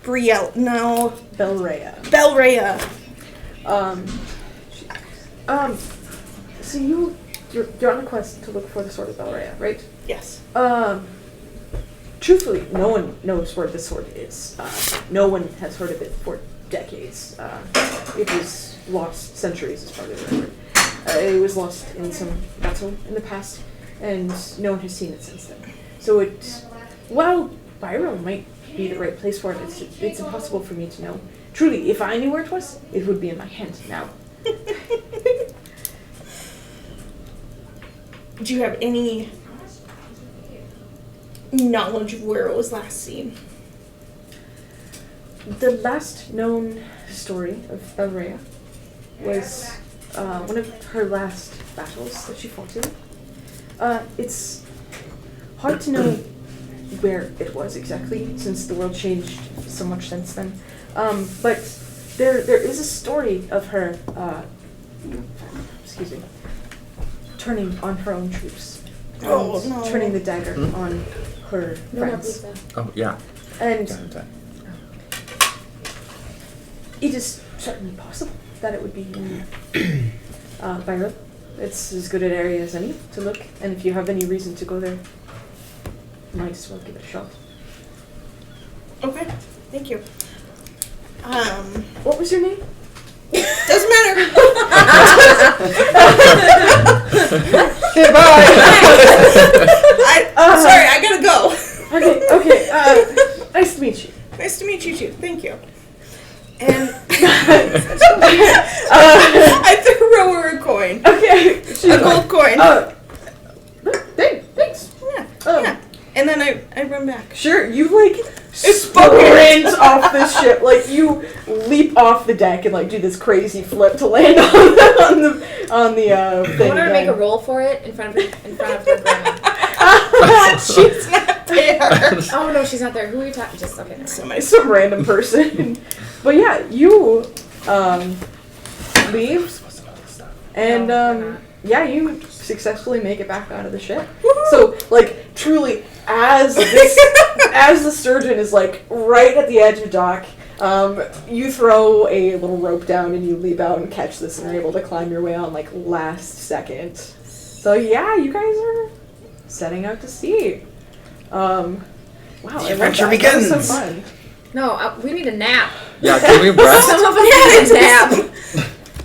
Brielle. No. Belrea. So you're on a quest to look for the sword of Belrea, right? Yes. Truthfully, no one knows where this sword is. No one has heard of it for decades. It was lost centuries as part of the record. It was lost in some battle in the past, and no one has seen it since then. So while Byron might be the right place for it, it's impossible for me to know. Truly, if I knew where it was, it would be in my hand now. Do you have any knowledge of where it was last seen? The last known story of Belrea was one of her last battles that she fought in. It's hard to know where it was exactly, since the world changed so much since then. But there is a story of her, turning on her own troops. Oh, no. Turning the dagger on her friends. Oh, yeah. And it is certainly possible that it would be in Byron. It's as good an area as any to look, and if you have any reason to go there, you might as well give it a shot. Okay, thank you. What was your name? Doesn't matter. Okay, bye. Sorry, I gotta go. Okay. Nice to meet you. Nice to meet you too. Thank you. And I threw her a coin. Okay. A gold coin. Thanks. Yeah. And then I run back. Sure, you sprint off this ship, like you leap off the deck and like do this crazy flip to land on the thing. I want her to make a roll for it in front of her grandma. She's not there. Oh no, she's not there. Who are you talking? Just okay. Never mind. Some random person. But yeah, you leave, and you successfully make it back out of the ship. So like truly, as the sturgeon is like right at the edge of dock, you throw a little rope down and you leap out and catch this and are able to climb your way on like last second. So yeah, you guys are setting out to sea. Wow, The adventure begins. That was so fun. No, we need a nap. Yeah, can we rest? Some of us need a nap.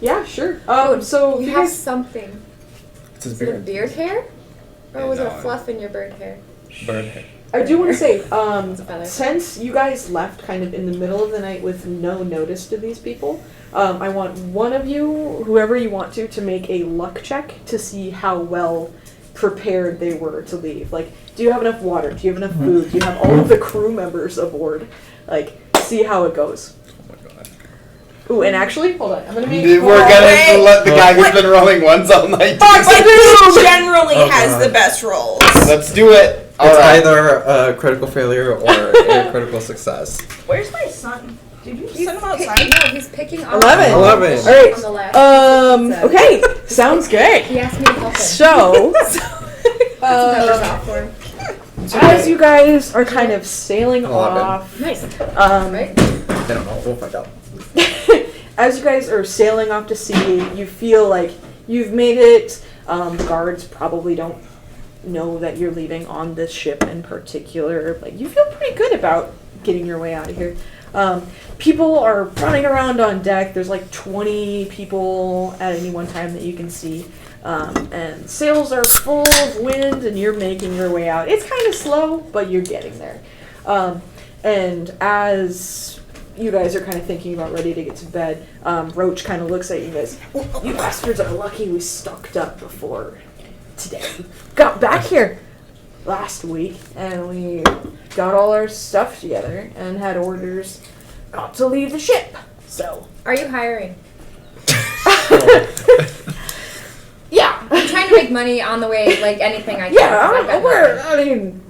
Yeah, sure. So You you have guys, something. It's his Is it a beard. beard hair? Or was it a No. fluff in your bird hair? Bird hair. I do want to say, It's a feather. since you guys left kind of in the middle of the night with no notice to these people, I want one of you, whoever you want to make a luck check to see how well prepared they were to leave. Like, do you have enough water? Do you have enough food? Do you have all of the crew members aboard? Like, see how it goes. Oh my god. Ooh, and actually, hold on. I'm gonna be. We're gonna let the guy who's been rolling ones all night. He generally Oh, has God. the best rolls. Let's do it. It's Alright. either a critical failure or a critical success. Where's my son? Did you He's send him outside? No, he's picking on 11. on 11. the All right. on the left. Okay. Sounds good. He asked me to help him. So, Pepper's off for him. as you guys are kind of sailing 11. off, Nice. right? I don't know. We'll find out. As you guys are sailing off to sea, you feel like you've made it. The guards probably don't know that you're leaving on this ship in particular. Like, you feel pretty good about getting your way out of here. People are running around on deck. There's like 20 people at any one time that you can see. And sails are full of wind, and you're making your way out. It's kind of slow, but you're getting there. And as you guys are kind of thinking about ready to get to bed, Roach kind of looks at you guys. You bastards are lucky we stocked up before today. Got back here last week, and we got all our stuff together and had orders not to leave the ship. So, Are you hiring? yeah. I'm trying to make money on the way, like anything I can. Yeah, 'cause I've got we're, nothing. I mean,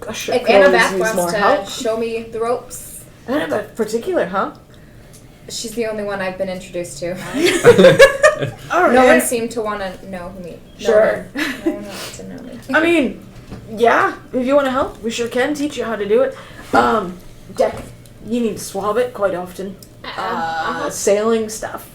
a ship If could always Annabeth use wants more to help. show me the ropes, Annabeth particular, huh? she's the only one I've been introduced to. All No one right. seemed to want to know me. Sure. No one wants to know me. I mean, yeah, if you want to help, we sure can teach you how to do it. Deck, you need to swab it quite often. Sailing stuff.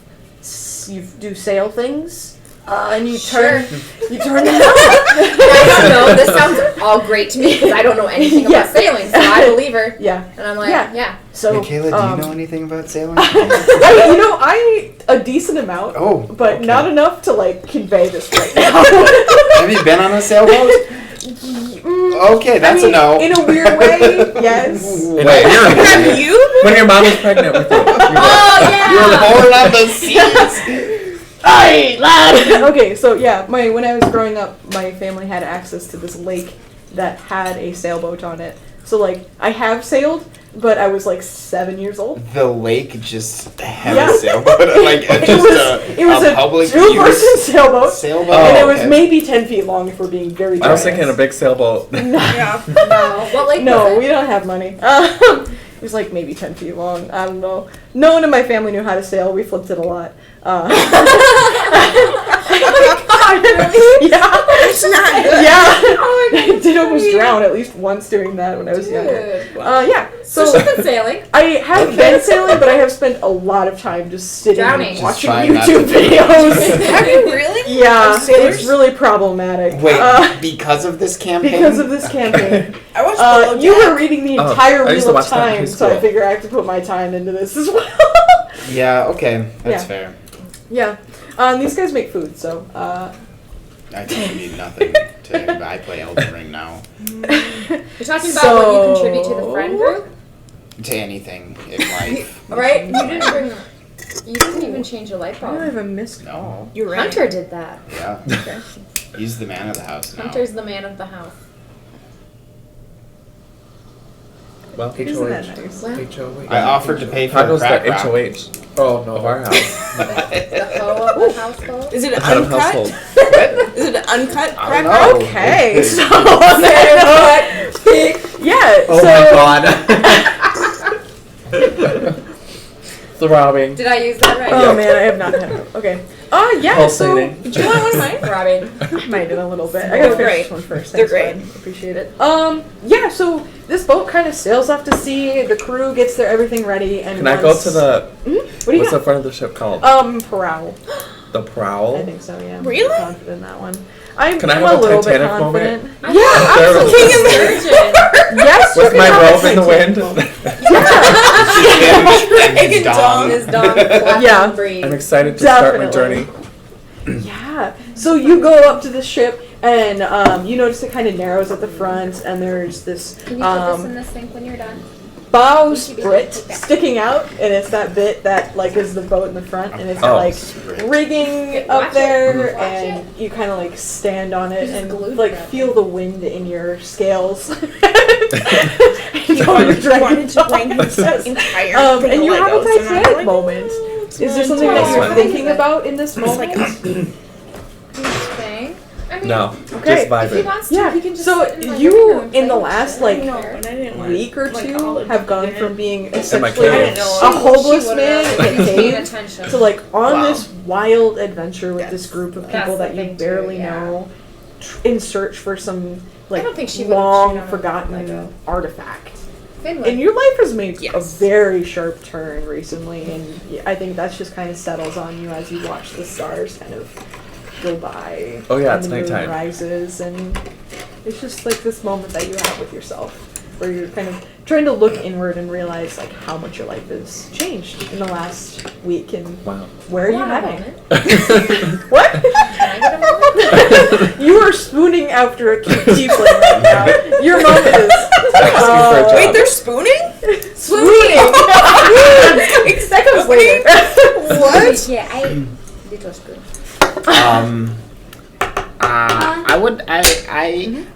You do sail things, and you turn them out. I don't know. This sounds all great to me because I don't know anything Yeah. about sailing, so I believe her. Yeah. And I'm like, Yeah. yeah. So, Michaela, do you know anything about sailing? I a decent amount, Oh, but okay. not enough to like convey this right now. Have you been on a sailboat? Okay, that's I mean, a no. in a weird way, yes. Wait, Have you? When your mom was pregnant with you. Oh yeah. You're born on the seas. Aye, lad. Okay, so yeah, when I was growing up, my family had access to this lake that had a sailboat on it. So like, I have sailed, but I was like 7 years old. The lake just had Yeah. a sailboat, like It was a public two-person use sailboat, sailboat. and it Oh, was okay. maybe 10 feet long if we're being very I was generous. thinking a big sailboat. Yeah. No. What lake No, was it? we don't have money. It was like maybe 10 feet long. I don't know. No one in my family knew how to sail. We flipped it a lot. Oh my god, really? Yeah. It's not good. Yeah. Oh my god. I did almost drown at least once doing that when I was younger. Dude. Yeah. So So she's been sailing. I have been sailing, but I have spent a lot of time just sitting Drowning. and Just watching trying not YouTube to- videos. Have you really? Yeah, Of sailors? it's really problematic. Wait, because of this campaign? because of this campaign. I watched Below You Deck. were reading the Oh, entire I used to Wheel of watch that in high Time, so I school. figure I have to put my time into this as well. Yeah, okay, that's Yeah. fair. Yeah. These guys make food, so I don't need nothing to. I play Elden Ring now. You're talking about what you contribute to the friend group, To anything in life. right? You didn't bring. You didn't even change your light I don't bulb. have a missed No. call. You're right. Hunter did that. Yeah. He's the man of the house now. Hunter's the man of the house. Well, Isn't that HOH. nice? Well, HOH. I offered to pay for How a goes crack the rock. HOH? Oh, no. Of our house. the hoe of the household. Is it an Head of uncut? household. Is it an uncut I crack don't rock? know. Okay, so yeah, Oh so my god. Throbbing. Did I use that right? oh man, I have not had it. Okay. Yeah. Pulsating. So do you want one of mine? Throbbing. I might in a little bit. I They're gotta finish great. this one first. They're Thanks, great. bud. Appreciate it. Yeah. So this boat kind of sails off to sea. The crew gets their everything ready, and Can I go to the... What do you What's the got? front of the ship called? Prowl. The I Prowl? think so. Yeah. Really? I'm confident in that one. I'm Can I a have a little bit Titanic confident. moment? Yeah, There we absolutely. go. Surgeon. Yes, you With can my have a robe in the Titanic wind? moment. Egg and dong. His dog flapping Yeah. breeze. I'm excited to start my Definitely. journey. Yeah. So you go up to the ship, and you notice it kind of narrows at the front, and there's this Can you put this in the sink when you're done? bow You should be sprit able to put that. sticking out, and it's that bit that like is the boat in the front, and it's Oh. like Sprit. rigging Watch up it. there, Watch and you kind of like stand on it Just and glued like that feel the wind in your scales. He wanted to bring his entire thing and you of have a Legos, and I'm Titanic like, moment. it's Is there mine something too. that you're Fine. thinking about in this It's like moment? Thing. I mean, No. Okay. Just if he vibing. wants to, Yeah, he can just so sit in my living you, room and in the play with last, shit. like, I don't No, care. but I didn't want Week or like, two all of have gone it. from being my essentially cage. a homeless She man would've in a paid cave attention. to like on Wow. this wild adventure with this That's- group of that's people the that you thing too, barely yeah. know, in search for some like don't think she would've long cheated on forgotten Lego. artifact. Finland. And your life has made a Yes. very sharp turn recently, and I think that's just kind of settles on you as you watch the stars kind of go by. Oh, yeah, and it's the moon nighttime. rises, and it's just like this moment that you have with yourself. where you're kind of trying to look inward and realize like how much your life has changed in the last week and Wow. where are you Hold on a heading? moment. What? Can I get a moment? You are spooning after a cute tiefling right now. Your moment is. for a job. Wait, they're spooning? Swooning! That comes later. What? Yeah, I little spoon.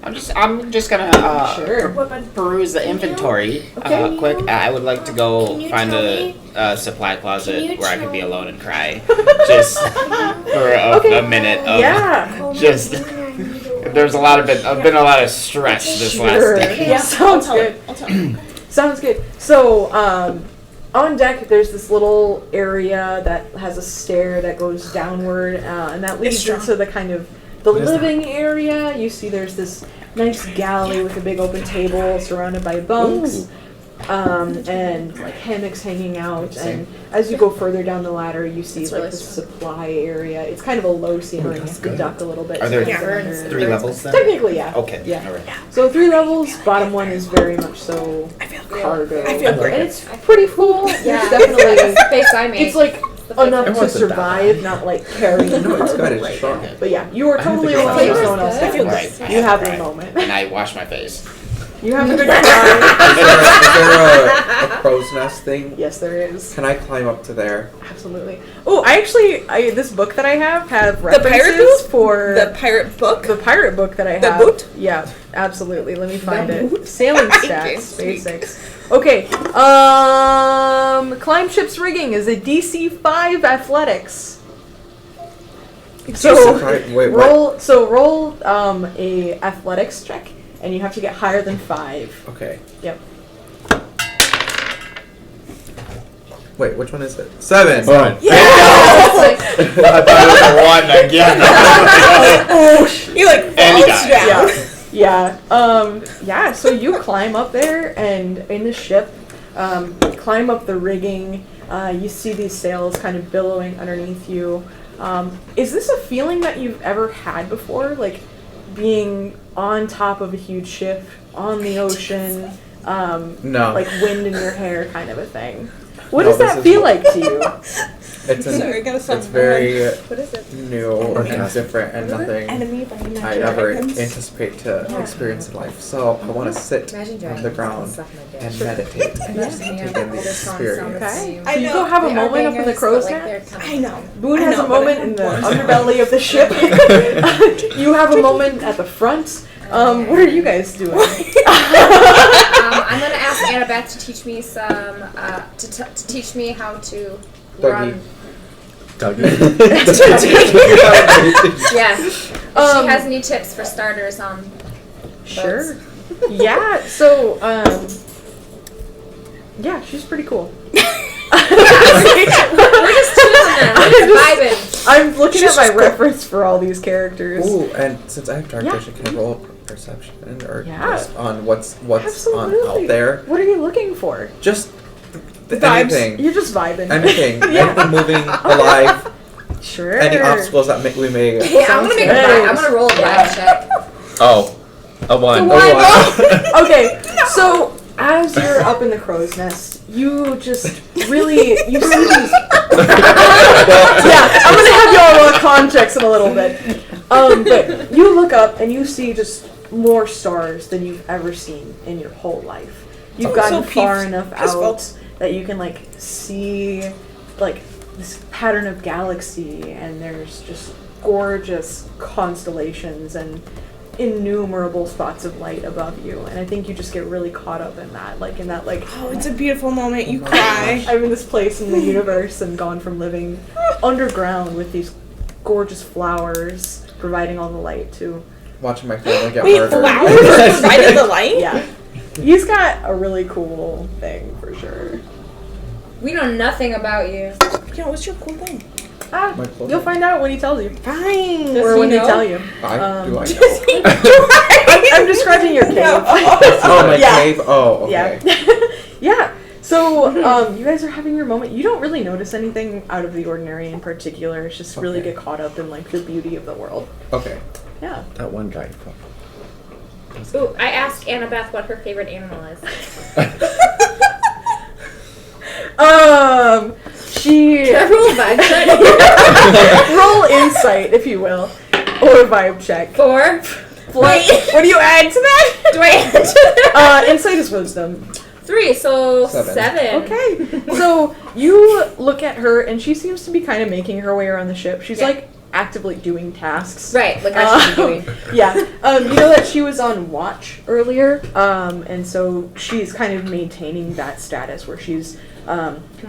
I'm just gonna Sure. peruse the inventory Okay. quick. I would like to go Can you find tell a me- supply Can closet you where I can tell be me- alone and cry, just for Okay. a minute. Of Yeah. Just there's been a lot of stress this Sure. last day. Yeah, sounds good. I'll tell him. Sounds good. So, on deck, there's this little area that has a stair that goes downward, and that leads strong. into the kind of the What is that? living area. You see there's this nice galley with a big open table surrounded by bunks, and like hammocks hanging out. And as you go further down the ladder, you see It's like really the strong. supply area. It's kind of a low ceiling. You that's have to good. duck a little bit. Are to there get burns. under. 3 levels then? Technically, yeah. Okay. Yeah. All right. So 3 levels. Bottom one is very much so I feel great. cargo. I feel great. And it's pretty full. Yeah, There's definitely. it's the face I made. It's like enough to Everyone's a survive, not like carrying No, it's cargo good. It's right strong. now. But yeah, you are I have totally to go alone. outside. There's no one else. I feel there. Right. I You have to your cry. moment. And I wash my face. You have a good time. Is there a crow's nest thing? Yes, there is. Can I climb up to there? Absolutely. Oh, this book that I have pirate references book? for The pirate book? the pirate book that I The have. boot? Yeah, absolutely. Let me find it. Sailing Okay, stats, sweet. basics. Okay. Climb ship's rigging is a DC 5 athletics. So Wait, what? roll a athletics check, and you have to get higher than 5. Okay. Yep. Wait, which one is it? 7. Oh. I thought it was a 1 again. He like And he falls died. down. Yeah. So you climb up there, and in the ship, climb up the rigging. You see these sails kind of billowing underneath you. Is this a feeling that you've ever had before? Like being on top of a huge ship, on the ocean, No. like wind in your hair kind of a thing? What No, does this that is- feel like to you? It's Sorry, I gotta stop. it's very What is it? new and different and nothing Enemy by I imaginary ever items. anticipate to experience in life. So I want to sit Imagine on dragons the and ground stuff in my and dish. meditate and Yeah. take in All the their songs sound experience. the Okay. same. So you go have a They are moment up in the bangers, crow's but, like, nest. they're kind I know. Boone I has know, a but I moment have in the one. underbelly of the ship. You have a moment at the front. What are you guys doing? I'm gonna ask Annabeth to teach me some, to teach me how to run. Yeah. If Um, she has any tips for starters on Sure. Yeah. So, yeah, she's pretty cool. We're just chilling then. We're just vibing. I'm looking at my reference for all these characters. Ooh, and since I have dark Yeah. vision, can I roll a perception or Yeah. just on what's on Absolutely. out there? What are you looking for? Just Vibes. anything. You're just vibing. Anything. Yeah. Anything moving, alive. Sure. Any obstacles that we may. Yeah, I'm gonna make a Sounds vibe. good. I'm gonna roll a vibe check. Oh, a 1. The one. Oh, wow. Okay, so as you're up in the crow's nest, you just really you see these. Yeah, I'm gonna have y'all roll context in a little bit. But you look up and you see just more stars than you've ever seen in your whole life. You've Oh, gotten so far peeps. enough Piss out folks. that you can like see like this pattern of galaxy, and there's just gorgeous constellations and innumerable spots of light above you. And I think you just get really caught up in that, like Oh, it's a beautiful moment. You cry. I'm in this place in the universe and gone from living underground with these gorgeous flowers providing all the light to Watching my family get Wait, murdered. flowers provided the light? yeah. He's got a really cool thing for sure. We know nothing about you. Yeah, what's your cool thing? Ah, My clothes. you'll find out when he tells you. Fine. Or he when they know? tell you. Do I know? I'm describing your cave. Oh, my Yeah. cave? Oh, okay. Yeah. Yeah. So, you guys are having your moment. You don't really notice anything out of the ordinary in particular. It's just really Okay. get caught up in like the beauty of the world. Okay. Yeah. That one guy. Ooh, I asked Annabeth what her favorite animal is. She Roll vibe check. roll insight, if you will, or vibe check. 4. What do you add to that? Do I add to that? Insight is wisdom. 3, so 7. 7. Okay, so you look at her, and she seems to be kind of making her way around the ship. She's Yeah. like actively doing tasks. Right, like I should be doing. Yeah. You know that she was on watch earlier, and so she's kind of maintaining that status where she's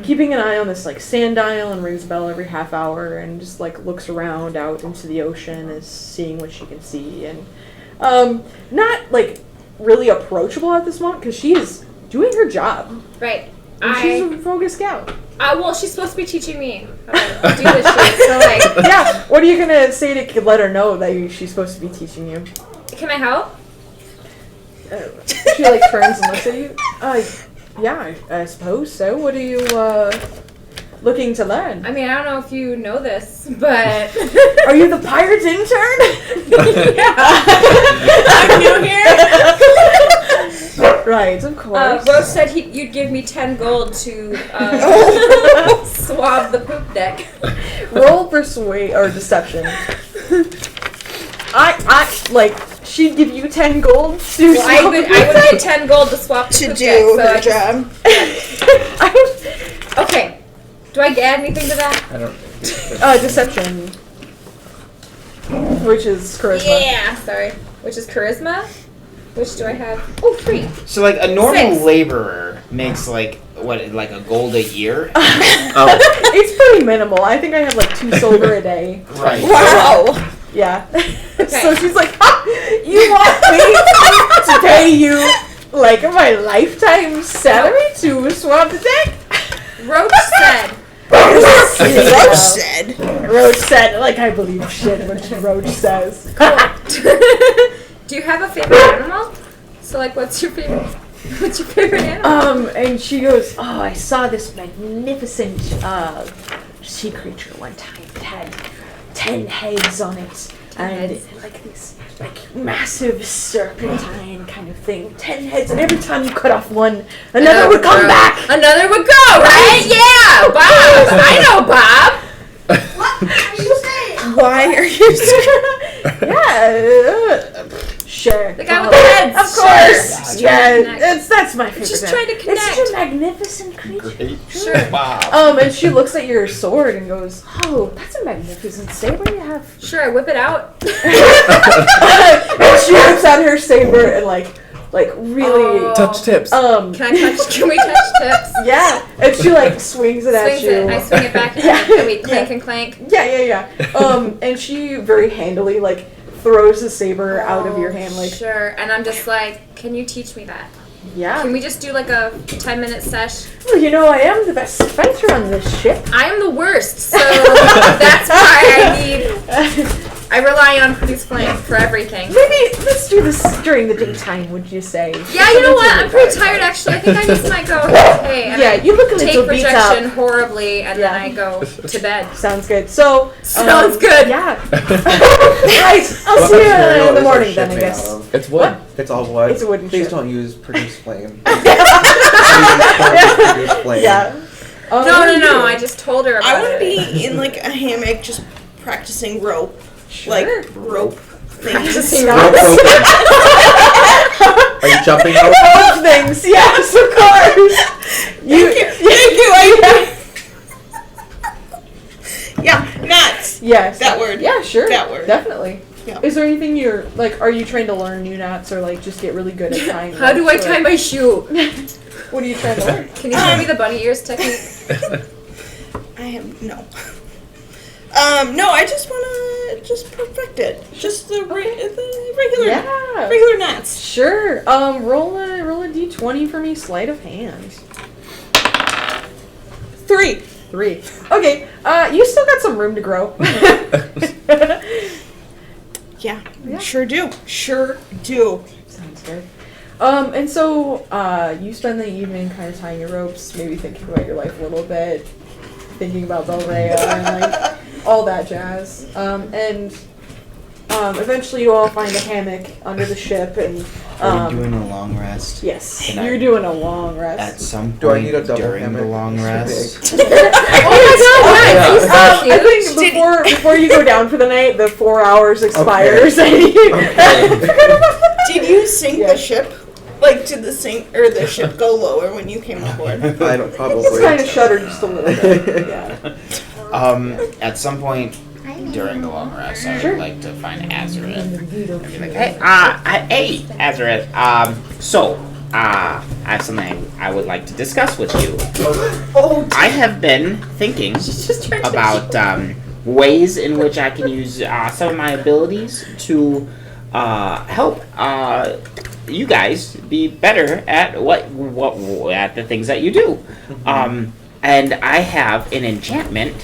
keeping an eye on this like sand dial and rings a bell every half hour and just like looks around out into the ocean, is seeing what she can see, and not like really approachable at this moment because she is doing her job. Right. And she's a focused scout. Well, she's supposed to be teaching me how to do this shit, so like... Yeah, what are you gonna say to let her know that she's supposed to be teaching you? Can I help? She like turns and looks at you. Yeah, I suppose so. What are you looking to learn? I mean, I don't know if you know this, but... Are you the pirate's intern? Yeah. I'm new here. Right, of course. Rose said you'd give me 10 gold to swab the poop deck. Roll persuade or deception. I like she'd give you 10 gold to Well, I would get 10 gold to swap the To poop do deck, her job. Okay. Do I add anything to that? I don't. Deception, which is charisma. Yeah, sorry. Which is charisma? Which do I have? Oh, 3. So like a normal 6. laborer makes like a gold a year. Oh, It's pretty minimal. I think I have like 2 silver a day. Right. Wow. Yeah. Okay. So she's like, you want me to pay you like my lifetime salary to swap the deck? Roach said. Roach said. Roach said, like I believe shit when Roach says. Do you have a favorite animal? So, like, what's your favorite animal? And she goes, oh, I saw this magnificent sea creature one time. It had 10 heads on it. And like this like massive serpentine kind of thing. 10 heads, and every time you cut off one, another would come back. Another would go, right? Yeah, Bob. I know Bob. What are you saying? Why are you Yeah. Sure. The guy with the heads. Of course. Sure. Yeah, that's my favorite. Just trying to It's connect. such a magnificent creature. Great. Sure. Wow. And she looks at your sword and goes, "Oh, that's a magnificent saber you have." Sure, whip it out. And she whips out her saber and like really Oh. Touch tips. Can we touch tips? yeah, and she like swings it at Swings you. it. I swing it back. Yeah. And we clank Yeah. and clank. Yeah. And she very handily like throws the saber out of your hand, like Sure. And I'm just like, can you teach me that? yeah. Can we just do like a 10-minute sesh? Well, you know, I am the best fighter on this ship. I am the worst, so that's why I rely on Produce Flame for everything. Maybe let's do this during the daytime. Would you say? Yeah, you know what? I'm pretty tired actually. I think I just might go. Okay. And Yeah, I you look a take little beat projection up. horribly, and Yeah. then I go to bed. Sounds good. So Sounds good. Yeah. Right. I'll What see you material in the is our morning ship then, I made guess. out of? It's wood. What? It's all wood. It's a wooden Please ship. don't use produce flame. Yeah. No. I just told her about I want to it. be in like a hammock just practicing rope. Sure. Like rope things. Practicing Rope ropes. roping. Are you jumping rope? Both things. Yes, of course. Thank you. Yeah, knots. Yes. That word. Yeah, sure. That word. Definitely. Yeah. Is there anything you're like? Are you trying to learn new knots or like just get really good at tying? How do I knots, or- tie my shoe? What are you trying to learn? Can you show me the bunny ears technique? I have no. No, I just wanna just perfect it. Just the regular Yeah. regular knots. Sure. Roll a d20 for me. Sleight of hand. 3. 3. Okay. You still got some room to grow. Yeah, Yeah. sure do. Sure do. Sounds good. And so you spend the evening kind of tying your ropes, maybe thinking about your life a little bit, thinking about Belrea and like all that jazz. Eventually, you all find a hammock under the ship, and Are we doing a long rest? yes, Can I- you're doing a long rest. At some point Do I need a double during hammock? the long rest. Oh my god, he's so I cute. think before you go down for the night, the 4 hours expires. Okay. Did you sink Yeah. the ship? Like, did the sink or the ship go lower when you came aboard? I don't probably. It's kind of shuddered just a little bit. Yeah. At some point during the long rest, I Sure. would like to find Azareth and be like, hey, hey, Azareth. I have something I would like to discuss with you. Oh, I have been thinking Just trying to about ways in which I can use some of my abilities to help you guys be better at what at the things that you do. And I have an enchantment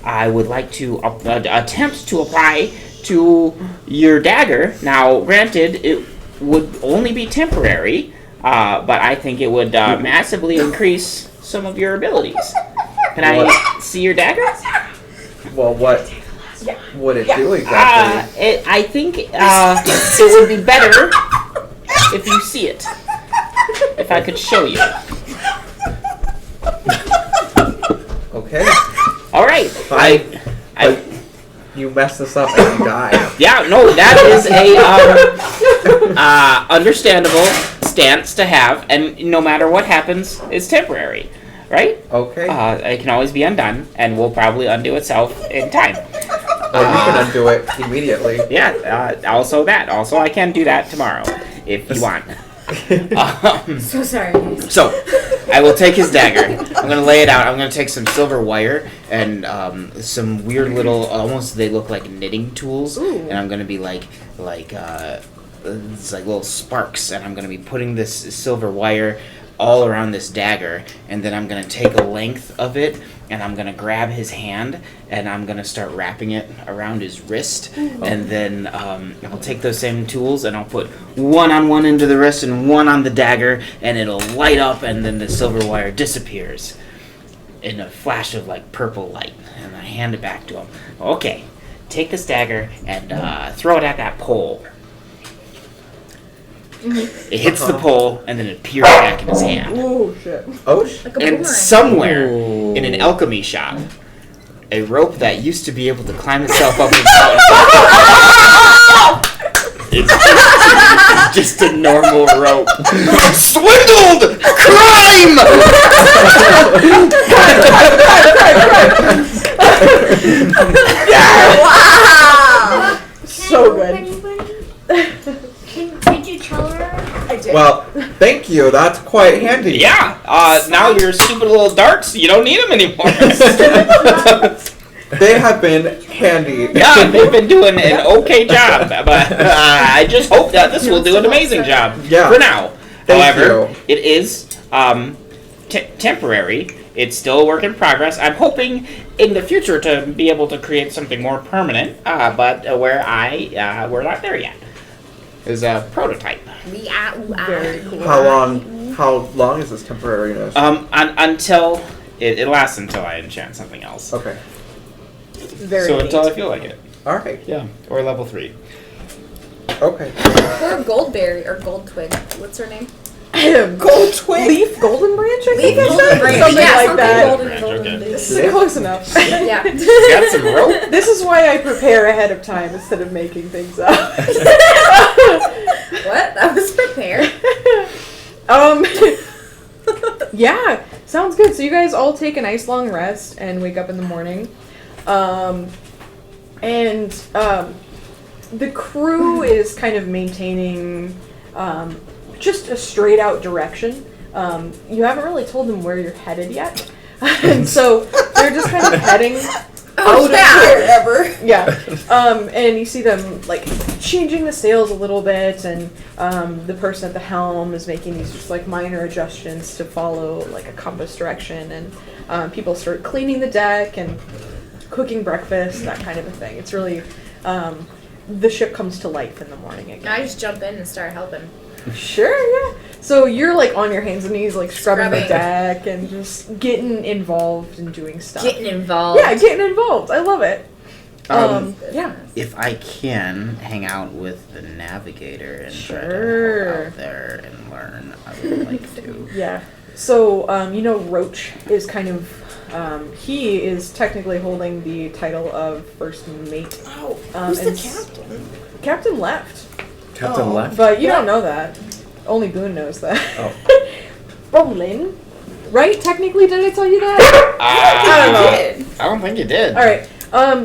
I would like to attempt to apply to your dagger. Now, granted, it would only be temporary, but I think it would massively increase some of your abilities. Can I see your dagger? Well, what would it do exactly? I think it would be better if you see it. If I could show you. Okay. All right. Fine. I You mess this up and you die. yeah. No, that is a understandable stance to have, and no matter what happens, it's temporary, right? Okay. It can always be undone, and will probably undo itself in time. Or you can undo it immediately. Yeah. Also that. Also, I can do that tomorrow if you want. So sorry. So, I will take his dagger. I'm going to lay it out. I'm going to take some silver wire and some weird little, almost they look like knitting tools. Ooh. And I'm going to be it's like little sparks. And I'm going to be putting this silver wire all around this dagger. And then I'm going to take a length of it and I'm going to grab his hand and I'm going to start wrapping it around his wrist. And then I'll take those same tools and I'll put one on one end of the wrist and one on the dagger, and it'll light up, and then the silver wire disappears in a flash of like purple light. And I hand it back to him. Okay, take this dagger and throw it at that pole. It hits the pole and then it appears back in his hand. Oh shit. Oh, Like a And boomerang. somewhere in an alchemy shop, a rope that used to be able to climb itself up the mountain. It's just a normal rope. Swindled! Crime! Wow! So good. Did you tell her? I did. well, thank you. That's quite handy. Yeah, now your stupid little darts, you don't need them anymore. They have been handy. Yeah, they've been doing an okay job, but I just hope that this will do an amazing job Yeah. for now. Thank However, you. it is temporary. It's still a work in progress. I'm hoping in the future to be able to create something more permanent, but we're not there yet. It's a prototype. We are. Very cool. How long is this temporariness? Until it lasts until I enchant something else. Okay. Very So neat. until I feel like it. All right. Yeah, or level 3. Okay. Or Goldberry or Gold Twig. What's her name? Gold twig. Leaf Golden Branch, I think Leaf it's Golden Branch. something Yeah, like something that. golden. Okay. This is close enough. Yeah. Got some rope? This is why I prepare ahead of time instead of making things up. What? I was prepared. Yeah, sounds good. So you guys all take a nice long rest and wake up in the morning. The crew is kind of maintaining just a straight out direction. You haven't really told them where you're headed yet. And so they're just kind of heading out of Wherever. yeah. And you see them like changing the sails a little bit, and the person at the helm is making these just like minor adjustments to follow like a compass direction, and people start cleaning the deck and cooking breakfast, that kind of a thing. It's really the ship comes to life in the morning again. I just jump in and start helping. Sure, yeah. So you're like on your hands and knees, like scrubbing the Scrubbing. deck and just getting involved and doing stuff. Getting involved. Yeah, getting involved. I love it. Yeah. If I can hang out with the navigator and try to Sure. help out there and learn, I would like to. Yeah. So, Roach is kind of, he is technically holding the title of first mate. Oh, who's the and captain? Captain left, Captain Oh. left. but you don't know that. Only Boone knows that. Oh. Brolin, right? Technically, did I tell you that? I don't know. I don't think you did. All right.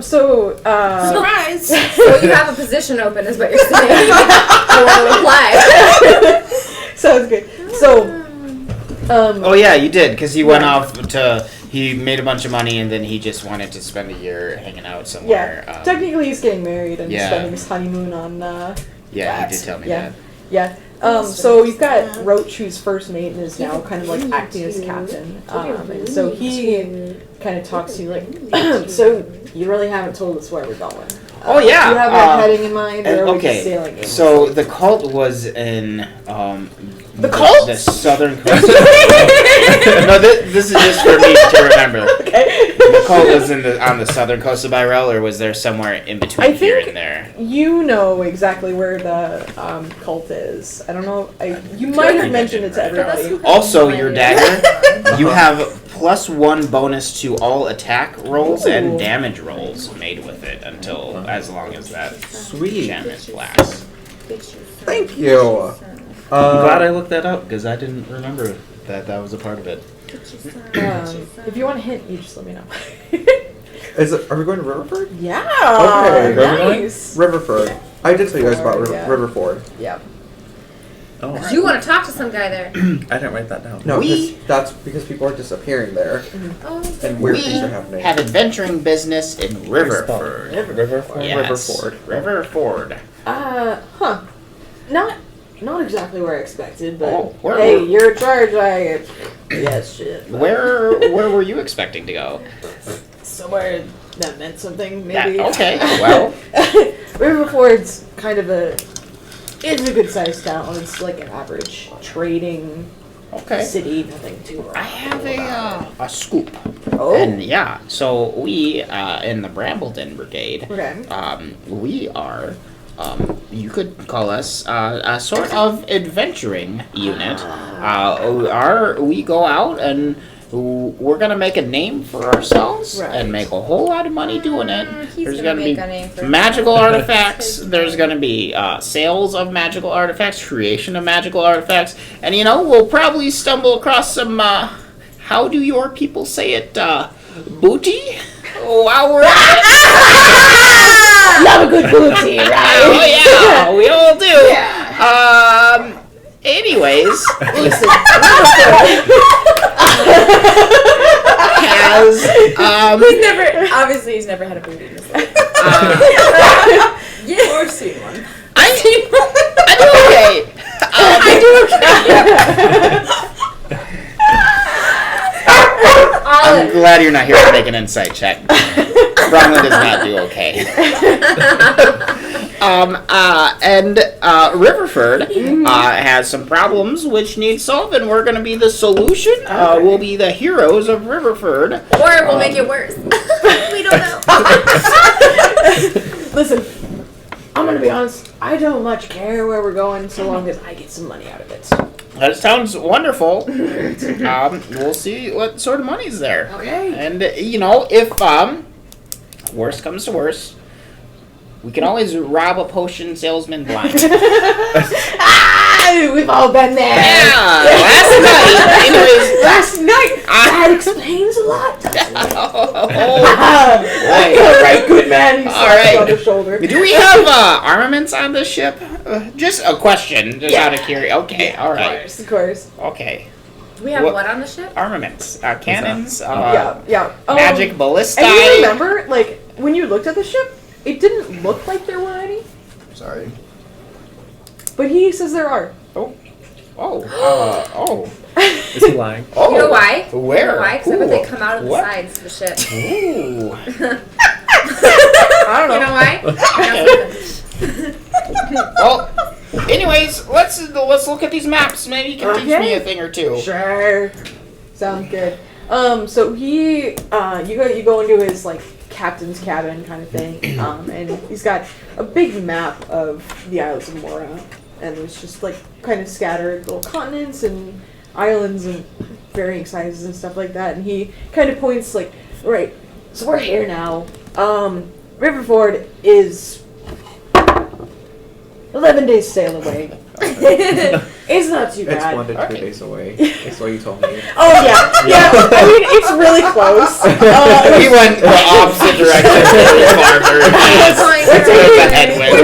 Surprise! So you have a position open, is what you're saying. I want to apply. Sounds good. So, Oh yeah, you did, because he went off to. He made a bunch of money, and then he just wanted to spend a year hanging out somewhere. yeah. Technically, he's getting married and yeah. spending his honeymoon on. Yeah, that. you did tell me Yeah. that. Yeah. So you've got Roach, who's first mate and is now kind of like acting as captain. And so he kind of talks to you like, so you really haven't told us where we're going. Oh yeah. Do you have a heading in mind, or are we okay. just sailing in? So the cult was in The cult? the southern coast. No, this is just for me to remember. Okay. The cult was on the southern coast of Byrell, or was there somewhere in between I here think and there? you know exactly where the cult is. I don't know. You might have mentioned it to everybody. Also, your dagger, you have +1 bonus to all attack rolls and Ooh. damage rolls made with it until as long as that Sweet. enchantment lasts. Thank you. I'm glad I looked that up because I didn't remember that was a part of it. If you want a hint, you just let me know. Are we going to Riverford? Yeah. Okay. Nice. Riverford. I did tell you guys about Yeah. Riverford. Yeah. Oh, You want to talk to some guy there. I didn't write that down. No, We- that's because people are disappearing there Oh, and weird We things are happening. have adventuring business in Riverford. Riverford. Yes. Riverford. Riverford. Not exactly where I expected, but Oh, where- hey, you're in charge. Yes, shit. but Where were you expecting to go? Somewhere that meant something, Yeah, maybe. okay, well. Riverford's kind of it's a good sized town. It's like an average trading Okay. city, nothing too. I have a scoop. Oh. And yeah, so we in the Brambleton Brigade, Okay. we are you could call us a sort of adventuring unit. We go out and we're gonna make a name for ourselves Right. and make a whole lot of money doing it. He's There's gonna gonna make be a name for magical himself. artifacts. There's gonna be sales of magical artifacts, creation of magical artifacts, and we'll probably stumble across some. How do your people say it? Booty. While we're at it. Love a good booty, right? Oh yeah, we all do. Anyways, Listen, has He's never had a booty in his life. Or seen one. I do okay. I'm glad you're not here to make an insight check. Bromley does not do okay. And Riverford has some problems which need solving. We're going to be the solution. We'll be the heroes of Riverford. Or we'll make it worse. We don't know. listen. I'm gonna be honest. I don't much care where we're going, so long as I get some money out of it. That sounds wonderful. We'll see what sort of money's there. Okay. And if worst comes to worst, we can always rob a potion salesman blind. We've all been there. Yeah, last night. Anyways, Last night. That explains a lot. doesn't it? right. Right, good man. He All slaps right. on the shoulder. Do we have armaments on this ship? Just a question, just out of curiosity. Okay, all right. Of course. Okay, Do we have what on the ship? armaments, cannons, Yeah. magic ballistae. And you remember, like, when you looked at the ship, it didn't look like there were any, Sorry. but he says there are. Is he lying? Oh, You know why? Where? You know why? Because I bet Ooh. they come out of the What? sides of the ship. Ooh. I don't know. You know why? Well, anyways, let's look at these maps. Maybe you can teach me a thing or two. Sure. Sounds good. So he, you go into his like captain's cabin kind of thing. And he's got a big map of the Isles of Mora. And it's just like kind of scattered little continents and islands and varying sizes and stuff like that. And he kind of points like, right, so we're here now. Riverford is 11 days sail away. It's not too bad. It's 1 to 2 days away. That's what you told me. Oh yeah. I mean, it's really close. We went the opposite direction. Farther. We're headwind.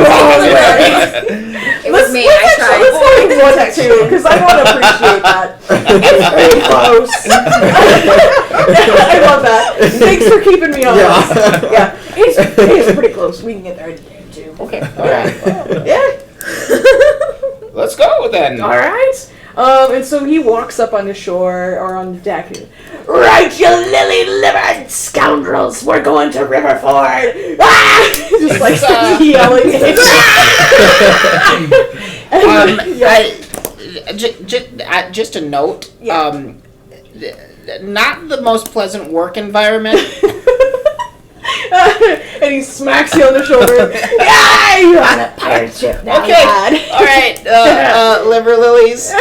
It was me. I tried. Let's go with 1 to 2 because I want to appreciate that. It's pretty close. I love that. Thanks for keeping me honest. Yeah, it's pretty close. We can get there in a day or 2. Okay. All right. Yeah. Let's go then. All right. And so he walks up on the shore or on the deck. Right, you lily-livered scoundrels! We're going to Riverford! Ah! Just like yelling. Just a note. Yeah. Not the most pleasant work environment. And he smacks you on the shoulder. Yeah, you're on a pirate ship now, Okay. lad. All right. Liver lilies.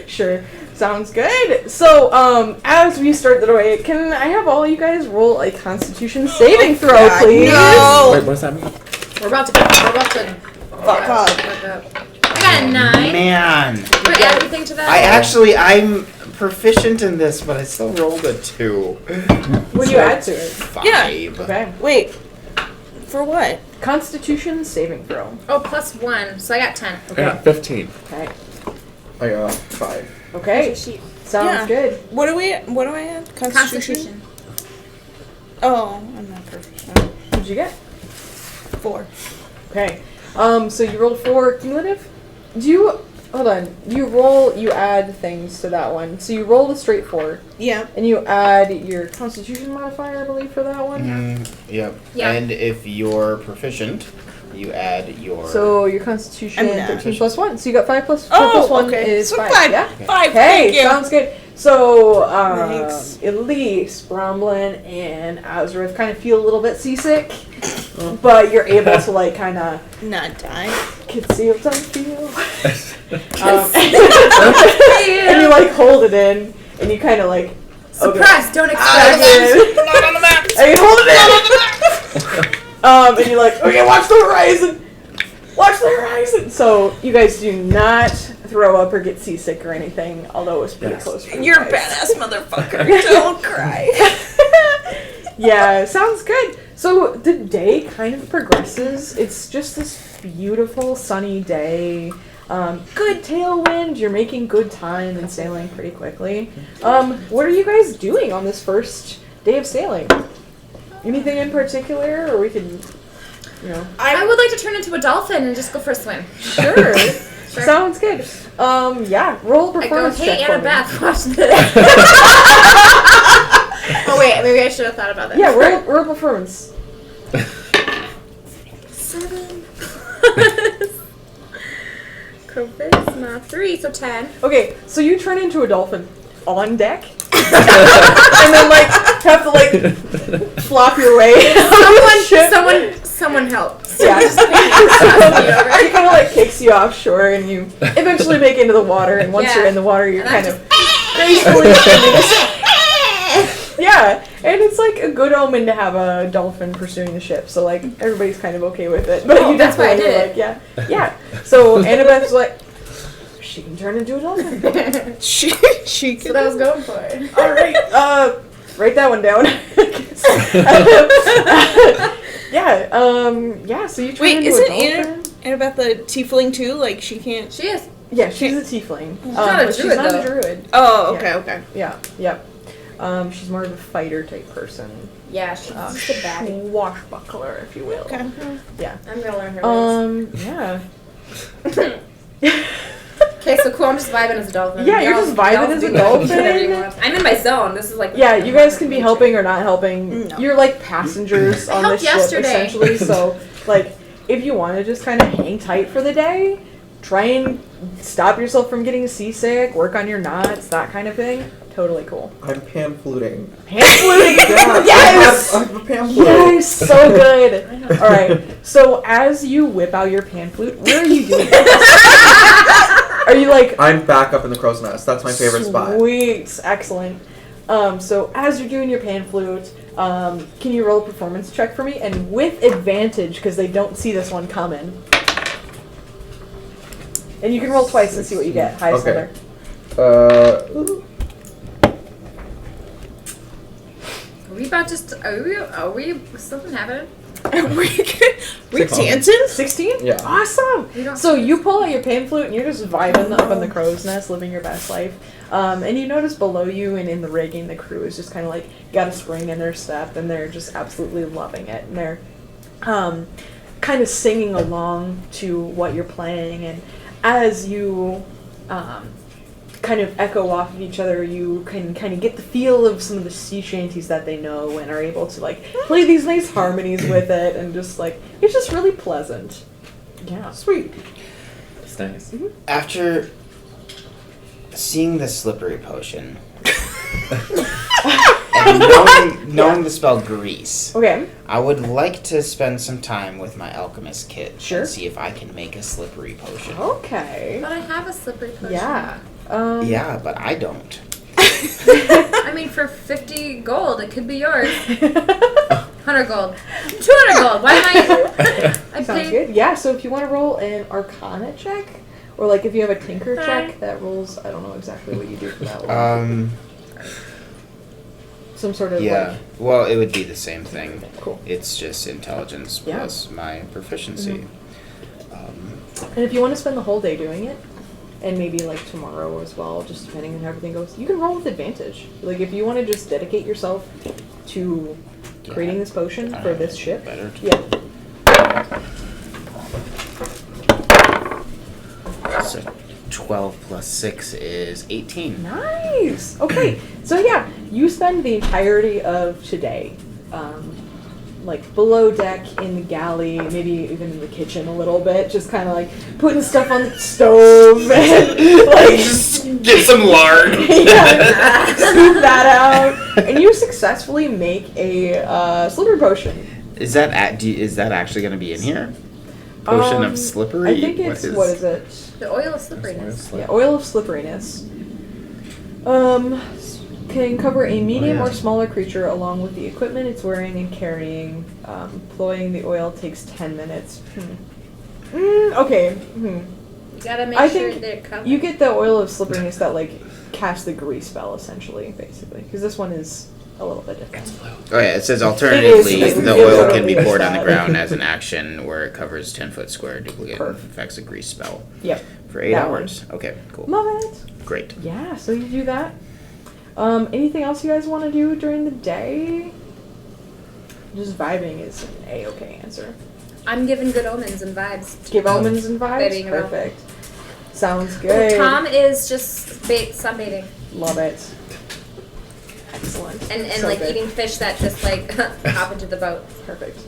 Sure. Sounds good. So, as we start the way, can I have all you guys roll a Constitution saving throw, please? No. Wait, what does that mean? We're about to Fuck up. fuck up. I got a 9. Man. Do I add anything to that? I'm proficient in this, but I still rolled a 2. What do you add to it? 5. Okay. Wait. For what? Constitution saving throw. Oh, plus 1. So I got 10. Okay. Yeah, 15. Okay. I got 5. Okay. Sounds good. What do I add? Constitution. Oh, I'm not proficient. What'd you get? 4. Okay. So you rolled 4 cumulative? You add things to that one. So you rolled a straight 4. Yeah. And you add your Constitution modifier, I believe, for that one. Yep. Yeah. And if you're proficient, you add your... So your Constitution, I'm not. 13 plus 1. So you got 5 plus 4 Oh, plus 1 okay. is So 5. 5. Yeah? 5. Hey, Thank you. sounds good. So, Thanks. Elise, Bromlin, and Azrith kind of feel a little bit seasick, but you're able to, like, kind of Not die. conceal some feel. And you, like, hold it in, and you kind of, like, Suppress, don't back express. in. Not on the map! And you hold it in! And you're like, okay, watch the horizon! Watch the horizon! So, you guys do not throw up or get seasick or anything, although it's pretty close for you You're a guys. badass motherfucker. Don't cry. Yeah, sounds good. So the day kind of progresses. It's just this beautiful sunny day. Good tailwind. You're making good time and sailing pretty quickly. What are you guys doing on this first day of sailing? Anything in particular, or we can, I would like to turn into a dolphin and just go for a swim. Sure. Sounds good. Yeah. Roll a I go, performance hey, check for me. Annabeth, watch this. Oh wait, maybe I should have thought about that. Yeah, roll performance. 7. Charisma 3, so 10. Okay, so you turn into a dolphin on deck, and then like have to like flop your way. Someone help. Yeah. He kind of like kicks you offshore, and you eventually make it into the water. And once Yeah. you're in the water, you're And kind I'm of gracefully swimming. Yeah, and it's like a good omen to have a dolphin pursuing the ship. So like everybody's kind of okay with it. But Oh, you that's why I definitely did like yeah. So Annabeth's like, she can turn into a dolphin. She That's what I was going for. All right, write that one down. Yeah. So you turn Wait, into isn't a dolphin. Annabeth the tiefling too? Like she can't. She is. Yeah, she's a tiefling. not a but she's druid, not though. a druid. Oh, Yeah. okay. Yeah. She's more of a fighter type person. Yeah, she's just a baddie. Swashbuckler, if you will. Okay. Yeah. I'm gonna learn her ways. Yeah. Okay, so cool. I'm just vibing as a dolphin. Yeah, you're Y'all- just vibing y'all as a do whatever you dolphin. want. I'm in my zone. This is like. Yeah, you guys can be helping or not helping. No. You're like passengers on helped this ship, yesterday. essentially. So, like, if you want to just kind of hang tight for the day, try and stop yourself from getting seasick, work on your knots, that kind of thing. Totally cool. I'm pan fluting. Hand fluting. Yeah, it was pan flute. Yes, so good. All right. So as you whip out your pan flute, where are you doing this? Are you like? I'm back up in the crow's nest. That's my favorite spot. Sweet, excellent. So as you're doing your pan flute, can you roll a performance check for me, and with advantage because they don't see this one coming. And you can roll twice and see what you get. Highest Okay. number. Are we something happening? We're dancing? 16? Yeah. Awesome! We don't So see you pull out your pan flute and you're just vibing up in the crow's nest, living your best life. And you notice below you and in the rigging, the crew is just kind of like got a spring in their step and they're just absolutely loving it. And they're kind of singing along to what you're playing. And as you kind of echo off of each other, you can kind of get the feel of some of the sea shanties that they know and are able to like play these nice harmonies with it, and just like it's just really pleasant. Yeah, sweet. It's nice. After seeing the slippery potion and knowing the spell grease, Okay. I would like to spend some time with my alchemist kit Sure. and see if I can make a slippery potion. Okay. But I have a slippery potion. Yeah. Yeah, but I don't. I mean, for 50 gold, it could be yours. 100 gold. 200 gold. Why am I Sounds paid. good. Yeah. So if you want to roll an Arcana check, or like if you have a Tinker check that rolls, I don't know exactly what you do for that one. Some sort of Yeah. like. Well, it would be the same thing. Cool. It's just intelligence Yeah. plus my proficiency. And if you want to spend the whole day doing it, and maybe like tomorrow as well, just depending on how everything goes, you can roll with advantage. Like if you want to just dedicate yourself to creating this potion for this ship. Better to Yeah. So 12 plus 6 is 18. Nice. Okay. So yeah, you spend the entirety of today, like below deck in the galley, maybe even in the kitchen a little bit, just kind of like putting stuff on the stove and like Just get some lard. yeah, scoop that out, and you successfully make a slippery potion. Is that actually going to be in here? Potion of slippery. I think it's what is it? The oil of slipperiness. Yeah, oil of slipperiness. Can cover a medium or smaller creature along with the equipment it's wearing and carrying. Employing the oil takes 10 minutes. Okay. You gotta make I sure think they're covered. You get the oil of slipperiness that like casts the grease spell essentially, basically, because this one is a little bit different. Oh yeah, it says alternatively, It is. the It oil totally can be is poured on the that. ground as an action where it covers 10-foot square duplicate and Perfect. affects a grease spell Yep. for 8 That one. hours. Okay, cool. Love it. Great. Yeah, so you do that. Anything else you guys want to do during the day? Just vibing is an A-okay answer. I'm giving good omens and vibes. Give omens and vibes? Babying around. Perfect. Sounds good. Tom is just sunbathing Love it. Excellent. and So like good. eating fish that just like hop into the boat. Perfect.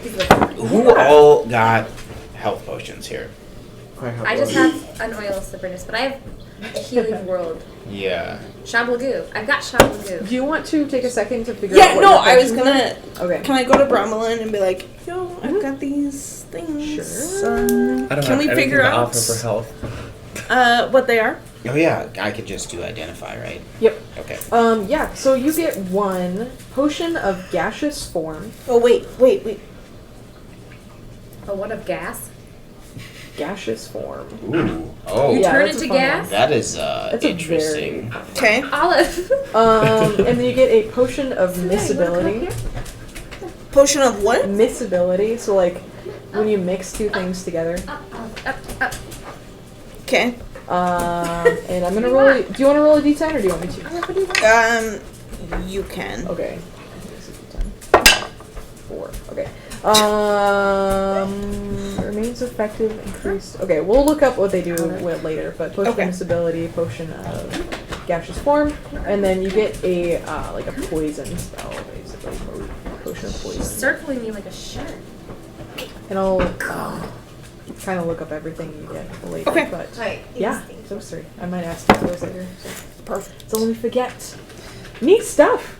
He's living. Who all got health potions here? I just have an oil of slipperiness, but I have healing world. Yeah. Shablagoo. I've got Shablagoo. Do you want to take a second to figure out Yeah, what no, your I was potions gonna. are? Okay. Can I go to Bromelin and be like, yo, I've got these things. Sure. I don't Can have we anything figure to out offer for health. what they are? Oh yeah, I could just do identify, right? Yep. Okay. Yeah, so you get one potion of gaseous form. Oh, wait. Oh, what of gas? Gaseous form. Ooh. Oh. You Yeah, turn that's a into fun gas? That is That's interesting. a very Okay. Olive. and then you get a potion of miscibility. Potion of what? Miscibility, so like when you mix two things together. Up. Okay. And I'm gonna roll. Do you want to roll a d10 or do you want me to? You can. Okay. Here's a d10. 4. Okay. Remains effective, increased. Okay, we'll look up what they do with later, but potion Okay. of miscibility, potion of gaseous form, and then you get a like a poison spell, basically. Potion of poison. Circling me like a shark. And I'll kind of look up everything you get later. Okay. But Right. yeah, so sorry. I might ask you those later. So. Perfect. So let me forget. Neat stuff.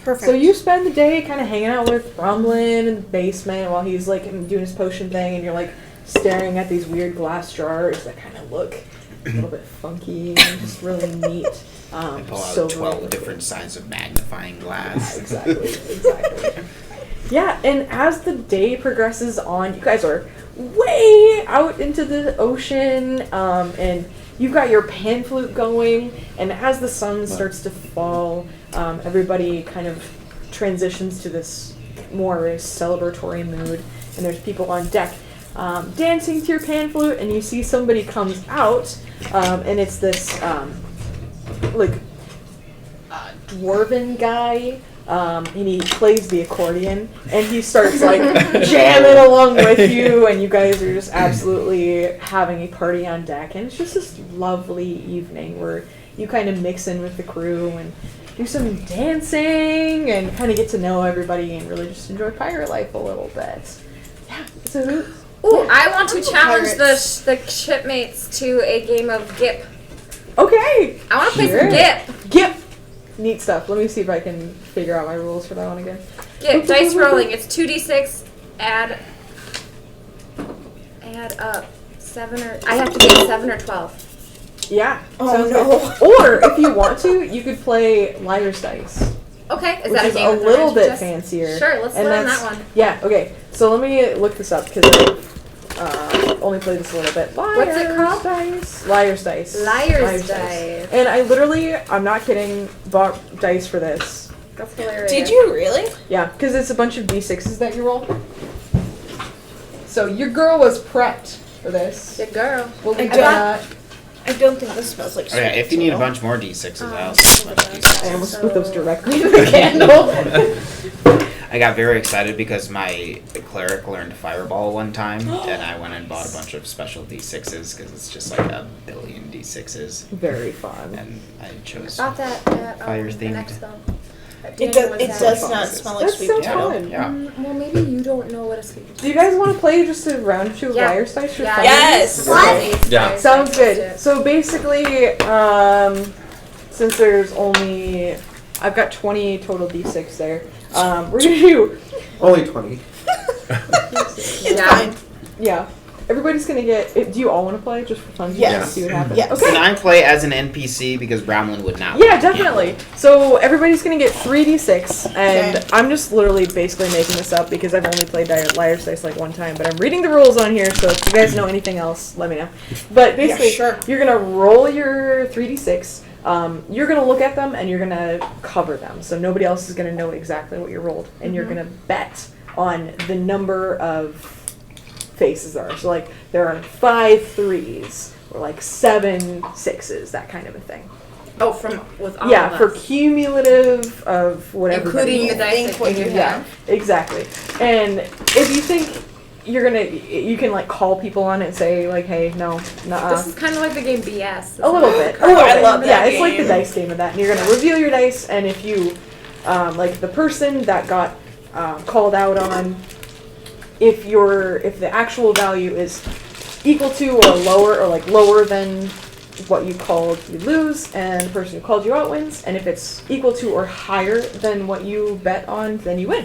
Perfect. So you spend the day kind of hanging out with Rumlin in the basement while he's like doing his potion thing, and you're like staring at these weird glass jars that kind of look a little bit funky and just really neat. I pull out silver 12 liquid. different sizes of magnifying glass. Exactly. Yeah, and as the day progresses on, you guys are way out into the ocean, and you've got your pan flute going, and as the sun starts to fall, everybody kind of transitions to this more celebratory mood, and there's people on deck dancing to your pan flute, and you see somebody comes out, and it's this dwarven guy, and he plays the accordion, and he starts like jamming along with you, and you guys are just absolutely having a party on deck, and it's just this lovely evening where you kind of mix in with the crew and do some dancing and kind of get to know everybody and really just enjoy pirate life a little bit. Yeah, so Ooh, I want to challenge Pirates. the shipmates to a game of Gip. okay. I want to play Sure. some Gip. Gip. Neat stuff. Let me see if I can figure out my rules for that one again. Gip, dice rolling. It's 2d6. Add up 7 or I have to get 7 or 12. Yeah. Oh, sounds no. good. Or if you want to, you could play Liar's Dice. Okay, is Which that a is game? a with little advantage bit just- fancier. Sure, let's And learn that's- that one. Yeah, okay. So let me look this up because I've only played this a little bit. What's it called? Dice. Liar's Dice. Liar's Dice. And I literally, I'm not kidding, bought dice for this. That's hilarious. Did you really? Yeah, because it's a bunch of d6s that you roll. So your girl was prepped for this. Good girl. Well, we I got. I don't think this smells like Oh, yeah, if you need a sweet bunch more D6s, I Oh, also have a bunch of I D6s. almost put those directly in the candle. I got very excited because my cleric learned Fireball one time, and I went and bought a bunch of special D6s because it's just like a billion D6s, Very fun. and I chose. Got that at Fire an themed. expo. It does not smell like That's sweet so potato. fun. Yeah. Well, maybe you don't know what a sweet Do you guys want to play just a round or two of Yeah. Liar's Dice? for Yeah. fun? Yes. What? Yeah. Sounds good. So basically, since there's only, I've got 20 total d6 there. We're gonna do, Only 20. It's Yeah. fine. yeah. Everybody's gonna get. Do you all want to play just for fun? Yes. See what happens. Yes. Okay. Can I play as an NPC because Bramlin would not? Yeah, definitely. So everybody's gonna get 3d6, and Okay. I'm just literally basically making this up because I've only played Liar's Dice like one time, but I'm reading the rules on here, so if you guys know anything else, let me know. But basically, sure. you're gonna roll your 3d6. You're gonna look at them and you're gonna cover them, so nobody else is gonna know exactly what you rolled, and you're gonna bet on the number of faces there are. So like there are 5 3s or like 7 6s, that kind of a thing. Oh, from with all Yeah, of for us. cumulative of whatever. Including the dice think that what you you Yeah, have. exactly. And if you think you're gonna, you can like call people on it and say like, hey, no, nuh-uh. This is kind of like the game BS. A little bit. Oh, I love that Yeah, it's like the game. dice game of that. And you're gonna reveal your dice, and if you, like the person that got called out on, if the actual value is equal to or lower, or like lower than what you called, you lose, and the person who called you out wins. And if it's equal to or higher than what you bet on, then you win.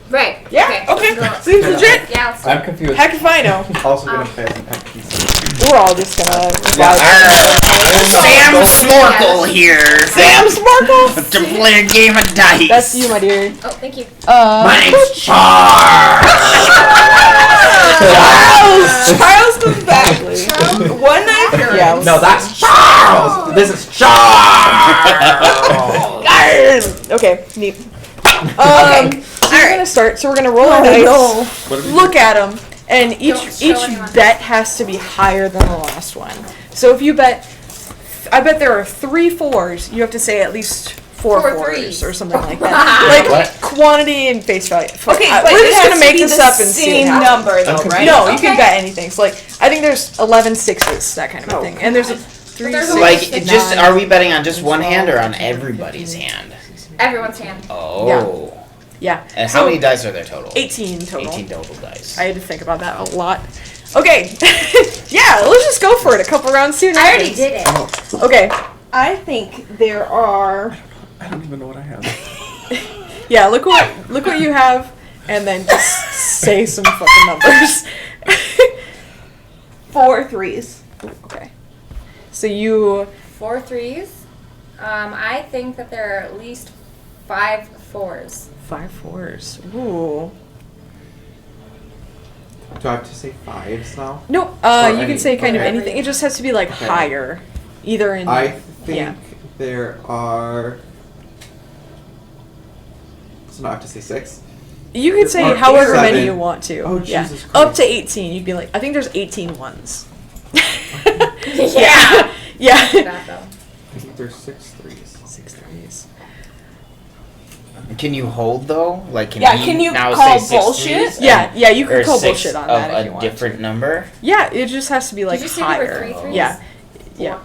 Right. Yeah. Okay. Seems legit. Yeah. Let's I'm confused. Heck if I know. Also gonna play as an NPC. We're all just gonna. Sam Snorkel here. Sam Sparkle. To play a game of dice. That's you, my dear. Oh, thank you. My name's Charles. Charles comes back. Exactly. One night. Yeah. No, that's Charles! This is Charles! Okay, neat. Okay. So we're gonna start. So we're gonna roll our dice, What did we look at them, and Don't each show anyone. bet has to be higher than the last one. So if you bet, I bet there are 3 4s. You have to say at least 4 4 4s threes. or something like that. Like What? quantity and face value. Okay, but we're it just has gonna to make be this the up and see same what happens. number though, right? No, you can Okay. bet anything. So like, I think there's 11 6s, that kind of a thing, and there's a 3 there's 6, Like, Six, just nine. are we betting on just one hand or on everybody's hand? Everyone's hand. Oh. Yeah. And So, how many dice are there total? 18 total. 18 total dice. I had to think about that a lot. Okay. Yeah, let's just go for it. A couple rounds soon. I already did it. Okay. I think there are I don't even know what I have. Yeah, look what you have, and then just say some fucking numbers. 4 3s. Okay. So you 4 3s. I think that there are at least 5 4s. 5 4s. Ooh. Do I have to say 5s now? No, Or you can any- say kind of okay. anything. It just has to be like Okay. higher, either in. I think yeah. there are. So now I have to say 6. You can say Or however 7. many you want to. Oh, yeah. Jesus Up to Christ. 18. You'd be like, I think there's 18 ones. Yeah. Yeah. That though. I think there's 6 3s. 6 3s. Can you hold though? Like, can Yeah, he can you now call say 6 bullshit? threes Yeah, yeah, you or can call 6 bullshit on of that if you a want. different number? Yeah, it just has to be like Did you say there were higher. 3 threes? Yeah. Yeah.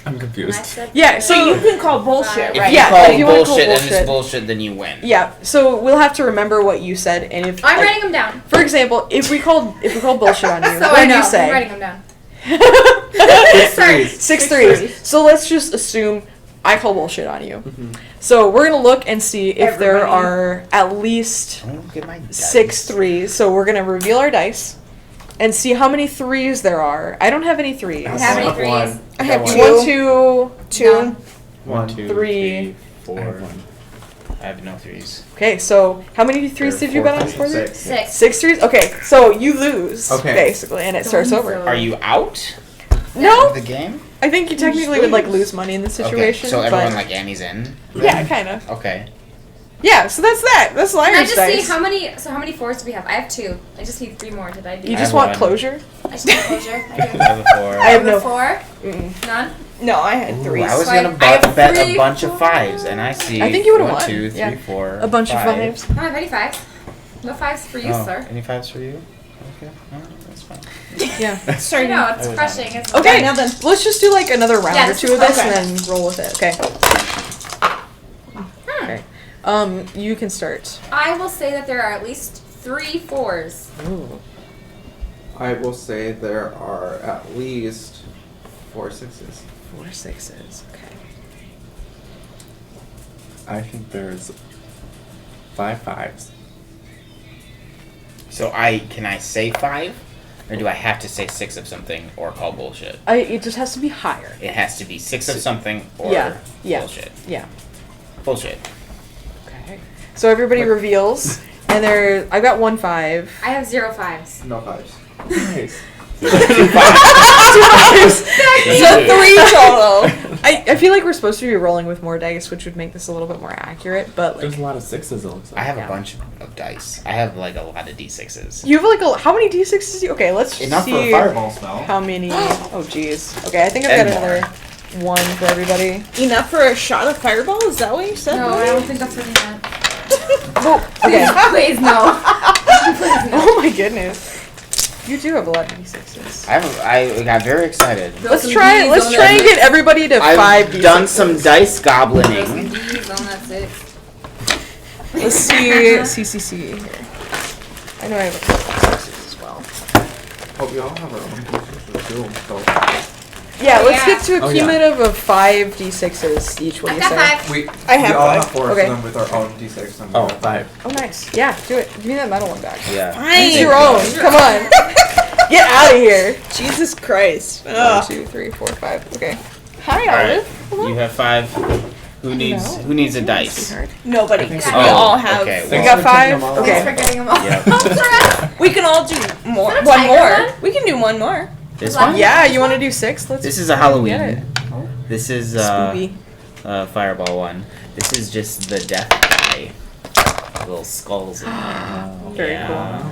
I'm And I confused. said Yeah, So you can call bullshit, If right? you Yeah, call if you wanna call bullshit, then it's bullshit. bullshit, then you win. Yeah. So we'll have to remember what you said, and if I'm like, writing them down. for example, if we call bullshit on you, So what I do know. you say? I'm writing them down. 6 Sorry. 3s. 6 3s. So let's just assume I call bullshit on you. Mm-hmm. So we're gonna look and see if there Everybody. are at least Don't get my dice. 6 3s. So we're gonna reveal our dice and see how many 3s there are. I don't have any 3s. How many I have threes? one. I have one. 1, 2. 2. No. 1, 2, 3, 4. I have 1. I have no 3s. Okay, so how many 3s There did are you 4 bet on threes for and there? 6. 6. 6 3s? Okay, so you lose, Okay. basically, and it starts over. Dunzo. Are you out No, of the game? I think you technically would like lose money in this situation. Okay, so everyone but like Annie's in? yeah, kind of. Okay. Yeah, so that's that. That's Can I Liar's just dice. see how many 4s do we have? I have 2. I just need 3 more. Did I do You I just have want one. closure? I just need closure. I do. I have a 4. I have no. 4. Mm-mm. None? No, I had Ooh, 3s. I was So I- gonna I have bet 3, a bunch of 4. 5s, and I see. I think you would've 1, won. 2, 3, Yeah. 4. A bunch of 5. 5s. I don't have any 5s. No 5s for you, Oh, sir. any 5s for you? Okay, alright, that's fine. Yeah. I Sorry, know, it's I was crushing. on it. Isn't Okay, it? now then. let's just do like another round Yeah, or this 2 is of this okay. and then roll with it. Okay. Okay. You can start. I will say that there are at least 3 4s. Ooh. I will say there are at least 4 6s. 4 6s. Okay. I think there's 5 5s. So can I say 5? Or do I have to say 6 of something or call bullshit? It just has to be higher. It has to be 6 of something or Yeah, yeah. bullshit. Yeah. Bullshit. Okay. So everybody reveals, and I've got 1 5. I have 0 5s. No 5s. Nice. 2 5s. So 3 total. I feel like we're supposed to be rolling with more dice, which would make this a little bit more accurate, but like. There's a lot of 6s, it looks like. I have Yeah. a bunch of dice. I have like a lot of d6s. You have like how many d6s do you? Okay, let's Enough for see a fireball spell. how many. Oh jeez. Okay, I think I've got And another one for everybody. Enough for a shot of fireball? Is that what you said? No, I don't think that's what he meant. Okay. Please, no. Please, no. Oh my goodness. You do have a lot of d6s. I got very excited. Let's try and get everybody to 5 I've d6s. done some dice Throw some goblining. D's on that 6. Let's see CCC here. I know I have a couple of d6s as well. Oh, we all have our own pieces too. So Yeah, let's Yeah. get to a Oh, yeah. cumulative of 5 d6s each. What do I've you got say? 5. we I have we all five. have 4 Okay. of them with our own d6 number. Oh, 5. Oh, nice. Yeah, do it. Give me that metal one back. Yeah. Use Fine. your own. Come on. Get out of here. Jesus Christ. 1, 2, 3, 4, 5. Okay. Hi, Alright. Olive. You have 5. Who needs a dice? Sweetheart. Nobody. think We so. all have. Okay, You well, got for 5? taking them all. Thanks for Okay. getting them all. Yep. We can all do more. Is that a One tiger more. one? We can do one more. This one? Yeah, you want to do 6? Let's. This is a Get it. Halloween. This is Spoopy. Fireball one. This is just the death eye. Little skulls in there. Very Yeah.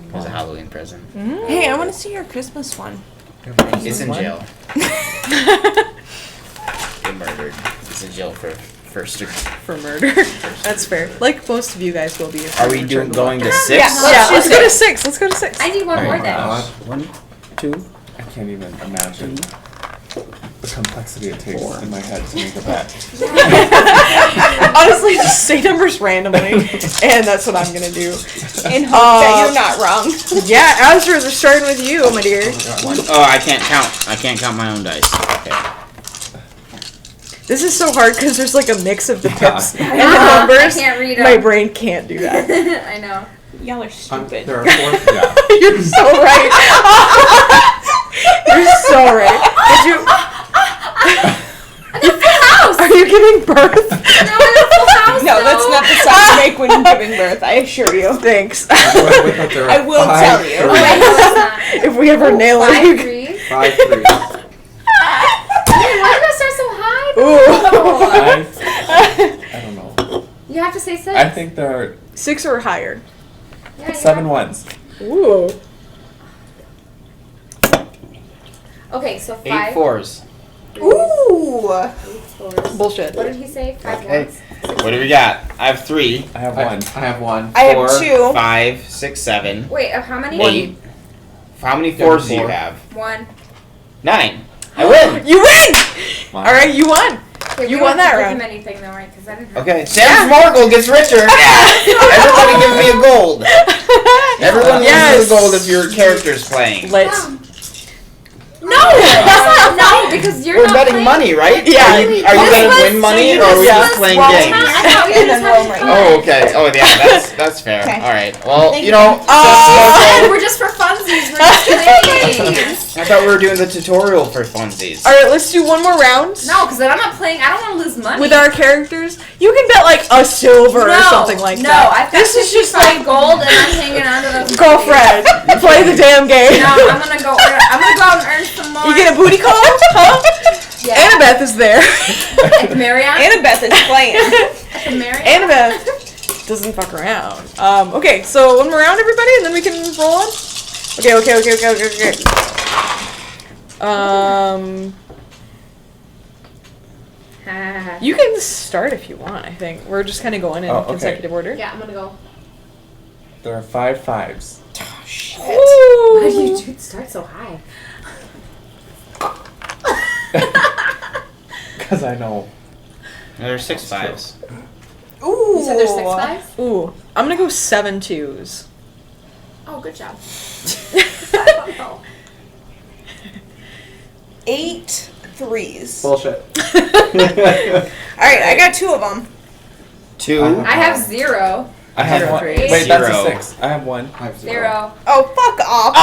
It was a Halloween present. Hey, I want to see your Christmas one. It's in jail. Get murdered. It's in jail for first degree. For murder. That's fair. Like most of you guys will be. if Are you we return the going to weapon. 6? Yeah, let's go to 6. Let's go to 6. I need one Oh more my then. gosh. 1, 2. I can't even imagine the complexity it takes in my head to make a bet. Honestly, just say numbers randomly, and that's what I'm gonna do. In hope that you're not wrong. Yeah, Azra, they're starting with you, my dear. Oh, I can't count. I can't count my own dice. Okay. This is so hard because there's like a mix of the pips and the I numbers. can't read My them. brain can't do that. I know. Y'all are stupid. There are 4. Yeah. You're so right. You're so right. Did you? House. Are you giving birth? No, in a full house. No, that's not the sound you make when you're giving birth, I assure you. Thanks. I will tell you. Oh, wait, no, it's not. If we ever nail it, you can. 5-3. 5, 3. Why did I start so high? Ooh. I don't know. You have to say 6. I think there are 6 or higher. Yeah, 7 ones. Ooh. Okay, so 5. 8 4s. Ooh. 8 4s. Bullshit. What did he say? 5 Okay. ones. What do we got? I have 3. I have I 1. have 1. I have 4, 2. 5, 6, 7, Wait, how many? 8. How many Yeah, 4s do you 4. have? 1. 9. I win. You win! Wow. Alright, you won. Okay, You we won don't that have to round. give him anything though, right? Because I didn't. Okay, Sam Smorgle gets richer. Everybody give me a gold. Everyone Yes. loses a gold if your character's playing. Let's. No, that's not no because you're We're not betting playing. money, right? Yeah. Are you gonna win money or are we just playing games? I thought we And just then had roll right. fun. Oh, okay. Oh, yeah, that's fair. Okay. All right. Well, Thank you know, And we're just for funsies. We're just playing. I thought we were doing the tutorial for funsies. Alright, let's do one more round. No, because I'm not playing. I don't want to lose money. With our characters. You can bet like a silver or something like no, that. I've got This is just 55 gold and I'm hanging on to those. Girlfriend, play the damn game. No, I'm gonna go out and earn some more. You get a booty call? Huh? Yeah. Annabeth is there. At the Marriott. Annabeth is playing. At the Marriott. Annabeth doesn't fuck around. Okay, so one more round, everybody, and then we can roll on. Okay. You can start if you want, I think. We're just kind of going in Oh, okay. consecutive order. Yeah, I'm gonna go. There are 5 5s. Why do you start so high? Because I know. There's 6 5s. Ooh. You said there's 6 5s? Ooh, I'm gonna go 7 2s. Oh, good job. I don't know. 8 3s. Bullshit. Alright, I got 2 of them. 2. I have 0. I have 0 1. 3. Wait, that's a 0. 6. I have 1. I have 0. Oh, fuck off. Oh,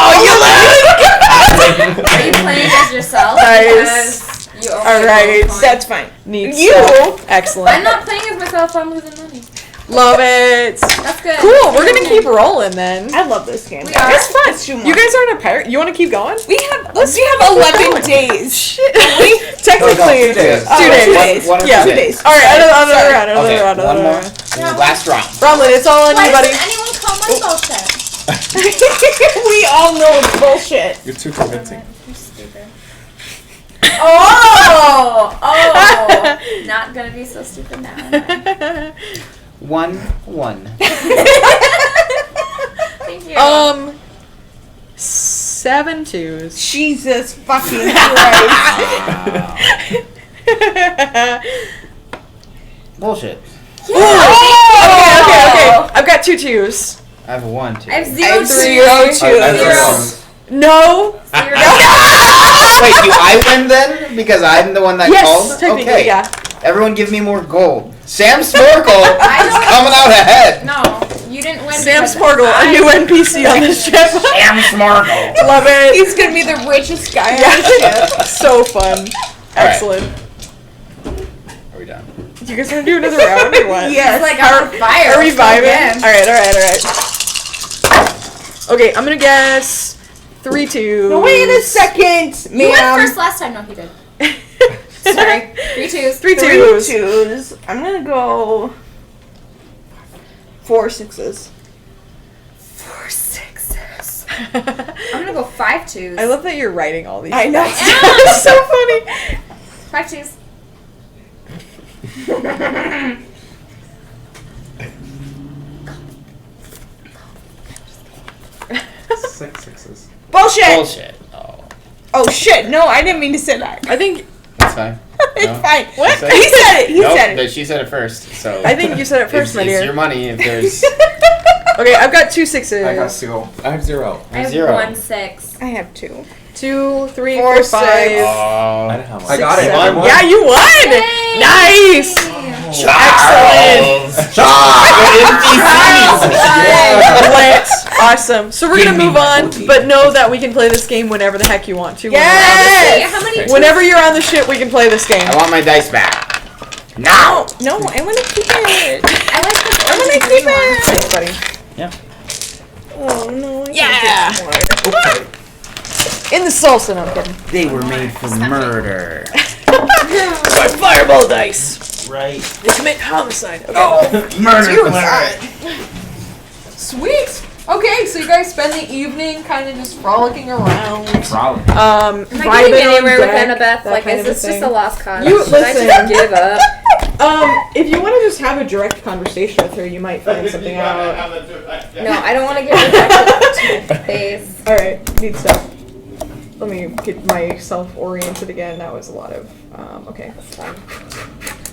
Are you playing as yourself? Nice. Because you owe me All right. a gold coin. That's fine. Neat You. stuff. Excellent. I'm not playing as myself. I'm losing money. Love it. That's good. Cool. We're gonna keep rolling then. I love this game. We are. It's fun. It's too much. You guys aren't a pirate. You want to keep going? We have 11 days. Shit. Technically, 2 days. 2 days. 2 days. One or Yeah. 2 2 days. days. All right. Another Sorry. round. Another Okay, round. one Another more. round. Last round. Bronwyn, it's all on Why you, buddy. doesn't anyone call my bullshit? We all know it's bullshit. You're too convincing. You're stupid. Oh! Not gonna be so stupid now. Am I? 1 1. Thank you. 7 2s. Jesus fucking Christ. Bullshit. Okay. I've got 2 2s. I have a 1 2. I have I 0 have 2. 0 I have 2s. No. Wait, do I win then? Because I'm the one that Yes, called? technically, Okay. yeah. Everyone give me more gold. Sam Snorkel I is don't- coming out ahead. No, you didn't win. Sam because Sporgle, a I- new NPC on this ship. Sam Snorkel. Love it. He's gonna be the richest guy on the ship. So fun. Excellent. Are we done? You guys want to do another round or what? It's like on fire. Are we Let's go vibing? again. Alright. Okay, I'm gonna guess 3 2s. No, wait a second, You went ma'am. first last time. No, he did. Sorry. 3 2s. 3 3 2s. 2s. I'm gonna go 4 6s. 4 6s. I'm gonna go 5 2s. I love that you're writing all these. I know. It's so funny. 5 2s. 6 6s. Bullshit! Bullshit. Oh, Oh shit, no, I didn't mean to say that. I think that's fine. It's No? fine. What? He said it. He Nope, said it. but she said it first. So I think you said it first, it's, my it's dear. your money if there's Okay, I've got 2 6s. I got 2. I have 0. I have Zero. 1 6. I have 2. 2, 3, 4, 4, 6. 5. I know how much. I got it. Seven. I won. Yeah, you won! Nice! Charles! Lit. Awesome. So we're gonna move on, but know that we can play this game whenever the heck you want to. Yes! How many? Whenever you're on the ship, we can play this game. I want my dice back. Now! No, I want to keep it. I like this. I want to keep it. Thanks, buddy. Oh no. I Yeah. can't get one. In the salsa, no, I'm kidding. They were made for murder. My fireball dice. Right. They commit homicide. Okay. Murder. Sweet. Okay, so you guys spend the evening kind of just frolicking around. Problem. Am I Vibing getting anywhere on with deck, Annabeth? that Like, kind is of a this just thing. a lost cause? You- Should I listen. just give up? If you want to just have a direct conversation with her, you might find something out. No, I don't want to get rejected to my face. All right, neat stuff. Let me get myself oriented again. That was a lot of. Okay. That's fine.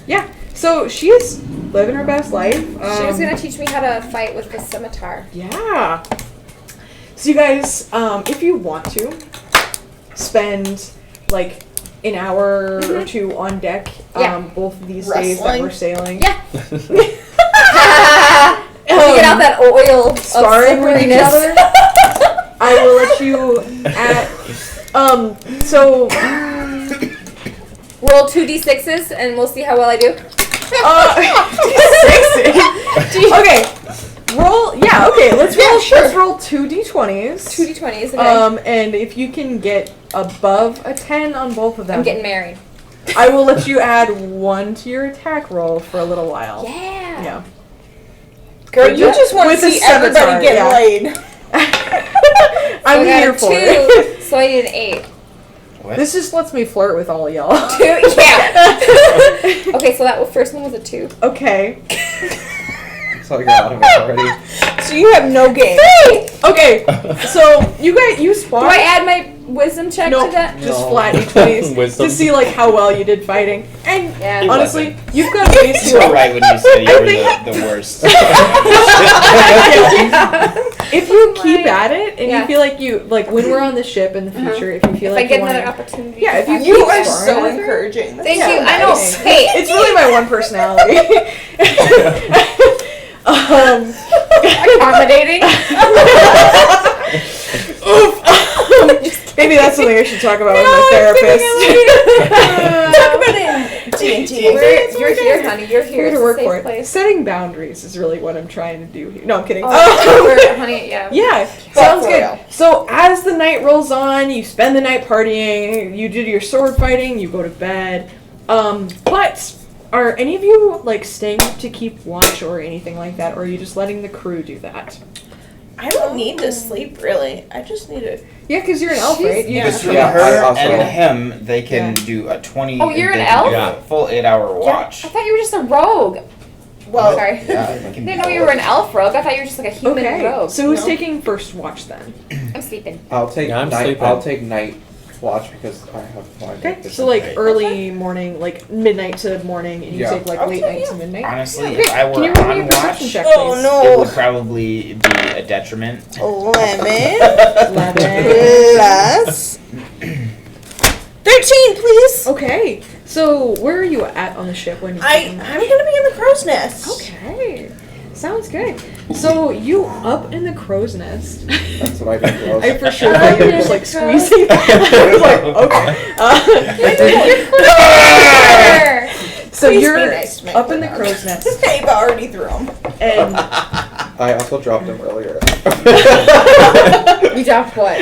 Yeah. So she's living her best life. She was gonna teach me how to fight with the scimitar. Yeah. So you guys, if you want to, spend like an hour or two on deck. Yeah. Both of these days that Wrestling. we're sailing. Yeah. Get out that oil of Sparring with each slipperiness. other. I will let you at. So. Roll 2d6s and we'll see how well I do. Okay. Roll. Yeah. Okay. Let's roll. sure. Let's roll 2d20s. 2d20s, okay. And if you can get above a 10 on both of them, I'm getting married. I will let you add 1 to your attack roll for a little while. Yeah. Yeah. Girl, you just want to With a see everybody scimitar, get yeah. laid. I'm So I got here a for it. 2, so I need an 8. This just lets me flirt with all y'all. 2? Yeah. Okay, so that first one was a 2. Okay. So I got out of it already. So you have no game. Okay. So you Do spawn. I add my wisdom check No, to that? just No. flat d20s Wisdom. to see like how well you did fighting. And Yeah. honestly, you've got ways You were to. right when you said you I were think- the worst. If you keep at it and Yeah. you feel like you like when we're on the ship in the future, if you feel If I like get you another wanna, opportunity. Yeah, if you You keep are sparring so with her. encouraging. Thank Yeah, you. I know. nice. Hey, It's really my one personality. accommodating. Maybe that's something I should talk about with my therapist. Talk about it. D&D. You're here, honey. You're here. Here to It's a work safe for it. place. Setting boundaries is really what I'm trying to do here. No, I'm kidding. Honey, yeah. Yeah, sounds for good. real. So as the night rolls on, you spend the night partying, you do your sword fighting, you go to bed. But are any of you like staying up to keep watch or anything like that, or are you just letting the crew do that? I don't need to sleep, really. I just need to... Yeah, because you're an elf, right? You Yeah. just Between Yeah, I her also- and him, they can Yeah. do a 20. Oh, you're they an can elf? do a full 8-hour watch. I thought you were just a rogue. Well, Sorry. Yeah, I didn't know you were an elf rogue. I thought you were just like a human Okay. rogue. So who's No. taking first watch then? I'm sleeping. I'll take Yeah, I'm night. sleeping. I'll take night watch because I have no idea. Okay. if So this like is right. early morning, like midnight to morning, and you Yeah. take like late Okay, night yeah. to midnight. Honestly, Okay. if I Can were you roll me a on perception watch, check, oh please? it no. would probably be a detriment. 11 11. plus 13, please. Okay. So where are you at on the ship when you? I'm gonna be in the crow's nest. Okay. Sounds good. So you up in the crow's nest. That's what I do. I for sure thought you were just like squeezing. I was like, okay. So Please you're be nice to me. up in the crow's nest, Okay, but I already threw them. and I also dropped him earlier. You dropped what?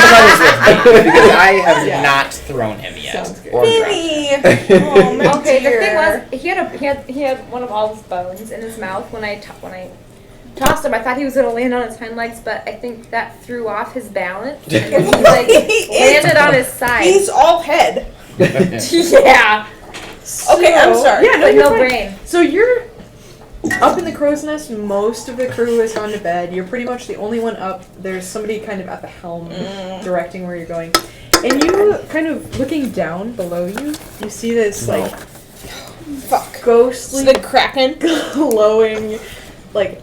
Because I have Yeah. not thrown him yet. Sounds good. Or grabbed him. Vinny. Oh, my Okay, the dear. thing was, he had one of all his bones in his mouth when I tossed him. I thought he was gonna land on his hind legs, but I think that threw off his balance, and he like landed on his side. He's all head. Yeah, Okay, I'm sorry. Yeah, no, but you're no fine. brain. So you're up in the crow's nest. Most of the crew has gone to bed. You're pretty much the only one up. There's somebody kind of at the helm directing where you're going. And you kind of looking down below you, you see this like Fuck. ghostly The Kraken. glowing like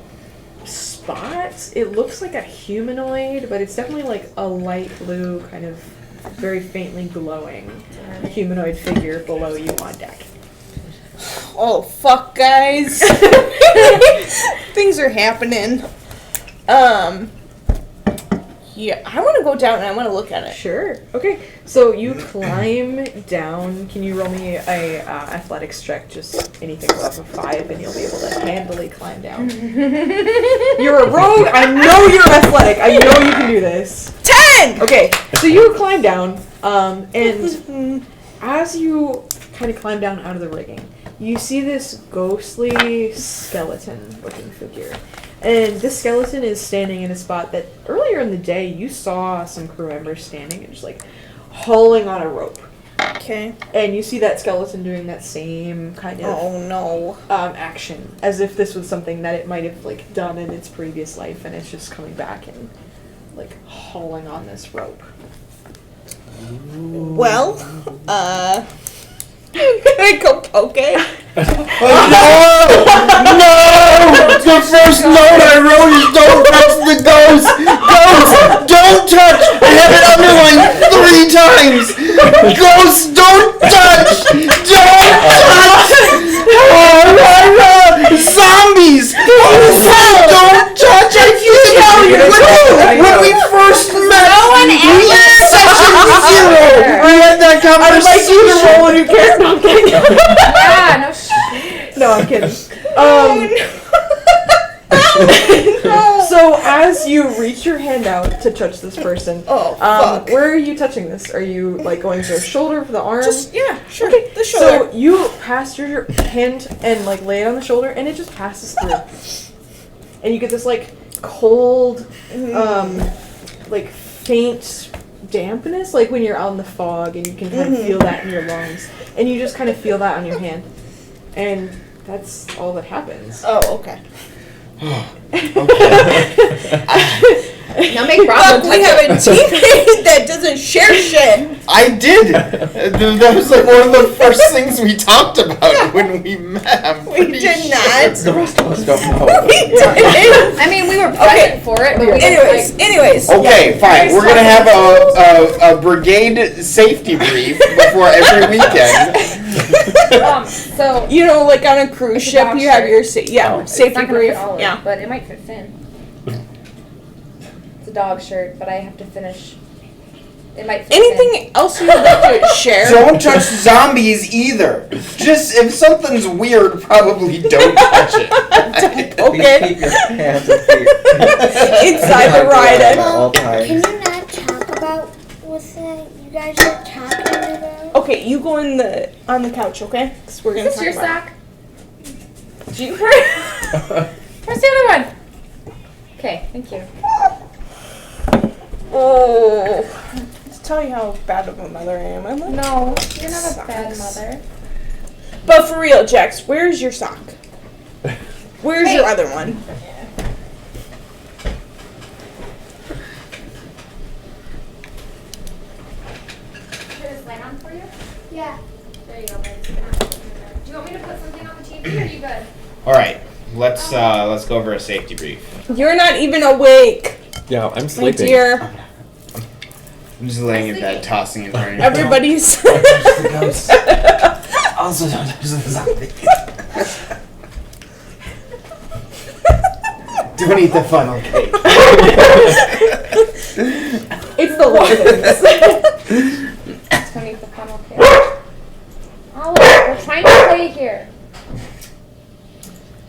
spot. It looks like a humanoid, but it's definitely like a light blue, kind of very faintly glowing humanoid figure below you on deck. Oh, fuck, guys. Things are happening. Yeah, I want to go down and I want to look at it. Sure. Okay. So you climb down. Can you roll me a athletics check? Just anything above a 5, and you'll be able to handily climb down. You're a rogue. I know you're athletic. I know you can do this. 10! Okay. So you climb down, and as you kind of climb down out of the rigging, you see this ghostly skeleton-looking figure. And this skeleton is standing in a spot that earlier in the day you saw some crew members standing and just like hauling on a rope. Okay. And you see that skeleton doing that same kind of action, as if this was something that it might have like done in its previous life, and it's just coming back and like hauling on this rope. Well, can I go poke it? No! The first note I wrote is don't touch the ghost! Ghost! Don't touch! I have it underlined 3 times! Ghost, don't touch! Don't touch! Zombies! Don't touch! I can't tell you! When we first met, we had session 0! We had that conversation! I'd like you to roll a new character. No, I'm kidding. Yeah, no shit. No, I'm kidding. So as you reach your hand out to touch this person, fuck. where are you touching this? Are you like going for the shoulder, for the arm? Yeah, sure. Okay, The shoulder. so you pass your hand and like lay it on the shoulder, and it just passes through, and you get this like cold, like faint dampness, like when you're out in the fog, and you can kind of feel that in your lungs, and you just kind of feel that on your hand, and that's all that happens. Oh, okay. Now make Rob We have a teammate that doesn't share shit. I did! That was like one of the first things we talked about when we met. I'm We pretty did sure. not. The rest of us don't know. We didn't. I mean, we were present for it, but we Anyways. Okay, fine. We're gonna have a brigade safety brief before every weekend. So You know, like on a cruise It's a ship, dog you have shirt. your it's safety not gonna brief. fit all of Yeah. it, but it might fit Finn. It's a dog shirt, but I have to finish. It might fit Finn. Anything else you would like to share? Don't touch zombies either. Just if something's weird, probably don't touch it. Please keep your hands and feet Inside the ride. at all times. Can you not talk about what's that you guys are talking about? Okay, you go on the couch, okay? Because we're gonna Is this talk your about. sock? Where's the other one? Okay, thank you. Oh, just tell you how bad of a mother I am. I'm like, No, you're not a bad mother. but for real, Jax, where's your sock? Where's your other one? Should I slide on for you? Yeah. There you go, babe. Do you want me to put something on the TV, or are you good? All right, let's go over a safety brief. You're not even awake, Yeah, I'm my sleeping. dear. I'm just laying in bed, tossing and turning. Everybody's. Also, don't touch the zombie. Don't eat the funnel cake. It's the little things. It's gonna eat the funnel cake. Olive, we're trying to play here.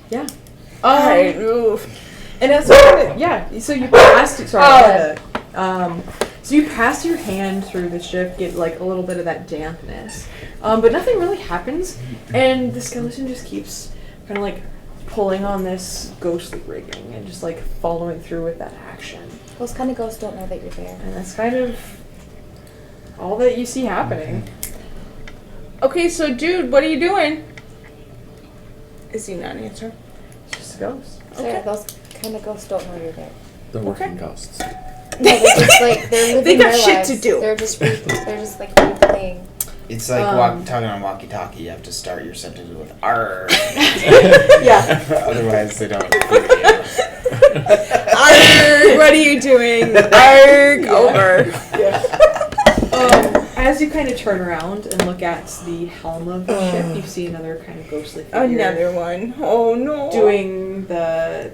Yeah. Alright, oof. And that's so you passed it. Sorry. So you pass your hand through the ship, get like a little bit of that dampness, but nothing really happens, and the skeleton just keeps kind of like pulling on this ghostly rigging and just like following through with that action, Those kind of ghosts don't know that you're there. and that's kind of all that you see happening. Okay, so dude, what are you doing? Is he not answering? It's just a ghost. So yeah, those kind of ghosts don't know you're there. They're working ghosts. No, they're just like they're living They got their shit lives. to do. They're just like replaying. It's like talking on walkie-talkie. You have to start your sentence with "arr." Yeah. Otherwise, they don't hear you. Arg, what are you doing? Arg, over. As you kind of turn around and look at the helm of the ship, you see another kind of ghostly figure. Another one. Oh no. Doing the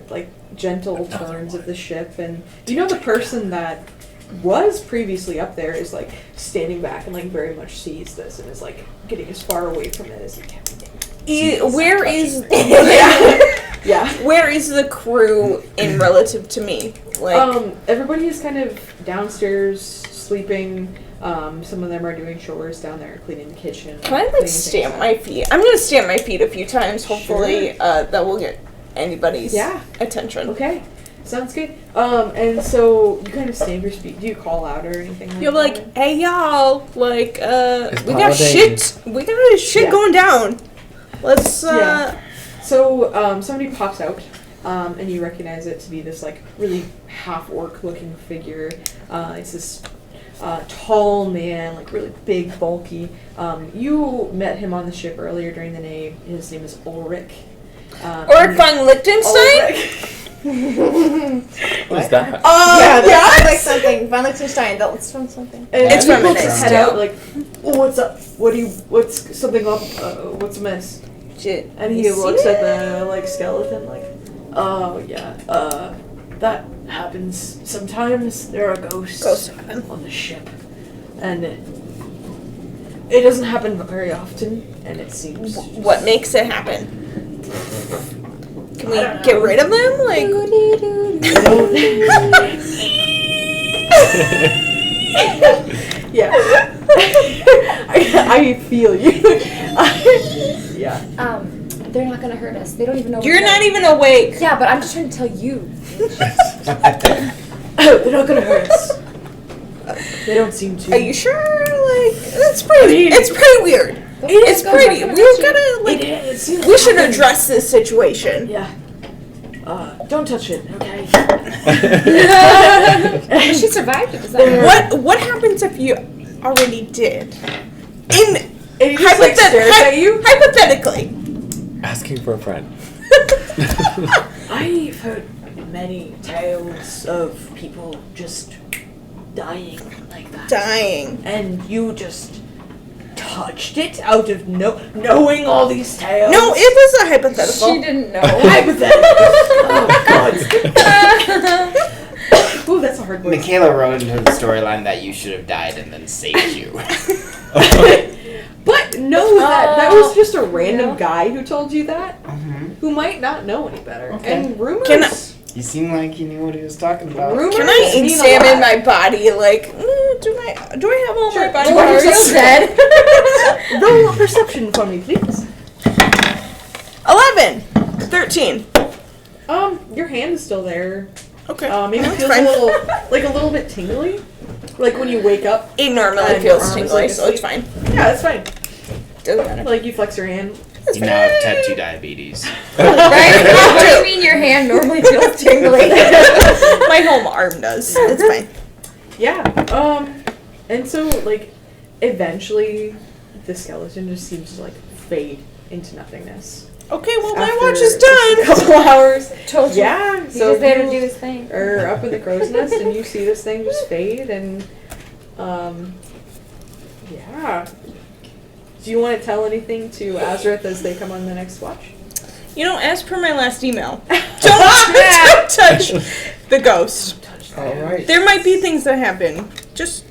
gentle turns of the ship, and you know the person that was previously up there is standing back and very much sees this and is getting as far away from it as he can. Where is Yeah. Where is the crew in relative to me? Everybody is kind of downstairs sleeping. Some of them are doing chores down there, cleaning the kitchen. Can I stamp my feet? I'm gonna stamp my feet a few times. Hopefully, that will get anybody's attention. Okay, sounds good. And so you kind of stamp your feet. Do you call out or anything? You're that? hey y'all, we got holiday. shit going down. Let's So somebody pops out, and you recognize it to be this really half-orc looking figure. It's this tall man, really big, bulky. You met him on the ship earlier during the day. His name is Ulrich. Ulrich von Liechtenstein? What's that? Sounds like something. Von Liechtenstein. That's from something. And It's he from pokes an his head out oh, what's up? What's something up? What's amiss? Shit. And he looks at the skeleton oh yeah, that happens sometimes. There are ghosts on the ship, and it doesn't happen very often. And it seems What makes it happen? Can we get rid of them? yeah. I feel you. Yeah. They're not gonna hurt us. They don't even know. You're not even awake. Yeah, but I'm just trying to tell you. They're not gonna hurt us. They don't seem to. Are you sure? It's pretty. It's pretty weird. It's pretty. We've gotta we should address this situation. Yeah. Don't touch it, okay? But she survived it. Does that What happens if you already did? And he just stares at you. Hypothetically. Asking for a friend. I've heard many tales of people just dying like that. Dying. And you just touched it out of knowing all these tales. No, it was a hypothetical. She didn't know. Hypothetical. Oh God. Ooh, that's a hard one. Michaela wrote into the storyline that you should have died and then saved you. But know that was just a random guy who told you that, who might not know any better. Okay. And rumors. He seemed like he knew what he was talking about. Rumors Can I mean a examine lot. my body? Do I have all my body Roll parts? yourself dead. Roll a perception for me, please. 11. 13. Your hand is still there. Okay. Maybe it That's feels fine. a little bit tingly, like when you wake up. It normally And your feels arm is tingly, so it's asleep. fine. Yeah, it's fine. Doesn't matter. Like you flex your hand. You now have type 2 diabetes. Right? What do you mean your hand normally feels tingly? My whole arm does. It's fine. Yeah. And so eventually, the skeleton just seems to fade into nothingness. Okay, well, my After watch is A done. couple hours. Told you. Yeah. He's So just there to you do his thing. are up in the crow's nest and you see this thing just fade and yeah. Do you want to tell anything to Azrith as they come on the next watch? As per my last email, don't touch the ghost. All right. There might be things that happen. Just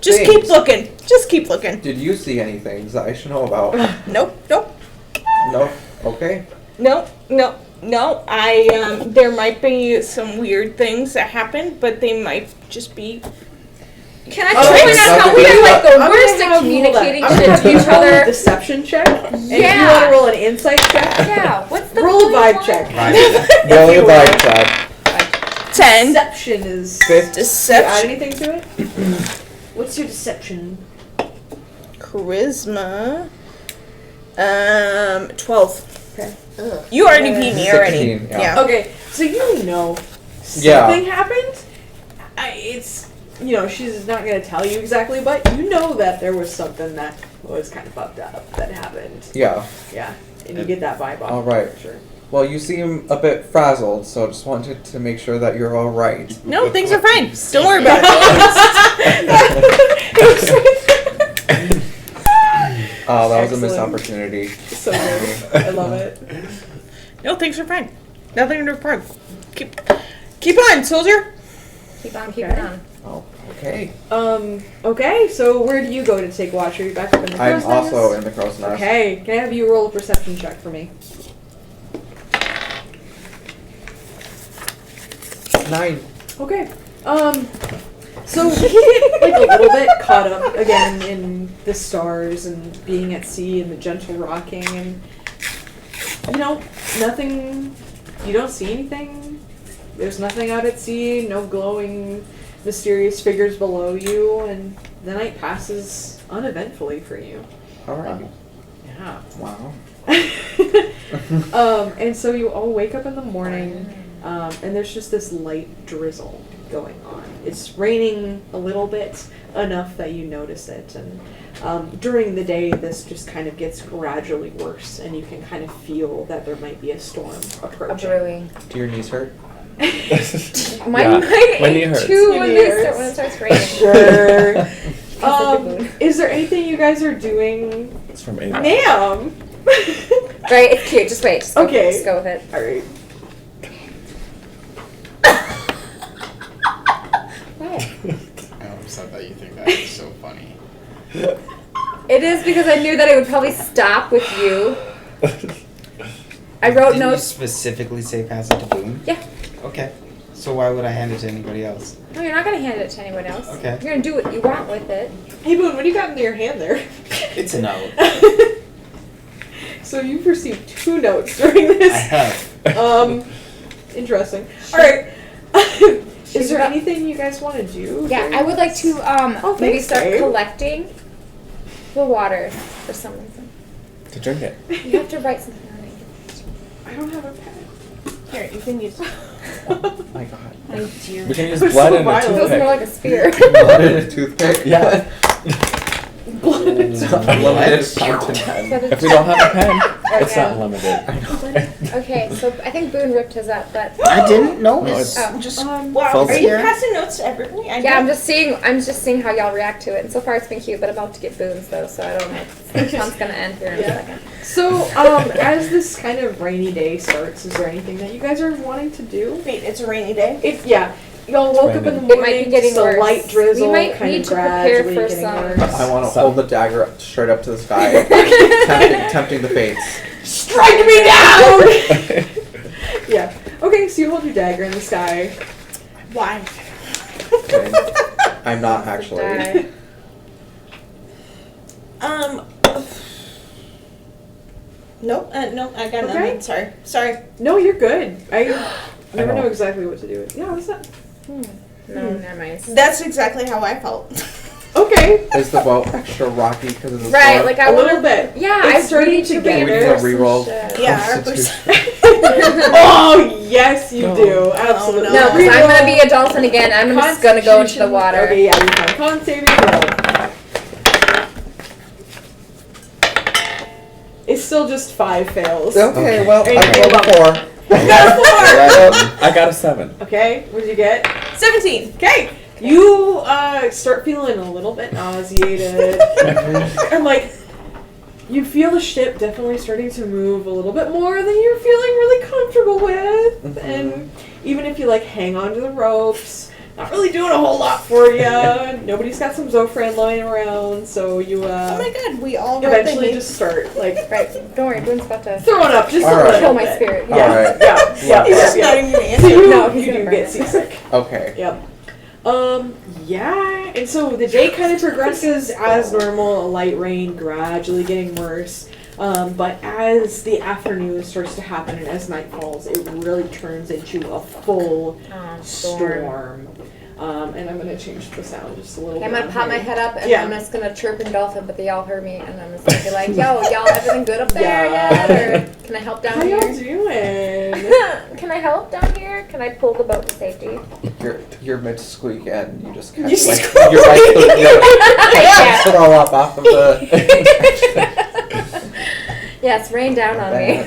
Things. keep looking. Just keep looking. Did you see any things that I should know about? Nope. No. Okay. No. There might be some weird things that happen, but they might just be. Can I Oh, point out how we are the I'm worst gonna at have- communicating hold on. shit I'm to gonna each roll a other? deception check. And if you Yeah. want to roll an insight check, Yeah. What's the roll a point vibe one? check. Roll you a want. vibe check. 10. Deception is. Fifth. Do you add Deception. anything to it? What's your deception? Charisma. 12. Okay. You already beat me already. 16, yeah. Okay, so something Yeah. happened. It's she's not gonna tell you exactly, but you know that there was something that was kind of fucked up that happened. Yeah. Yeah, and you get that vibe off. All right. For sure. Well, you seem a bit frazzled, so just wanted to make sure that you're all right. No, things are fine. Don't worry about it. Oh, that was a missed Excellent. opportunity. So good. I love it. No, things are fine. Nothing to report. Keep on, soldier. Keep on keeping Okay. on. Oh, okay. Okay, so where do you go to take watch? Are you back up in the I'm crow's nest? also in the crow's nest. Okay, can I have you roll a perception check for me? 9. Okay. So you get like a little bit caught up again in the stars and being at sea and the gentle rocking and nothing. You don't see anything. There's nothing out at sea. No glowing, mysterious figures below you, and the night passes uneventfully for you. Alright. Yeah. Wow. And so you all wake up in the morning, and there's just this light drizzle going on. It's raining a little bit, enough that you notice it, and during the day this just kind of gets gradually worse, and you can kind of feel that there might be a storm A approaching. brewing. Do your knees hurt? Mine my knee hurts. too Your when knee it hurts. starts raining. Sure. Moon. Is there anything you guys are doing? It's from Ava. Ma'am! Right, it's cute. Just wait. Just go, Okay. Just go with it. Alright. I'm upset that you think that is so funny. It is because I knew that it would probably stop with you. I wrote Didn't you notes. specifically say pass it to Boone? Yeah. Okay. So why would I hand it to anybody else? No, you're not gonna hand it to anyone else. Okay. You're gonna do what you want with it. Hey Boone, what do you got in your hand there? It's a note. So you've received 2 notes during I this. have. Interesting. Alright. Is there anything you guys want to do? Yeah, I would like to maybe thanks, start babe. collecting the water for some reason. To drink it. You have to write something on it. I don't have a pen. Here, you can use. Oh my god. Oh dear. We can use We're blood so and a violent. It feels more toothpick. like a spear. Blood in a toothpick? Yeah. Unlimited fountain pen. If we don't have a pen, it's Okay. not unlimited. Okay, so I think Boone ripped his up, but I didn't notice. No, it's- oh. Just Wow. False are you here. passing notes to everybody? Yeah, I'm just seeing how y'all react to it. And so far it's been cute, but I'm about to get Boone's though, so I don't know. The fun's gonna end here in a second. So, as this kind of rainy day starts, is there anything that you guys are wanting to do? Wait, it's a rainy day. Y'all woke up in the raining. morning, It might be getting just a worse. light drizzle, We might kind need of to prepare gradually for getting some- worse. I want to So- hold the dagger up straight up to the sky, tempting the fates. Strike me down! Yeah. Okay, so you hold your dagger in the sky. Why? Okay. I'm not actually. Die. Nope. Nope. I got Okay. nothing. Sorry. No, you're good. I never know. know exactly what to do. Yeah, what's that? No, never mind. That's exactly how I felt. Okay. Is the boat extra rocky because of the Right, storm? like I A wanna- little bit. Yeah, It's I starting need to to get reinforce there. some Reroll. shit. Yeah. our Constitution. Oh, yes, you No. do. Absolutely. No, because I'm gonna be Reroll a dolphin again. I'm just gonna go into the Constitution- water. Okay, yeah, you can. Con saving throw. It's still just 5 fails. Okay, well, Hey, I hey, rolled a 4. I got a 7. Okay, what did you get? 17. Okay, you start feeling a little bit nauseated, and like you feel the ship definitely starting to move a little bit more than you're feeling really comfortable with, and even if you like hang on to the ropes, not really doing a whole lot for you. Nobody's got some Zofran lying around, so you Oh my god, we all eventually just start like Right, don't worry, Boone's about to throwing up just All a right. little kill my bit. spirit. Yeah, Alright. yeah. He's just not even gonna So answer. you, No, he's you gonna do burn get it. seasick. Okay. Yep. Yeah, and so the day kind of progresses as normal, a light rain gradually getting worse. But as the afternoon starts to happen and as night falls, it really turns into a full storm. And I'm going to change the sound just a little Okay, I'm bit. gonna pop my head up and Yeah. I'm just gonna chirp in dolphin, but they all heard me, and I'm just gonna be like, "Yo, y'all, everything good up there Yeah. yet? Or can I help down How y'all here? doing? Can I help down here? Can I pull the boat to safety?" You're mid squeak and you just kind You of like squeak. you're right Yeah. throw up off of the Yes, rain down on me.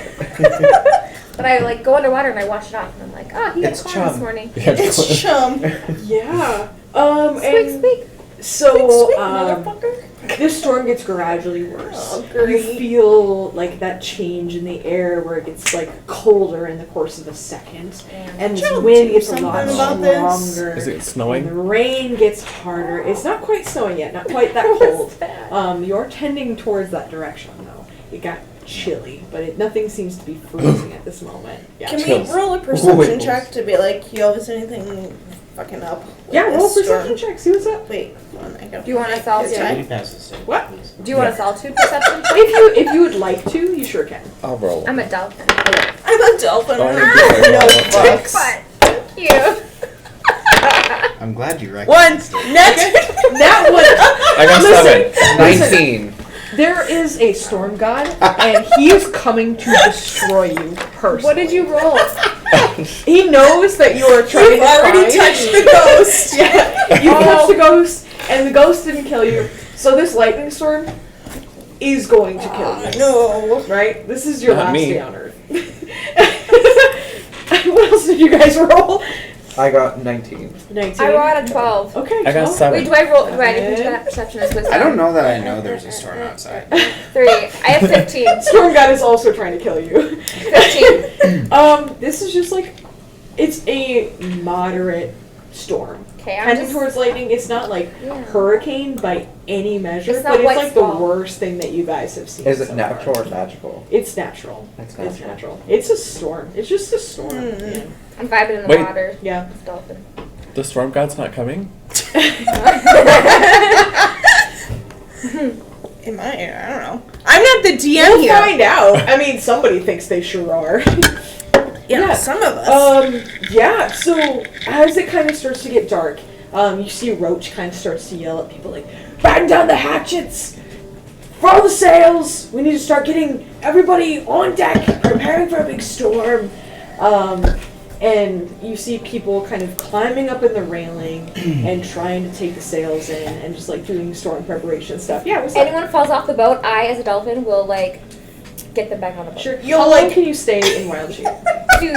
But I like go underwater and I wash it off, and I'm like, oh, he got It's caught chum. this morning. It's chum. Yeah. Squeak, squeak. So, Motherfucker. this storm gets gradually worse. Oh, You great. feel like that change in the air where it gets like colder in the course of a second, and this Joe, wind do gets a lot something about this. stronger. Is it And the snowing? rain gets harder. It's not quite snowing yet, not quite that cold. You're tending towards that direction though. It got chilly, but nothing seems to be freezing at this moment. Yeah. Can Chills. we roll a perception check to be like, yo, is anything fucking up? with Yeah, roll this perception storm? check. See what's up. Wait, hold on, I got. Do you want a solitude? Yeah. Can you pass this in, What? please? Do you want a solitude perception? If you would like to, you sure can. I'll roll. I'm a dolphin. I'm a dolphin. Oh, No you do. fucks. Thank you. I'm glad you One. recognized it. Next. That one. I got Listen, 7. 19. There is a storm god, and he is coming to destroy you personally. What did you roll? He knows that you are trying We've to already find- touched the ghost. Yeah, you touched the ghost, and the ghost didn't kill you. So this lightning storm is going to kill you. No. Right? This is your Not last me. day on Earth. What else did you guys roll? I got 19. 19. I rolled a 12. Okay. I got 12. 7. Wait, do I roll? Do I need to that perception as wisdom? I don't know that I know there's a storm outside. 3. I have 15. Storm god is also trying to kill you. 15. This is just like, it's a moderate storm. Okay, I'm Heading just. towards lightning. It's not like Yeah. hurricane by any measure, It's not but it's white like squall. the worst thing that you guys have seen. Is it so natural far. or magical? It's natural. It's It's natural. It's a storm. It's just a storm. Mm. I'm vibing in the Wait. water. Yeah. With dolphin. The storm god's not coming? Am I? I don't know. I'm not the DM We'll here. find out. I mean, somebody thinks they sure are. Yeah, some of us. Yeah, so as it kind of starts to get dark, you see Roach kind of starts to yell at people like, batten down the hatchets! Furl the sails! We need to start getting everybody on deck, preparing for a big storm. And you see people kind of climbing up in the railing and trying to take the sails in and just like doing storm preparation stuff. Yeah, what's up? Anyone falls off the boat, I, as a dolphin, will like get them back on the boat. Sure. You'll How long like- can you stay in Wild Sheep? Dude,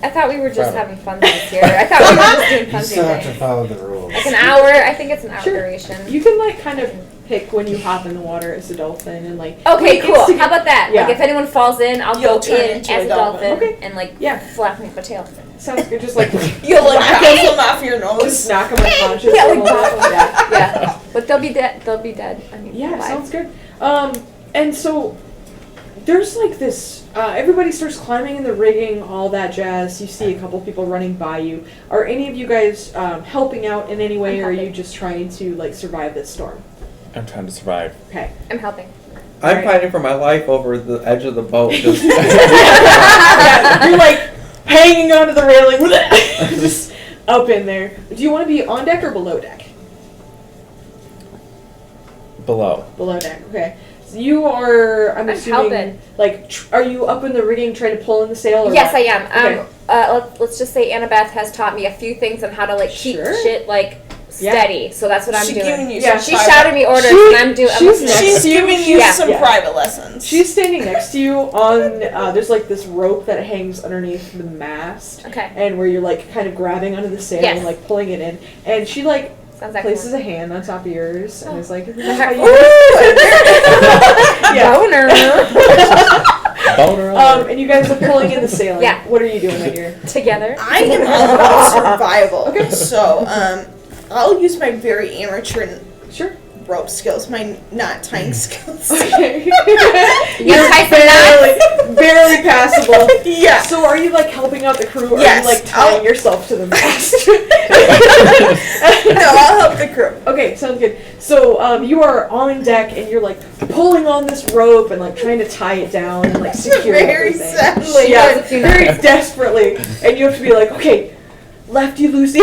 I thought we were just Proud. having fun this year. I thought we were just doing You fun still have to things. follow the rules. Like an hour. I think it's an hour Sure. duration. You can like kind of pick when you hop in the water as a dolphin and like. Okay, wait, cool. it's to How about that? Yeah. Like if anyone falls in, I'll You'll go turn in into as a a dolphin. dolphin Okay. and like Yeah. flap my tail. Sounds good. Just like You'll like whack peel them off your just nose. knock them unconscious. Yeah, a like little bit. that. Yeah, but they'll be dead. They'll be dead. I mean, Yeah, alive. sounds good. And so there's like this. Everybody starts climbing in the rigging, all that jazz. You see a couple people running by you. Are any of you guys helping out in any way, I'm or are you helping. just trying to like survive this storm? I'm trying to survive. Okay. I'm helping. I'm Right. fighting for my life over the edge of the boat. Just Yeah, you're like hanging onto the railing, just up in there. Do you want to be on deck or below deck? Below. Below deck. Okay. So you are. I'm assuming. helping. Like, are you up in the rigging trying to pull in the sail? Or Yes, what? I am. Okay. Let's just say Annabeth has taught me a few things on how to like keep Sure. shit like Yeah. steady. So that's what I'm She's doing. giving you Yeah. some She private- shouted me orders, She- and I'm doing. I'm she's listening. next She's to you. giving you Yeah. some Yeah. private lessons. She's standing next to you on. There's like this rope that hangs underneath the mast, Okay. and where you're like kind of grabbing onto the sail Yes. and like pulling it in, and she like Sounds like places a hand on top of yours and is like, Ooh, yeah. boner. Boner alert. And you guys are pulling in the sailing. Yeah. What are you doing right here? Together. I am all about survival. So, I'll use my very amateur Sure. rope skills, my knot tying skills. Okay. You tie some knots? barely passable. Yeah. So are you like helping out the crew, or Yes, are you like tying I'll- yourself to the mast? No, I'll help the crew. Okay, sounds good. So you are on deck and you're like pulling on this rope and like trying to tie it down and like secure Very everything. sadly. Yeah, very desperately, and you have to be like, okay, lefty loosey.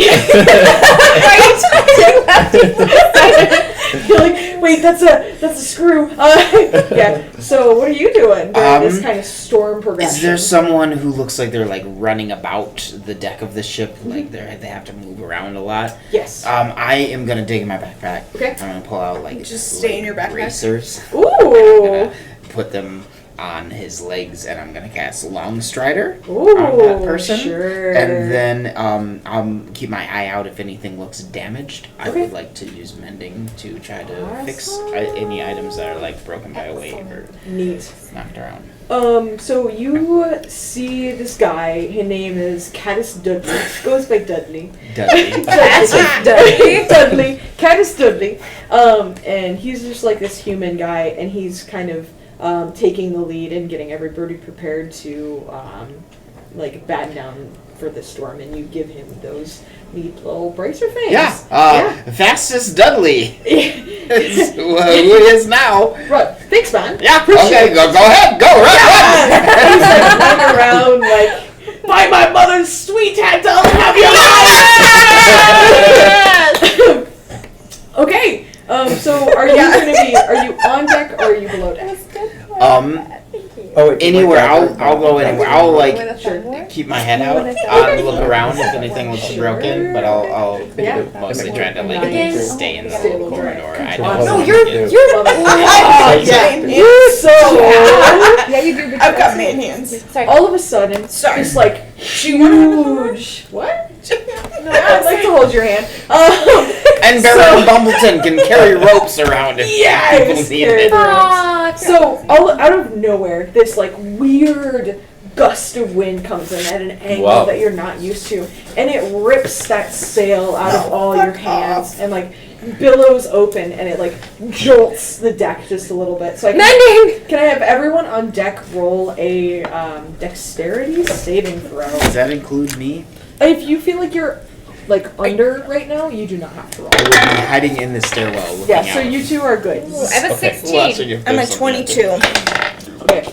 You're like, wait, that's a screw. Yeah. So what are you doing during this kind of storm progression? Is there someone who looks like they're like running about the deck of the ship, like they have to move around a lot? Yes. I am gonna dig in my backpack. Okay. I'm gonna pull out like Just stay in your backpack. Racers. I'm Ooh. gonna put them on his legs, and I'm gonna cast Long Strider Ooh, on that person. sure. And then I'll keep my eye out if anything looks damaged. I Okay. would like to use mending to try to fix Awesome. any items that are like broken by a wave or Neat. knocked around. So you see this guy. His name is Caddis Dudley. Goes by Dudley. Dudley. Dudley. Caddis Dudley. And he's just like this human guy, and he's kind of taking the lead and getting everybody prepared to like batten down for the storm. And you give him those neat little bracer things. Yeah. Fastest Dudley. It's who he is now. Right. Thanks, man. Yeah. Appreciate Okay. it. Go ahead. Go run. He's like running around like, by my mother's sweet hand, I'll have your life. Okay. So are you on deck or are you below deck? Anywhere. I'll go anywhere. I'll like Sure. keep my head out, look around if anything looks broken, but I'll Yeah. mostly try to like stay in the Stay little low. corridor. I No, don't. you're Yeah, you do. I've got man hands. Sorry. All of a sudden, Sorry. this like huge. What? No, I'd like to hold your hand. And Baron Bumbleton can carry ropes around if people need carry it. the ropes. So all out of nowhere, this like weird gust of wind comes in at an angle Wow. that you're not used to, and it rips that sail out of all your hands and like billows open, and it like jolts the deck just a little bit. So I can I have everyone on deck roll a dexterity saving throw? Does that include me? If you feel like you're like under right now, you do not have to roll. I would be hiding in the stairwell looking Yeah, out. so you two are good. I have a 16. I'm at 22. Okay.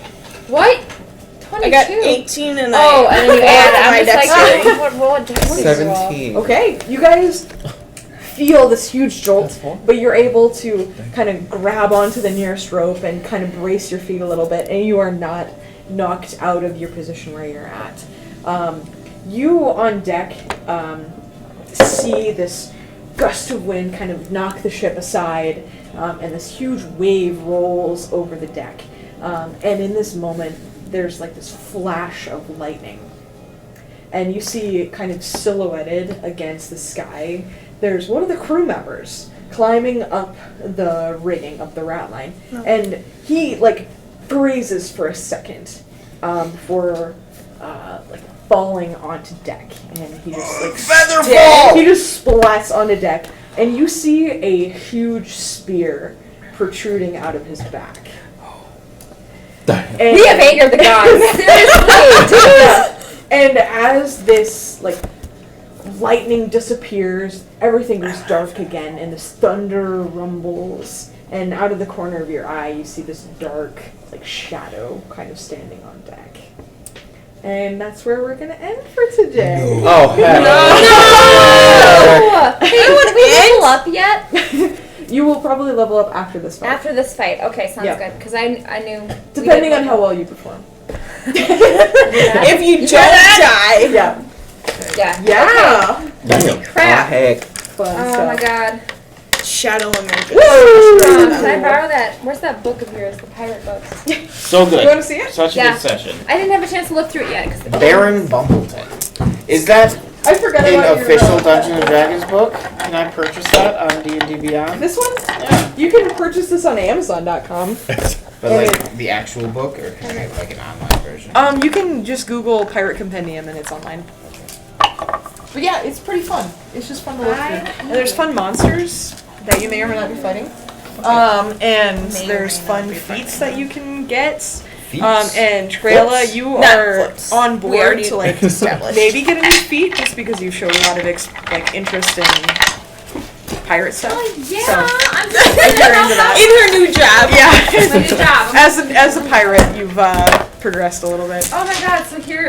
What? 22. I got 18 and Oh, and then you add. my I'm just dexterity. like, what roll a dexterity roll? 17. Okay, you guys feel this huge jolt, but you're able to kind of grab onto the nearest rope and kind of brace your feet a little bit, and you are not knocked out of your position where you're at. You on deck see this gust of wind kind of knock the ship aside, and this huge wave rolls over the deck. And in this moment, there's like this flash of lightning. And you see kind of silhouetted against the sky, there's one of the crew members climbing up the rigging, up the rat line. And he like freezes for a second before like falling onto deck. And he just like Featherfall! he just splats onto deck. And you see a huge spear protruding out of his back. And, We have angered the gods. Seriously. and as this like lightning disappears, everything goes dark again, and this thunder rumbles. And out of the corner of your eye, you see this dark like shadow kind of standing on deck. And that's where we're gonna end for today. Oh, heck. No! Hey, would we level up yet? You will probably level up after this fight. After this fight. Okay, sounds Yeah. good. Because I knew. Depending on how well you perform. If you don't die. Yeah. Yeah. Yeah. Okay. Oh, Crap. heck. Fun Oh stuff. my god. Shadow emerges. Can I borrow that? Where's that book of yours? The pirate books. So good. You want to see it? Such a Yeah. good session. I didn't have a chance to look through it yet. 'Cause Baron Bumbleton. Is that I forgot an about official your, Dungeons and Dragons book? Can I purchase that on D&D Beyond? This one? Yeah. You can purchase this on Amazon.com. But like the actual book, or can I have like an online version? You can just Google Pirate Compendium and it's online. But yeah, it's pretty fun. It's just fun to look through. And there's fun monsters that you may or may not be fighting. And there's fun feats that you can get. And Trayla, you are flips. on We board already to like established. maybe get a new feat just because you showed a lot of like interest in pirate stuff. Yeah, So, I'm if you're into that. In her new job. Yeah. my new job. As a pirate, you've progressed a little bit. Oh my god, so here.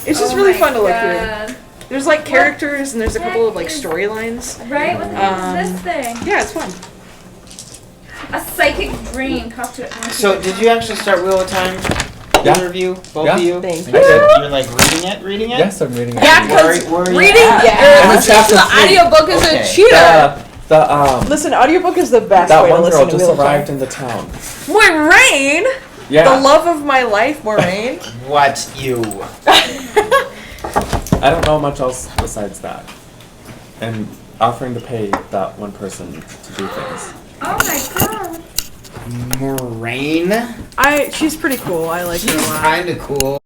It's just Oh really my fun to look through. God. There's like characters and there's a couple of like storylines. Right? What the heck is this thing? Yeah, it's fun. A psychic brain. Talk to it. So did you actually start Wheel of Time Yeah. review? Both Yeah. of you? Thank I did. You're like reading it? Yes, I'm reading it. Yeah, because Where are you reading at? or listening to the audiobook is Okay. a cheater. Listen, audiobook is the best That way to one listen girl to just Wheel of Time. arrived in the town. Moraine! Yeah. The love of my life, Moraine. What you? I don't know much else besides that. And offering to pay that one person to do things. Oh my god. Moraine? She's pretty cool. I like her a She's lot. kind of cool.